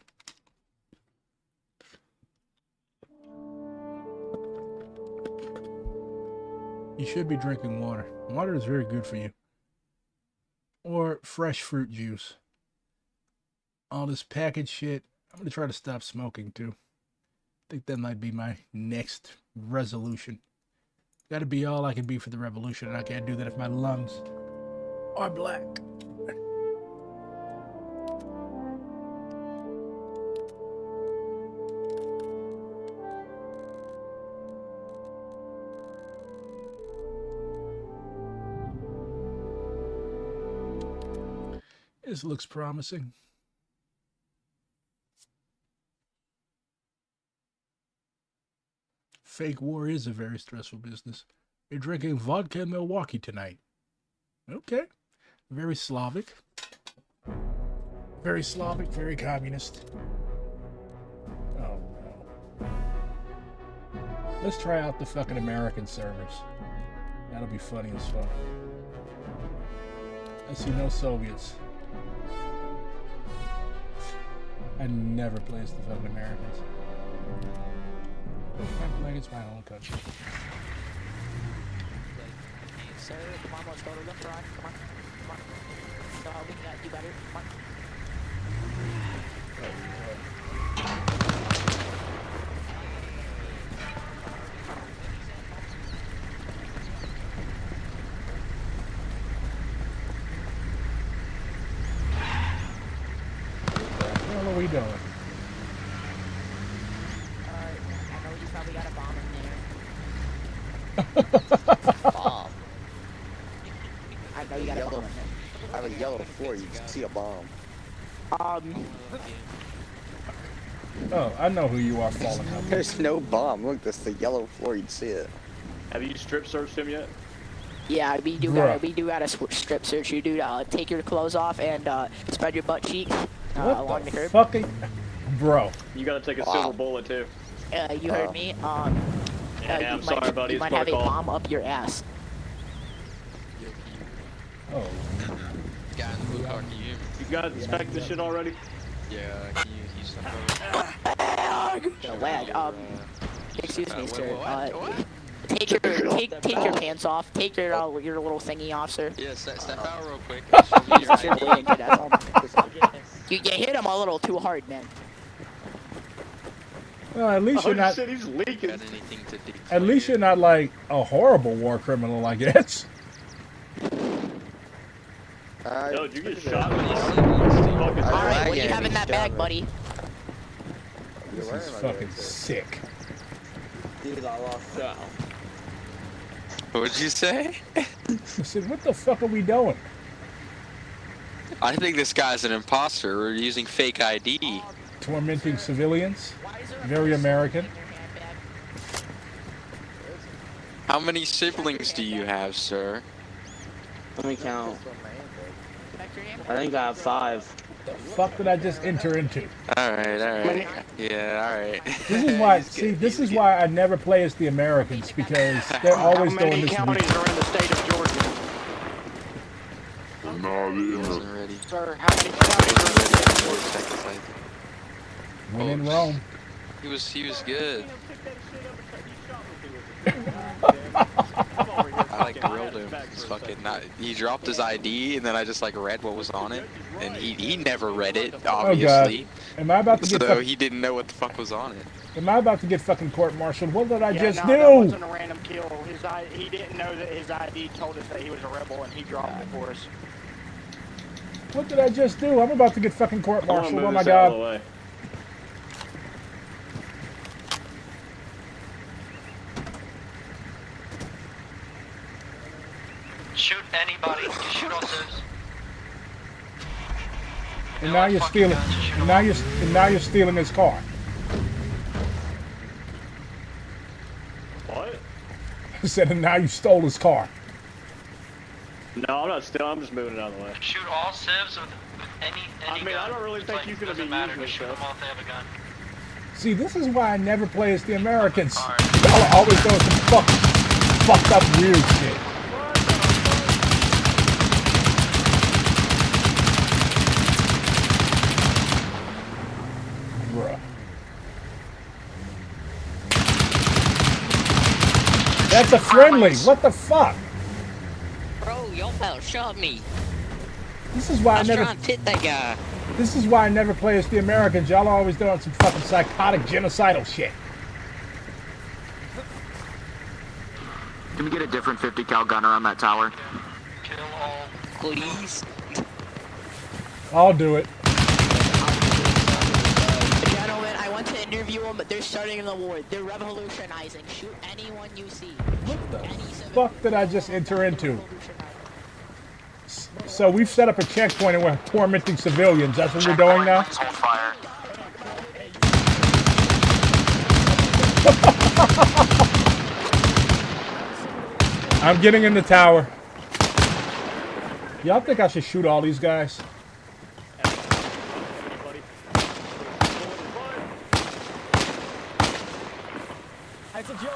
You should be drinking water. Water is very good for you. Or fresh fruit juice. All this packaged shit. I'm going to try to stop smoking too. I think that might be my next resolution. Got to be all I can be for the revolution, and I can't do that if my lungs are black. This looks promising. Fake war is a very stressful business. You're drinking vodka in Milwaukee tonight. Okay. Very Slavic. Very Slavic, very communist. Oh, no. Let's try out the fucking American servers. That'll be funny as fuck. I see no Soviets. I never play as the fucking Americans. I'm playing against my own country. Sir, come on, let's go to left, right. Come on, come on. So how we can do better. Come on. What are we doing? I know you probably got a bomb in there. Bomb. I know you got a bomb in there. I have a yellow floor, you can see a bomb. Oh, I know who you are falling out. There's no bomb. Look, that's the yellow floor, you'd see it. Have you strip searched him yet? Yeah, we do gotta strip search you, dude. Take your clothes off and spread your butt cheeks along the curb. Fucking bro. You gotta take a silver bullet too. You heard me. Yeah, I'm sorry, buddy. You might have a bomb up your ass. Oh. Guy in the blue car, can you hear me? You guys inspect this shit already? Yeah, can you something? The lag. Excuse me, sir. Take your pants off. Take your little thingy off, sir. Yeah, step out real quick. You hit him a little too hard, man. Well, at least you're not. Shit, he's leaking. At least you're not like a horrible war criminal, I guess. Yo, did you get shot? Alright, what do you have in that bag, buddy? This is fucking sick. What'd you say? I said, what the fuck are we doing? I think this guy's an imposter. We're using fake ID. Tormenting civilians? Very American. How many siblings do you have, sir? Let me count. I think I have 5. The fuck did I just enter into? Alright. Yeah, alright. This is why, see, this is why I never play as the Americans, because they're always doing this. How many counties are in the state of Georgia? Sir, how many counties are in the When in Rome. He was good. I like grilled him. It's fucking not. He dropped his ID and then I just like read what was on it, and he never read it, obviously. Oh God. Am I about to get? So he didn't know what the fuck was on it. Am I about to get fucking court-martialed? What did I just do? That wasn't a random kill. He didn't know that his ID told us that he was a rebel, and he dropped it for us. What did I just do? I'm about to get fucking court-martialed. Oh my God. Shoot anybody. Shoot all those. And now you're stealing. And now you're stealing his car. What? I said, and now you stole his car. No, I'm not stealing. I'm just moving it out of the way. Shoot all civs with any I mean, gun. I don't really think you could have been using this Shoot them all if they have a gun. See, this is why I never play as the Americans. Y'all are always doing some fucked up weird shit. Bruh. That's a friendly. What the fuck? Bro, y'all about shot me. This is why I was never trying to hit that guy. This is why I never play as the Americans. Y'all are always doing some fucking psychotic genocidal shit. Can we get a different 50 cal gunner on that tower? Kill all. Please. I'll do it. Gentlemen, I want to interview them, but they're starting the war. They're revolutionizing. Shoot anyone you see. What the fuck did I just enter into? So we've set up a checkpoint and we're tormenting civilians. That's what we're doing now? Please hold fire. I'm getting in the tower. Y'all think I should shoot all these guys?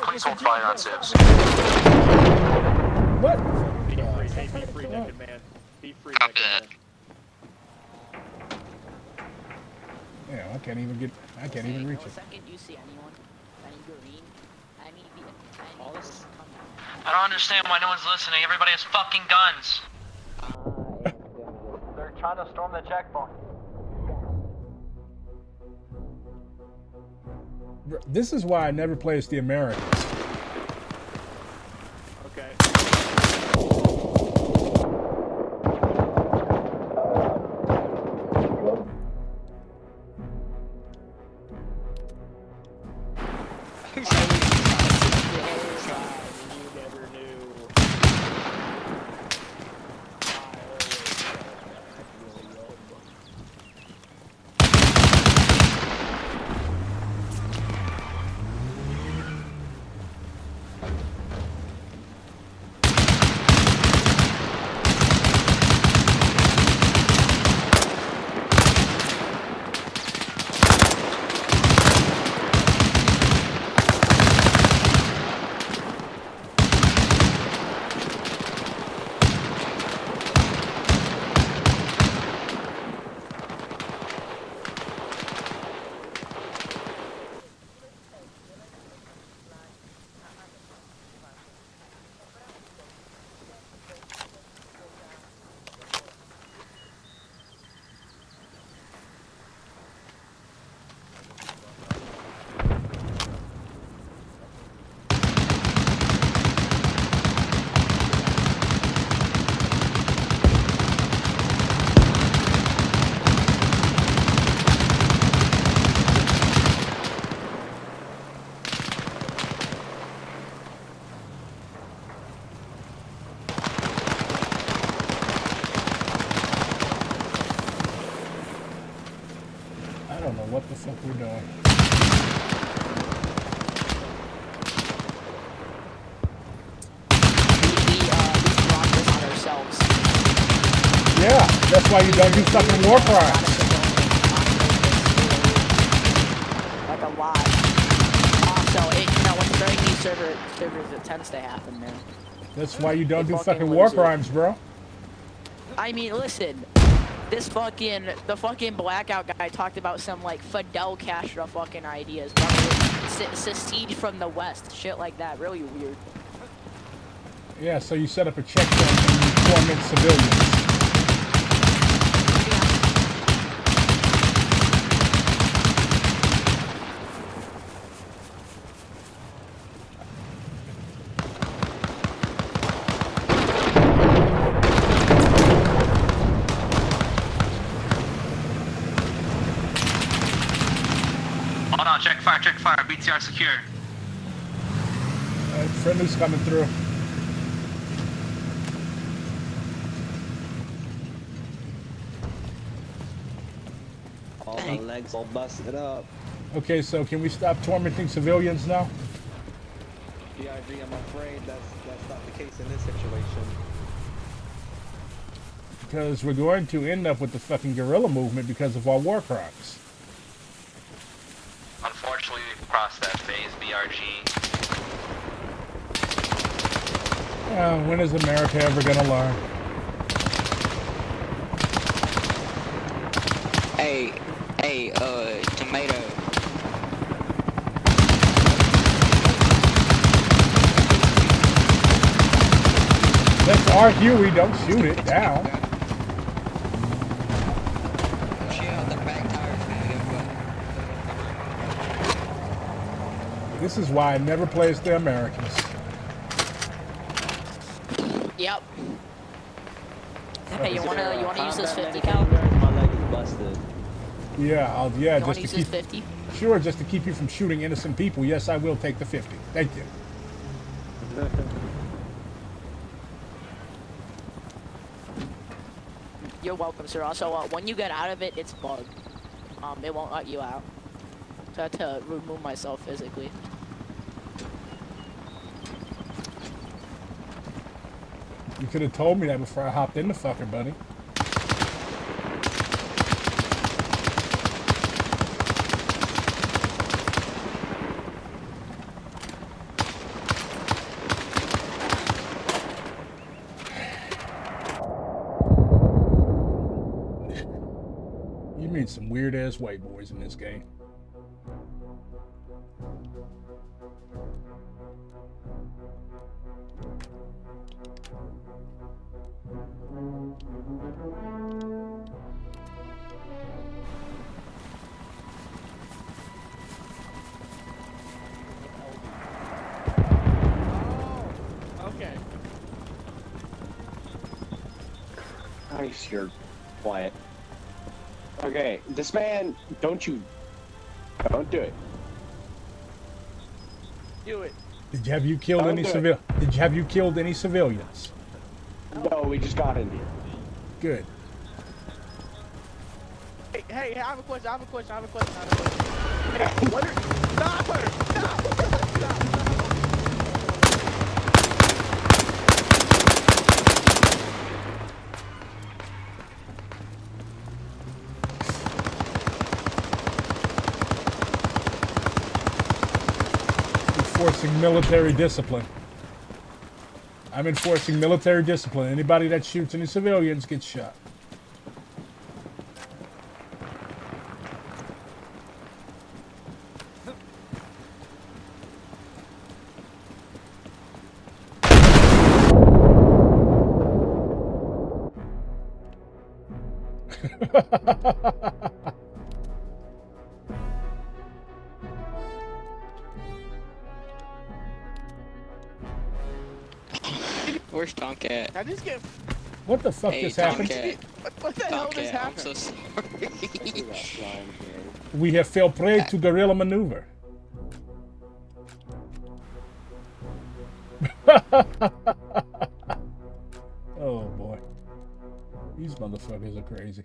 Please hold fire on civs. What? Be free, naked man. Be free, naked man. Yeah, I can't even reach it. You see anyone? Any green? I don't understand why no one's listening. Everybody has fucking guns. They're trying to storm the checkpoint. This is why I never play as the Americans. Okay. what the fuck we're doing. We brought this on ourselves. Yeah, that's why you don't do fucking war crimes. Like a lot. Also, when you're building these servers, it tends to happen, man. That's why you don't do fucking war crimes, bro. I mean, listen. The fucking blackout guy talked about some, like, Fidel Castro fucking ideas. Siege from the west. Shit like that. Really weird. Yeah, so you set up a checkpoint and you torment civilians. Hold on, check fire, BTR secure. Friendly's coming through. All the legs all busted up. Okay, so can we stop tormenting civilians now? Yeah, I agree. I'm afraid that's not the case in this situation. Because we're going to end up with the fucking guerrilla movement because of our war crimes. Unfortunately, we've crossed that phase, BRG. When is America ever gonna learn? Hey, tomato. That's our Huey, don't shoot it down. This is why I never play as the Americans. Yep. Hey, you wanna use this 50 cal? My leg is busted. Yeah, You just wanna to use keep. this 50? Sure, just to keep you from shooting innocent people. Yes, I will take the 50. Thank you. You're welcome, sir. Also, when you get out of it, it's bugged. It won't let you out. So I had to remove myself physically. You could have told me that before I hopped in the fucker, buddy. You meet some weird ass white boys in this game. Okay. Nice, you're quiet. Okay, this man, don't do it. Do it. Have you killed Don't any do it. Have you killed any civilians? No, we just got in here. Good. Hey, I have a question. Hey, what are... Stop her! Stop! Enforcing military discipline. I'm enforcing military discipline. Anybody that shoots any civilians gets shot. Where's Tomcat? I just get... What the fuck just happened? What the hell just I'm happened? so sorry. We have fell prey to guerrilla maneuver. Oh boy. These motherfuckers are crazy.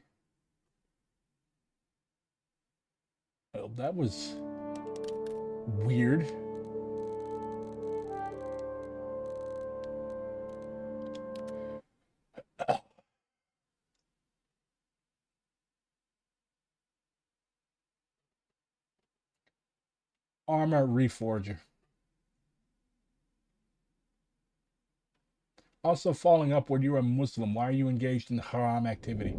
that was weird. Armor reforger. Also, following upward, you are a Muslim. Why are you engaged in haram activity?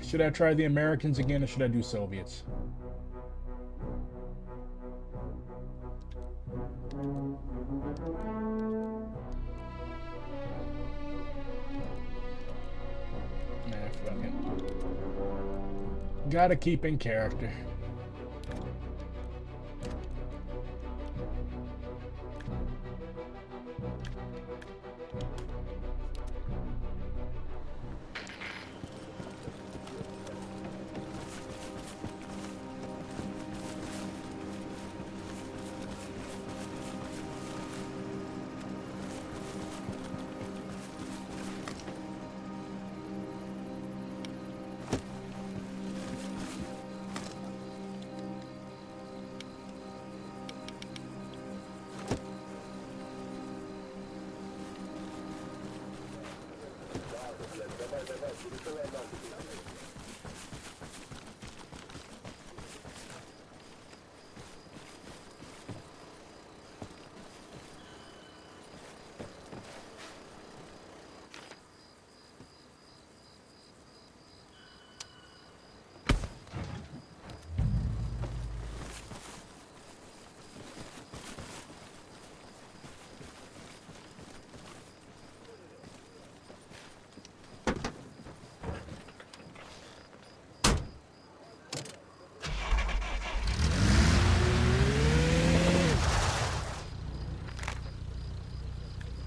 Should I try the Americans again, or should I do Soviets? Nah, fuck it. Gotta keep in character.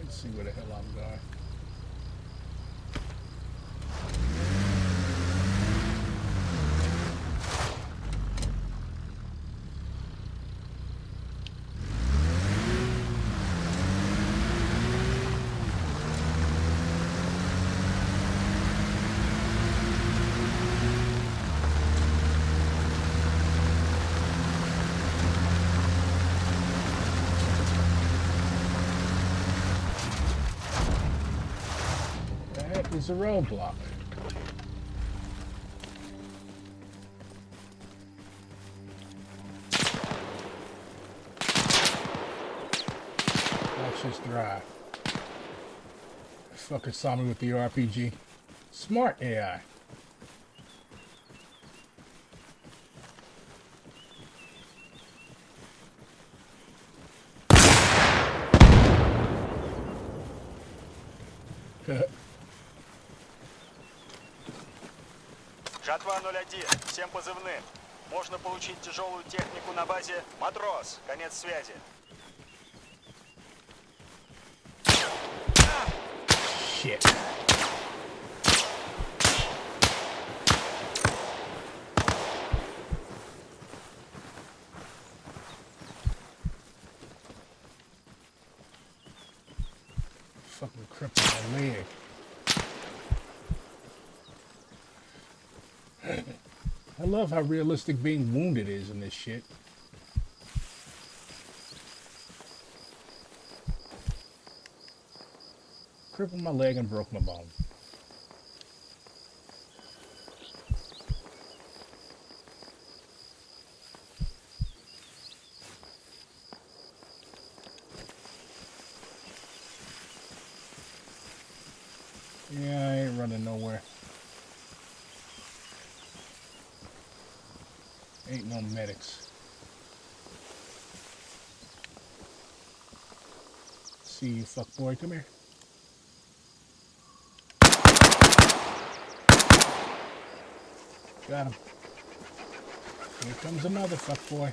See where the hell I'm going. Is a roadblock. Let's just drive. Fucker saw me with the RPG. Smart AI. Жатва 01, всем позывным. Можно получить тяжелую технику на базе «Матрос». Конец связи. Shit. Fucking crippled my leg. I love how realistic being wounded is in this shit. Crippled my leg and broke my bone. Yeah, I ain't running nowhere. Ain't no medics. See you, fuck boy, come here. Got him. Here comes another fuck boy.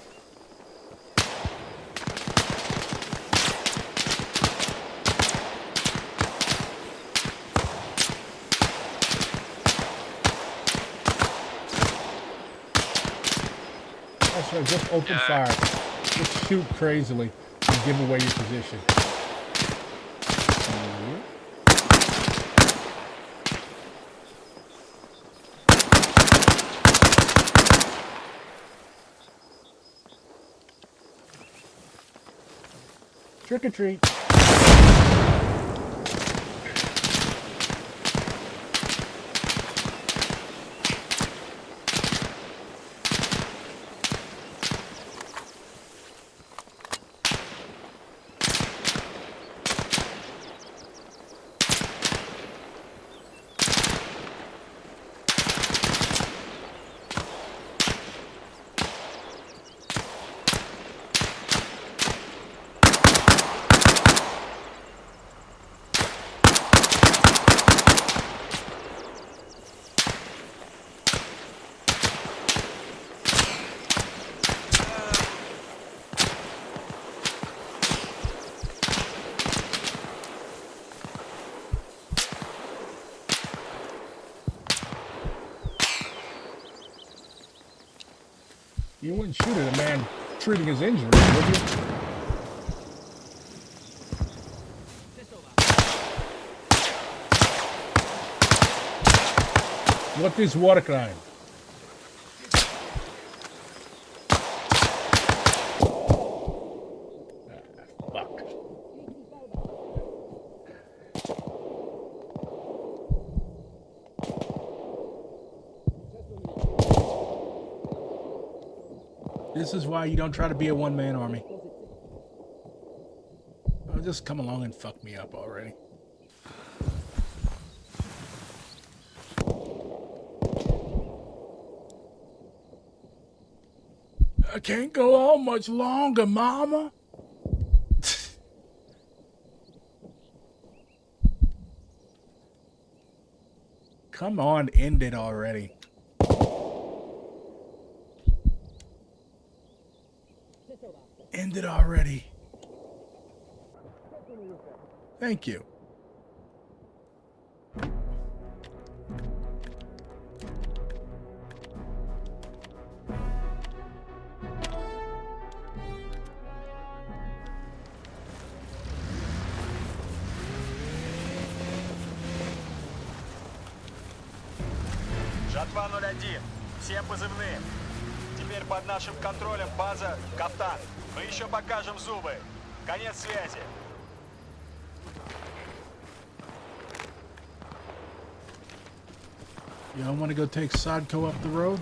So just open fire. Just shoot crazily and give away your position. Trick or treat. You wouldn't shoot at a man treating his injury, would you? What is war crime? This is why you don't try to be a one-man army. Oh, just come along and fuck me up already. I can't go on much longer, Mama. Come on, end it already. End it already. Thank you. Жатва 01. Всем позывным. Теперь под нашим контролем база Кафтан. Мы еще покажем зубы. Конец связи. Y'all want to go take Sadko up the road?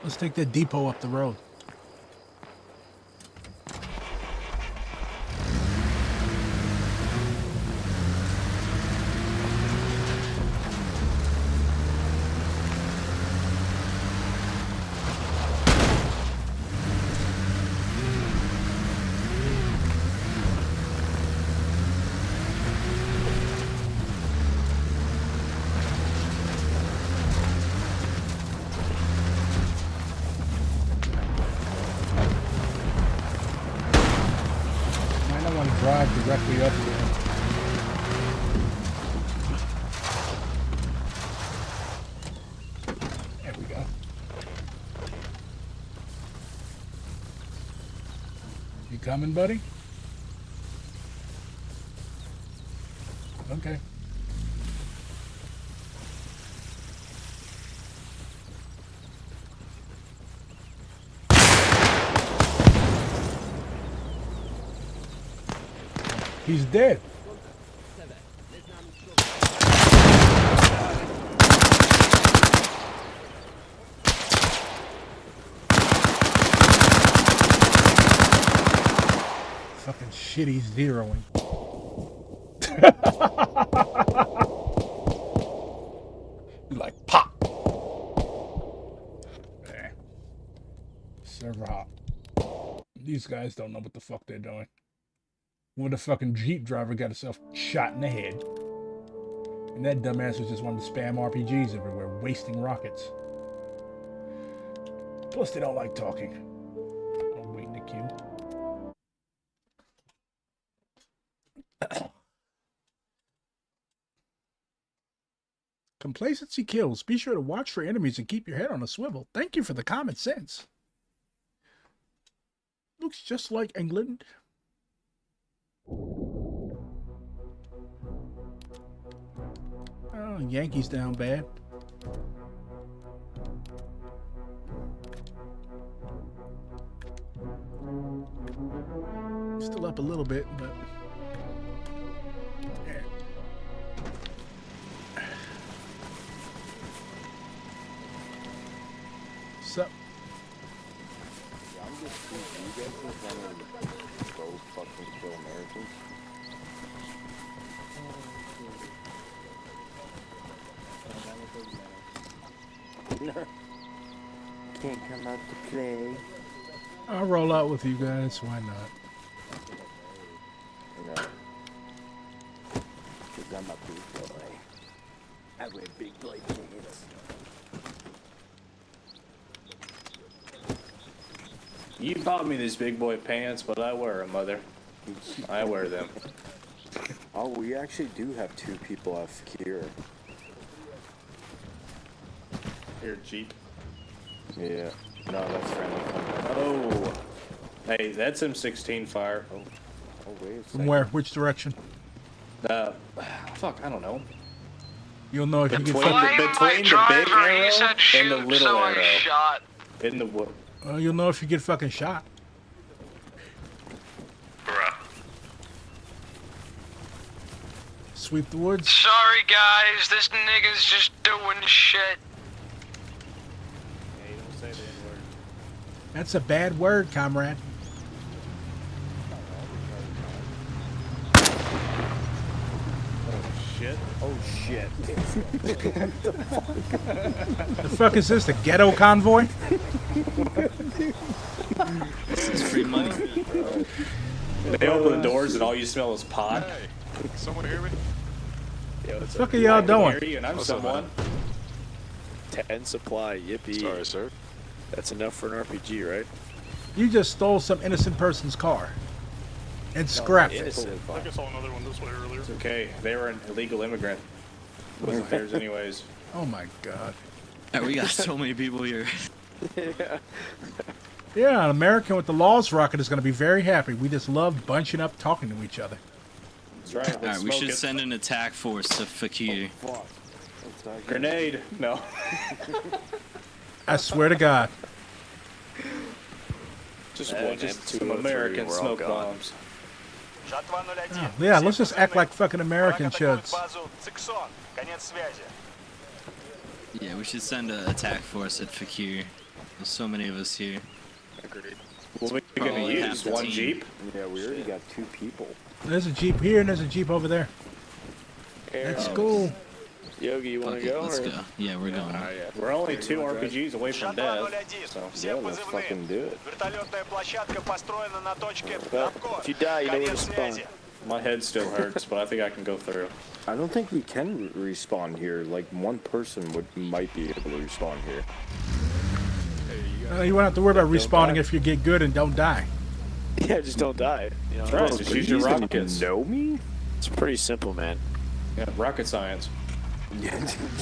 Let's take that depot up the road. Directly up to him. There we go. You coming, buddy? Okay. He's dead. Fucking shit, he's zeroing. He's like, pop. There. Server hop. These guys don't know what the fuck they're doing. When the fucking Jeep driver got himself shot in the head. And that dumbass was just wanting to spam RPGs everywhere, wasting rockets. Plus, they don't like talking. I'll wait in the queue. Complacency kills. Be sure to watch for enemies and keep your head on a swivel. Thank you for the common sense. Looks just like England. Oh, Yankees down bad. Still up a little bit, but yeah. So I'm just confused. You guys think I'm gonna go fucking kill Americans? Can't come out to play. I'll roll out with you guys. Why not? You know, because I'm a big boy. I wear big boy pants. You bought me these big boy pants, but I wear them, mother. I wear them. Oh, we actually do have 2 people off here. Here, Jeep. Yeah. No, that's friendly. Oh. Hey, that's M16 fire. Oh, wait a From second. where? Which direction? Fuck, I don't know. You'll know if you Between get. between the big arrow and the little so I arrow. shot. In the wood. You'll know if you get fucking shot. Bruh. Sweep the woods. Sorry guys, this nigga's just doing shit. Hey, don't say the N-word. That's a bad word, comrade. Shit. Oh shit. The fuck is this? The ghetto convoy? This is free money. They open the doors and all you smell is pot. Hey, someone hear me? Yo, What the fuck are y'all doing? And I'm someone. 10 supply, yippee. Sorry, sir. That's enough for an RPG, right? You just stole some innocent person's car and scrapped it. I think I saw another one this way earlier. It's okay. They were an illegal immigrant. Wasn't theirs anyways. Oh my god. Yeah, we got so many people here. Yeah, an American with the laws rocket is going to be very happy. We just love bunching up, talking to each other. That's right. Alright, we should send an attack force to Fakir. Fuck. Grenade. No. I swear to God. Just one just M203, some American we're all smoke gone. bombs. Жатва 01. Yeah, let's just act like fucking American chuds. Базу Циксон. Конец связи. Yeah, we should send an attack force at Fakir. There's so many of us here. Agreed. What are we gonna Probably use? half the One team. Jeep? Yeah, we already got 2 people. There's a Jeep here and there's a Jeep over there. Let's go. Yogi, you want to go? Let's or? go. Yeah, we're going. We're only 2 RPGs away from Жатва death. 01. So. Все Yeah, let's fucking позывные. do it. Вертолетная площадка построена на точке Well, Рабко. if you die, you know where to Конец spawn. связи. My head still hurts, but I think I can go through. I don't think we can respawn here. Like, one person might be able to respawn here. You won't have to worry about respawning if you get good and don't die. Yeah, just don't die. You know? That's right, just use your Even rockets. know me? It's pretty simple, man. Yeah, rocket science.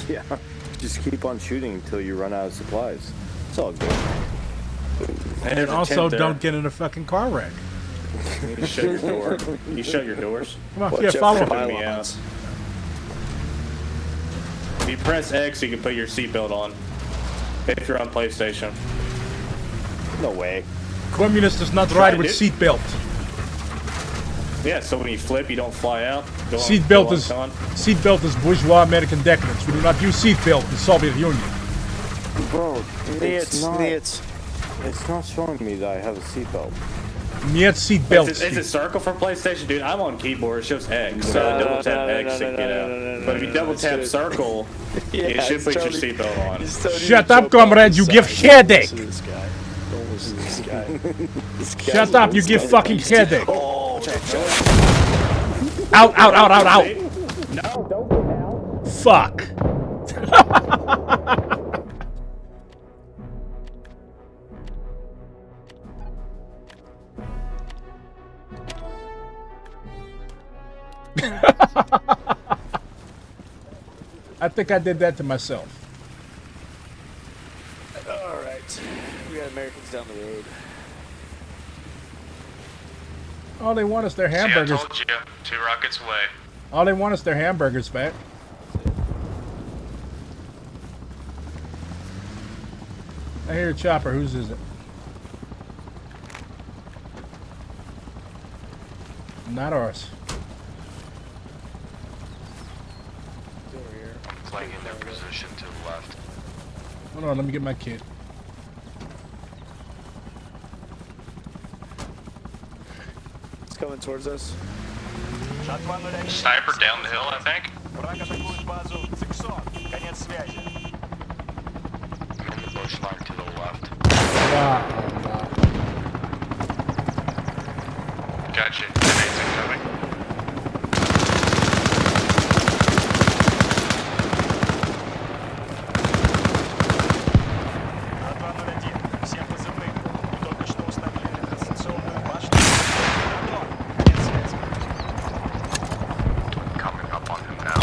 Yeah. Just keep on shooting until you run out of supplies. It's all good. And there's a also tent there. don't get in a fucking car wreck. You shut your door. You shut your doors. Come on, Watch yeah, out follow for me. Me out. If you press X, you can put your seatbelt on. If you're on PlayStation. No way. Communist does not Try ride it, with dude. seatbelt. Yeah, so when you flip, you don't fly out. Go on- Seatbelt go on is con. seatbelt is bourgeois American decadence. We do not use seatbelt in the Soviet Union. Bro, Idiots, idiots. It's not showing me that I have a seatbelt. Niet seatbelt. Is it circle for PlayStation, dude? I'm on keyboard. It shows X. So I double tap X to get out. But if you double tap circle, it should put your seatbelt on. Shut up, comrade. You give headache. This guy. Don't listen to this guy. This guy Shut up. You give fucking headache. Oh, Out, out, out, out, out. No, don't get out. Fuck. I think I did that to myself. Alright. We got Americans down the road. All they want is their See, I hamburgers. told you. 2 rockets away. All they want is their hamburgers back. I hear a chopper. Whose is it? Not ours. I'm playing in their position to the left. Hold on, let me get my kit. It's coming towards us. Sniper down the hill, I think. Враг атакует базу Циксон. Конец связи. I'm in the bush line to the left. Gotcha. Grenades incoming. Всем позывным. Мы только что установили дистанционную башню. Конец связи. Coming up on him now.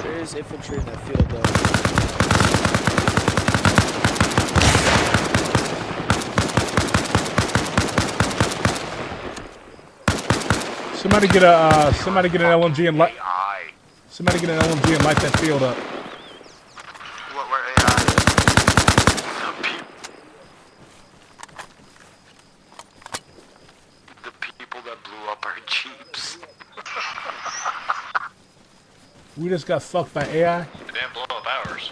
There is infantry in that field, though. Somebody get a somebody get an LMG and light. Somebody get an LMG and light that field up. What were AI? The people that blew up our jeeps. We just got fucked by AI. They didn't blow up ours.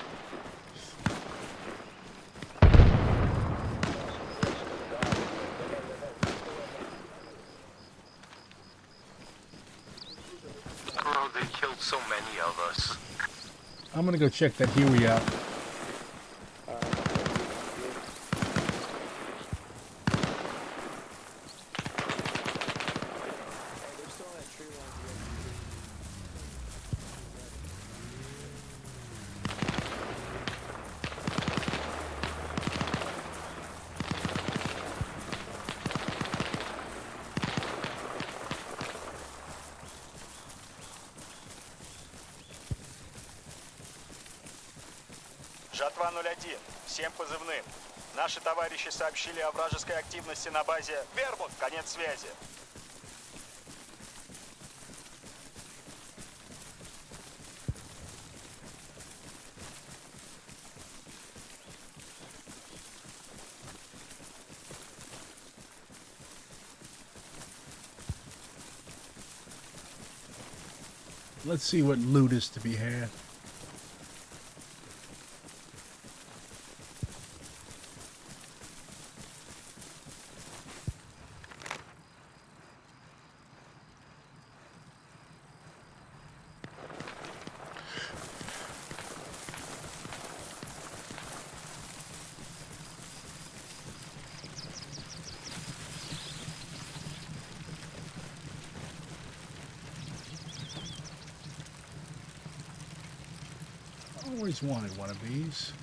Bro, they killed so many of us. I'm gonna go check that Huey out. Жатва 01. Всем позывным. Наши товарищи сообщили о вражеской активности на базе Вербут. Конец связи. Let's see what loot is to be had. Always wanted one of these.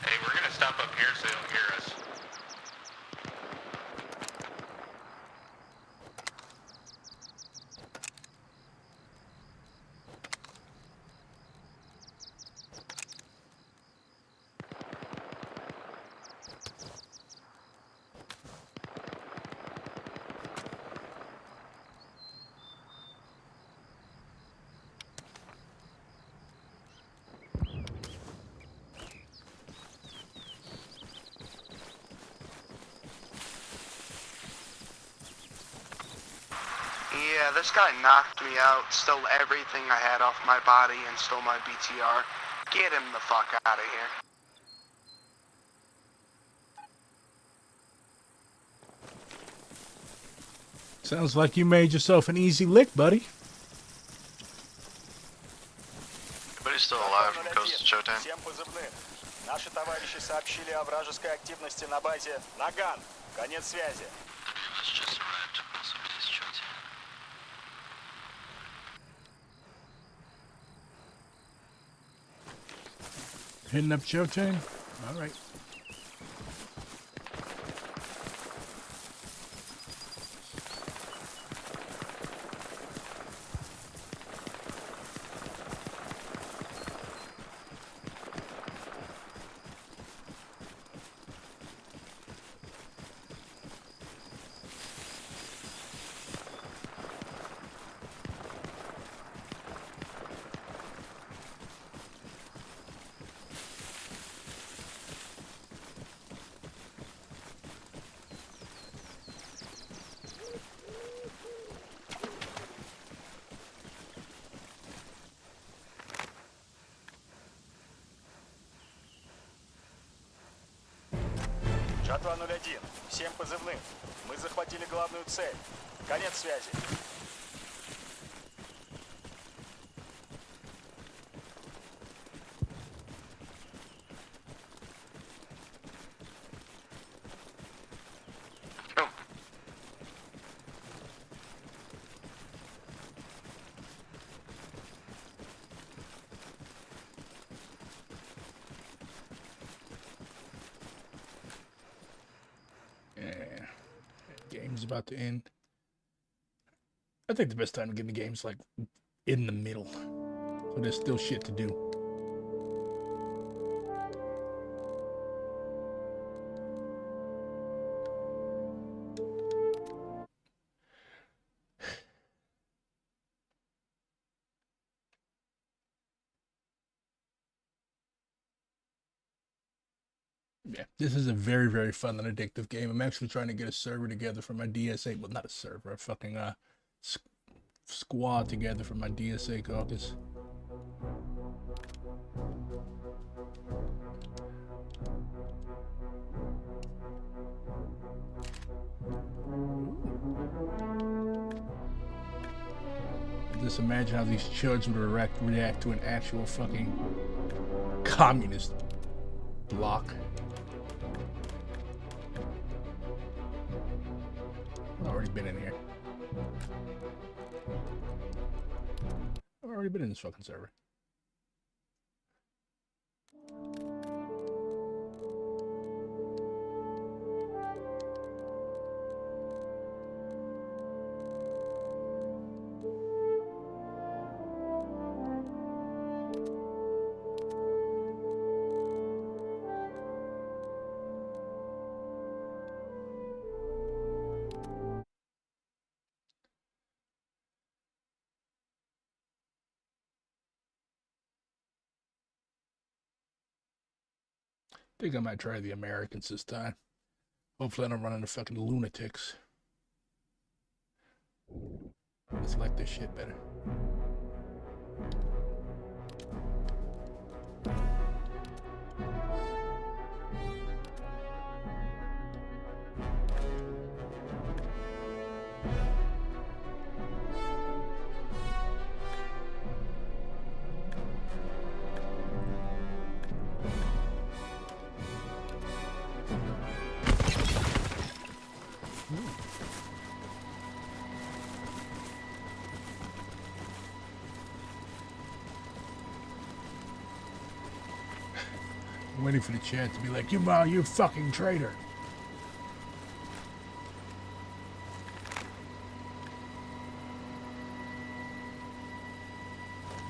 Hey, we're gonna stop up here so they don't hear us. Yeah, this guy knocked me out, stole everything I had off my body, and stole my BTR. Get him the fuck out of here. Sounds like you made yourself an easy lick, buddy. Everybody's still alive from Coast to Showtime. Всем позывным. Наши товарищи сообщили о вражеской активности на базе Наган. Конец связи. Hitting up Showtime? Alright. Жатва 01. Всем позывным. Мы захватили главную цель. Конец связи. Game's about to end. I think the best time to get in the game is like in the middle. So there's still shit to do. Yeah, this is a very, very fun and addictive game. I'm actually trying to get a server together for my DSA. Well, not a server, a fucking squad together for my DSA caucus. Just imagine how these chuds would react to an actual fucking communist bloc. I've already been in here. I've already been in this fucking server. I think I might try the Americans this time. Hopefully I don't run into fucking lunatics. I just like this shit better. I'm waiting for the chat to be like, you fucking traitor.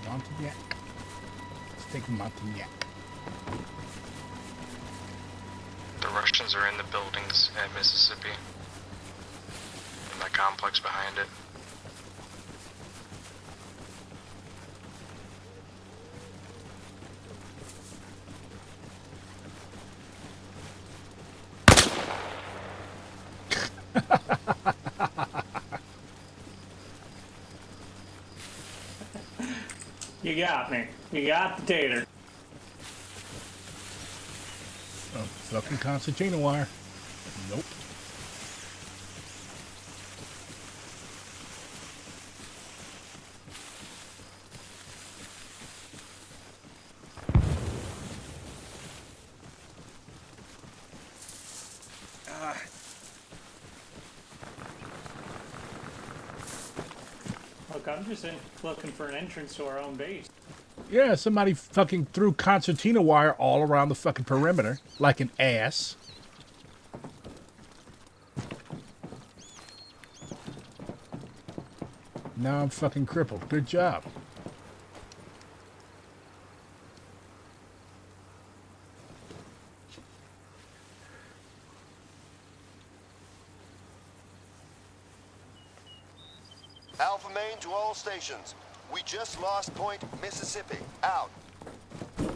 Montignac. Let's take Montignac. The Russians are in the buildings at Mississippi. And the complex behind it. You got me. You got the tater. Oh, fucking concertina wire. Nope. Look, I'm just looking for an entrance to our own base. Yeah, somebody fucking threw concertina wire all around the fucking perimeter like an ass. Now I'm fucking crippled. Good job. Alpha main to all stations. We just lost Point Mississippi. Out. I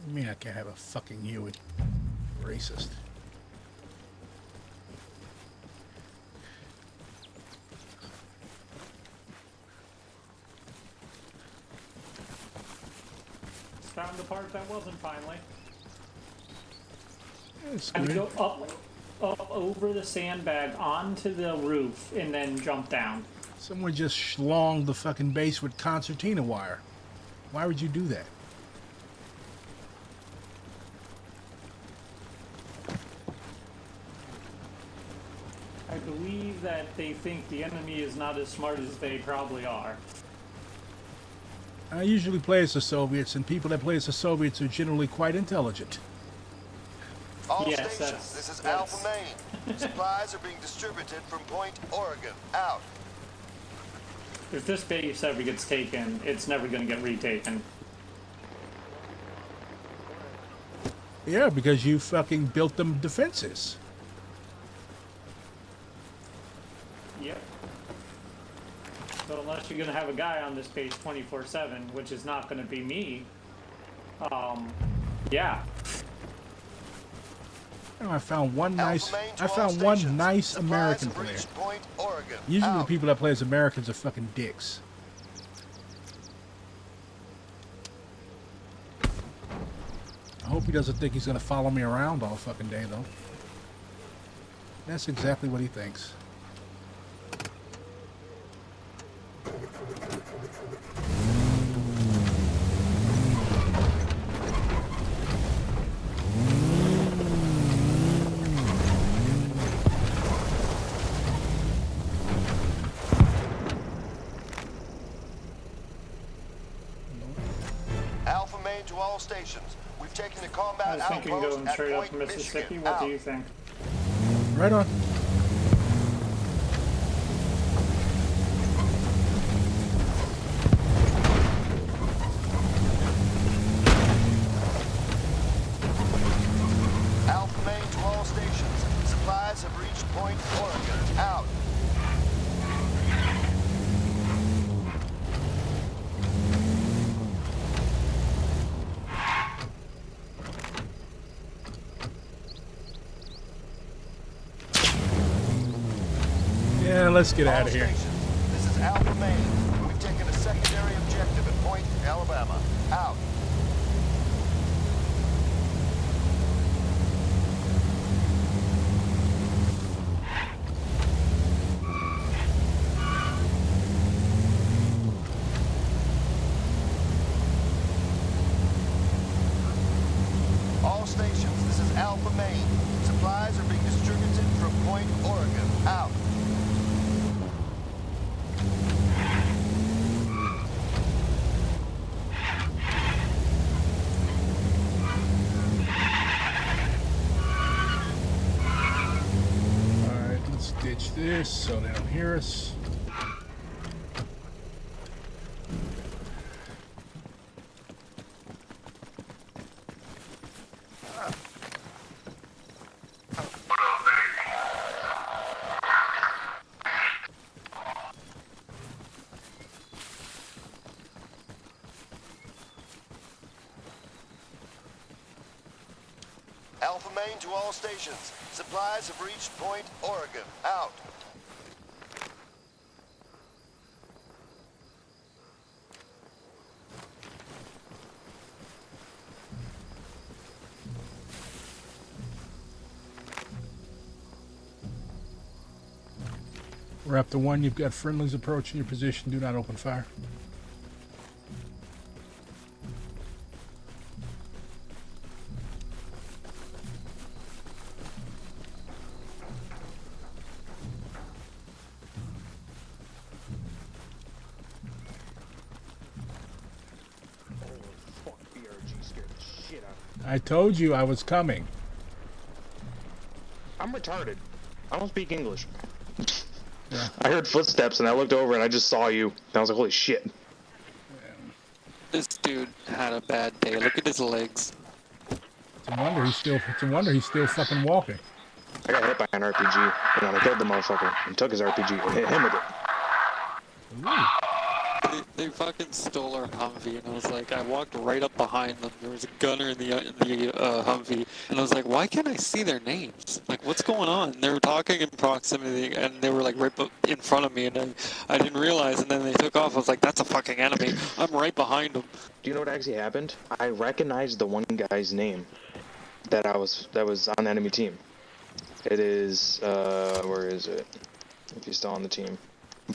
mean, I can't have a fucking Huey. Racist. Found the part that wasn't finally. It's And good. go up over the sandbag onto the roof and then jump down. Someone just schlonged the fucking base with concertina wire. Why would you do that? I believe that they think the enemy is not as smart as they probably are. I usually play as the Soviets, and people that play as the Soviets are generally quite intelligent. All Yes, stations, this is Alpha Main. Supplies are being distributed from Point Oregon. Out. If this base ever gets taken, it's never going to get retaken. Yeah, because you fucking built them defenses. Yep. So unless you're going to have a guy on this base 24/7, which is not going to be me, yeah. Oh, I found one nice American player. Usually the people that play as Americans are fucking dicks. I hope he doesn't think he's gonna follow me around all fucking day though. That's exactly what he thinks. Alpha Main to all stations. We've taken the combat I was thinking outpost going at straight up Point Mississippi. Michigan. What Out. do you think? Right on. Alpha Main to all stations. Supplies have reached Point Oregon. Out. Yeah, let's get out of here. This is Alpha Main. We've taken a secondary objective at Point Alabama. Out. All stations, this is Alpha Main. Supplies are being distributed from Point Oregon. Out. Alright, let's ditch this so they don't hear us. Alpha Main to all stations. Supplies have reached Point Oregon. Out. Raptor 1, you've got friendlies approaching your position. Do not open fire. I told you I was coming. I'm retarded. I don't speak English. Yeah. I heard footsteps and I looked over and I just saw you. And I was like, holy shit. This dude had a bad day. Look at his legs. It's a wonder he's still fucking walking. I got hit by an RPG, and then I killed the motherfucker and took his RPG and hit him with it. They fucking stole our Humvee, and I was like, I walked right up behind them. There was a gunner in the Humvee, and I was like, why can't I see their names? Like, what's going on? They were talking in proximity, and they were like right in front of me, and I didn't realize. And then they took off. I was like, that's a fucking enemy. I'm right behind them. Do you know what actually happened? I recognized the one guy's name that was on the enemy team. It is where is it? If he's still on the team,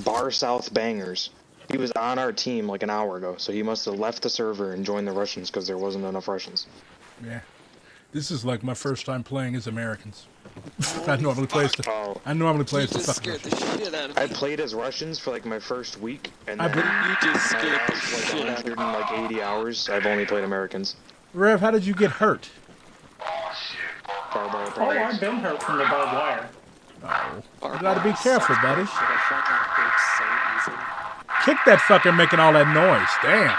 Bar South Bangers. He was on our team like an hour ago, so he must have left the server and joined the Russians because there wasn't enough Russians. Yeah. This is like my first time playing as Americans. I normally play as the fucking Russians. I played as Russians for like my first week, and then you just scared the like 180 hours. I've only played Americans. Rev, how did you get hurt? Oh, I've been hurt from the barbed wire. Oh, you gotta be careful, buddy. Kick that fucker making all that noise. Damn.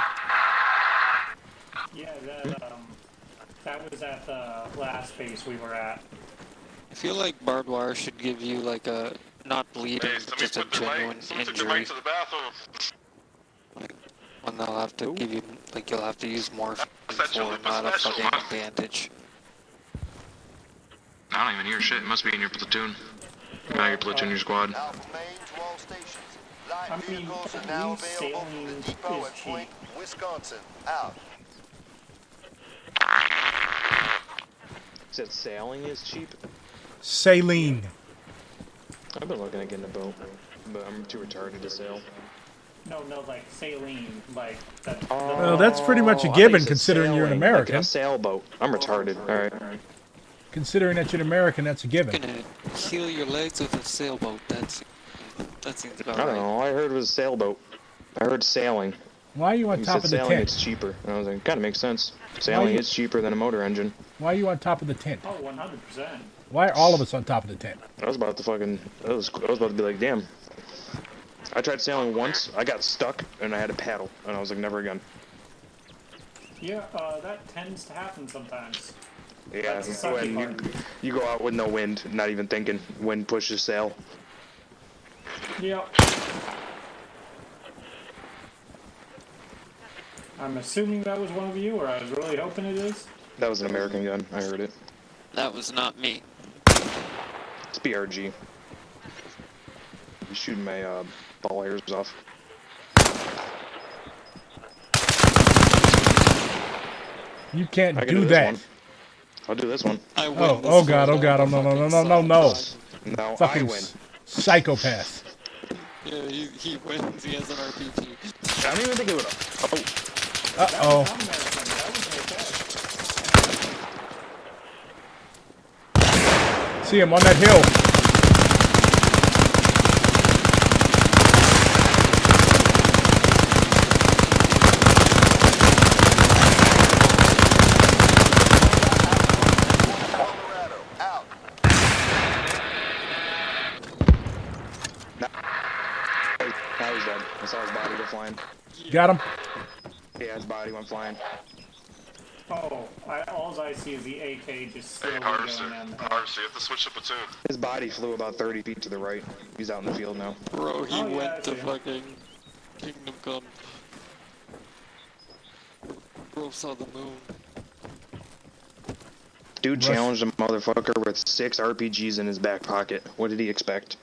Yeah, that was at the last base we were at. I feel like barbed wire should give you like a not bleeding, just a genuine injury. Like, when they'll have to give you, like you'll have to use morphine for, not a fucking bandage. I don't even hear shit. It must be in your platoon. Not your platoon, your squad. I mean, now available from the depot at Point, Wisconsin. Out. Said sailing is cheap. Saline. I've been looking at getting a boat, but I'm too retarded to sail. No, like saline, like that. Well, that's pretty much a given considering you're an American. Like a sailboat. I'm retarded. All right. Considering that you're an American, that's a given. You're gonna heal your legs with a sailboat. That seems about I don't know. All I heard was sailboat. I heard sailing. Why are you on top of the sailing, tent? It's cheaper. And I was like, kind of makes sense. Sailing is cheaper than a motor engine. Why are you on top of the tent? Oh, 100%. Why are all of us on top of the tent? I was about to be like, damn. I tried sailing once. I got stuck and I had to paddle, and I was like, never again. Yeah, that tends to happen sometimes. Yeah, when you go out with no wind, not even thinking. Wind pushes sail. Yep. I'm assuming that was one of you, or I was really hoping it is. That was an American gun. I heard it. That was not me. It's BRG. He's shooting my ball hairs off. You can't do that. One. I'll do this one. Oh god, no. No, fucking I win. Psychopath. Yeah, he wins. He has an RPG. I don't even think it would. Uh-oh. See him on that hill. Now he's dead. I saw his body go flying. Got him? Yeah, his body went flying. Oh, all I see is the AK just slowly Harvester, going down. you have to switch the platoon. His body flew about 30 feet to the right. He's out in the field now. Bro, he went to fucking Kingdom Come. Bro saw the moon. Dude challenged a motherfucker with 6 RPGs in his back pocket. What did he expect?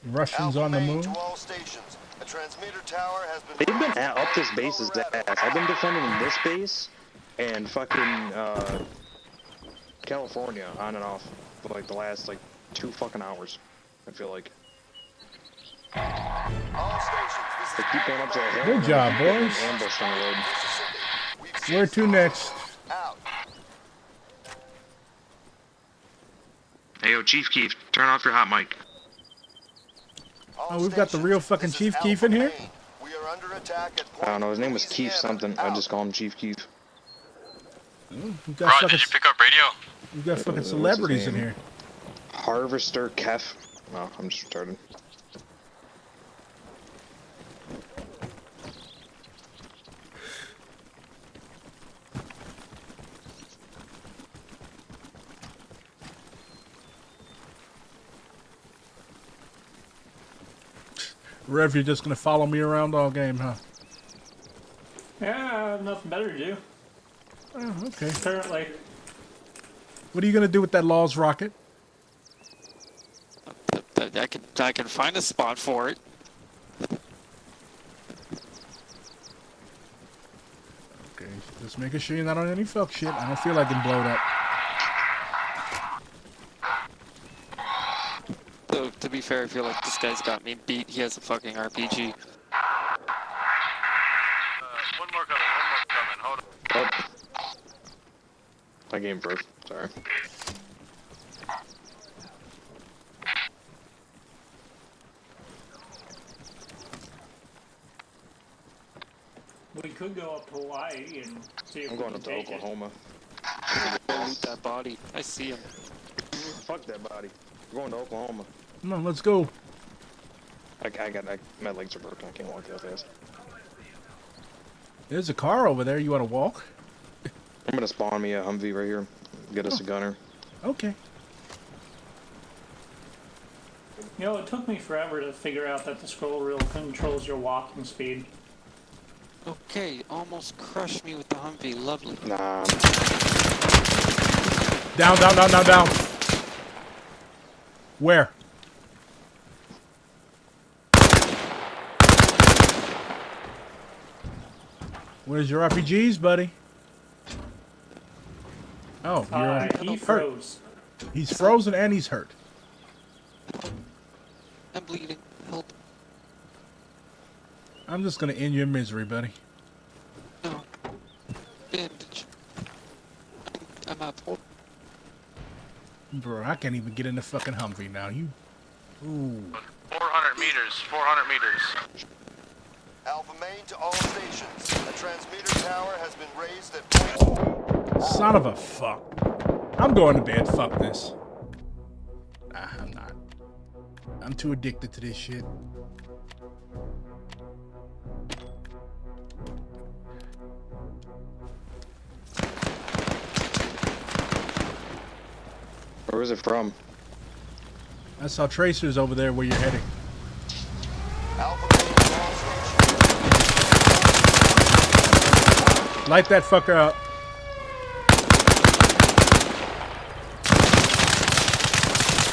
Russians on the moon? They've been up this base's ass. I've been defending this base and fucking California on and off for like the last like 2 fucking hours. I feel like. They keep going up to the hill. Good job, boys. Ambushed on the road. Where to next? Hey, yo, Chief Keef, turn off your hot mic. Oh, we've got the real fucking Chief Keef in here? I don't know, his name was Keef something. I just call him Chief Keef. We've Rod, got did you pick up radio? We've got fucking celebrities in here. Harvester Kef. No, I'm just retarded. Rev, you're just gonna follow me around all game, huh? Yeah, I have nothing better to do. Oh, okay. Currently. What are you gonna do with that Laws rocket? I can find a spot for it. Okay, just making sure you're not on any fuck shit. I don't feel like getting blown up. So, to be fair, I feel like this guy's got me beat. He has a fucking RPG. One more coming, hold on. Oh. My game broke. Sorry. We could go up to Hawaii and see if I'm we going can up to take it. Oklahoma. Loot that body. I see him. Fuck that body. We're going to Oklahoma. Come on, let's go. My legs are broken. I can't walk that fast. There's a car over there. You want to walk? I'm gonna spawn me a Humvee right here. Get us a gunner. Okay. You know, it took me forever to figure out that the scroll wheel controls your walking speed. Okay, almost crushed me with the Humvee. Lovely. Nah. Down, down, down, down, down. Where? Where's your RPGs, buddy? Oh, he hurt. froze. He's frozen and he's hurt. I'm bleeding. Help. I'm just gonna end your misery, buddy. No. Bandage. I'm up. Bro, I can't even get in the fucking Humvee now. You. Ooh. 400 meters, 400 meters. Alpha Main to all stations. A transmitter tower has been raised at point. Son of a fuck. I'm going to bed. Fuck this. Nah, I'm not. I'm too addicted to this shit. Where is it from? I saw tracers over there where you're heading. Light that fucker up.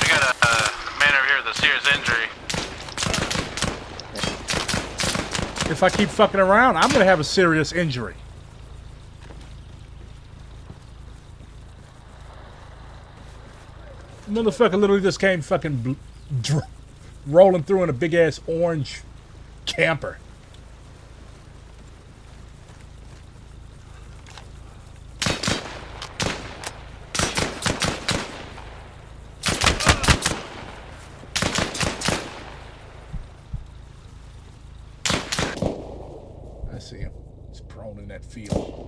We got a man over here with a serious injury. If I keep fucking around, I'm gonna have a serious injury. Motherfucker literally just came fucking rolling through in a big ass orange camper. I see him. He's prone in that field.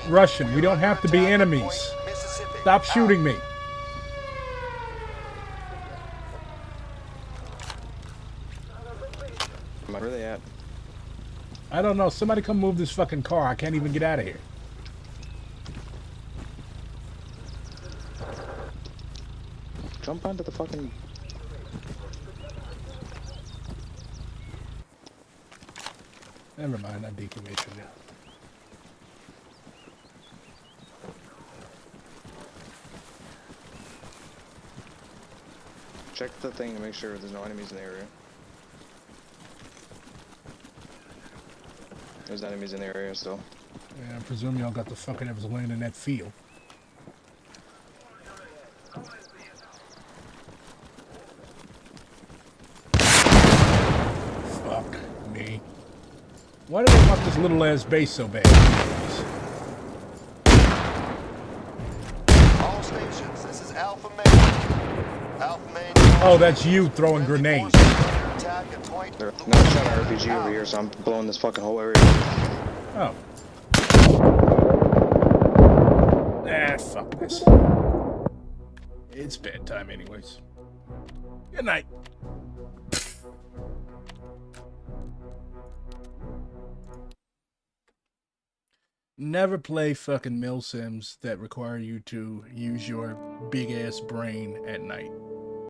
Russian, we don't have to be enemies. Stop shooting me. Where are they at? I don't know. Somebody come move this fucking car. I can't even get out of here. Jump onto the fucking... Never mind, I decommissioned it. Check the thing to make sure there's no enemies in the area. There's enemies in the area still. Yeah, I presume y'all got the fucker that was laying in that field. Fuck me. Why do they want this little ass base so bad? All stations, this is Alpha Main. Alpha Main. Oh, that's you throwing grenades. They're not shot an RPG over here, so I'm blowing this fucking whole area. Oh. Ah, fuck this. It's bedtime anyways. Good night. Never play fucking mill sims that require you to use your big ass brain at night.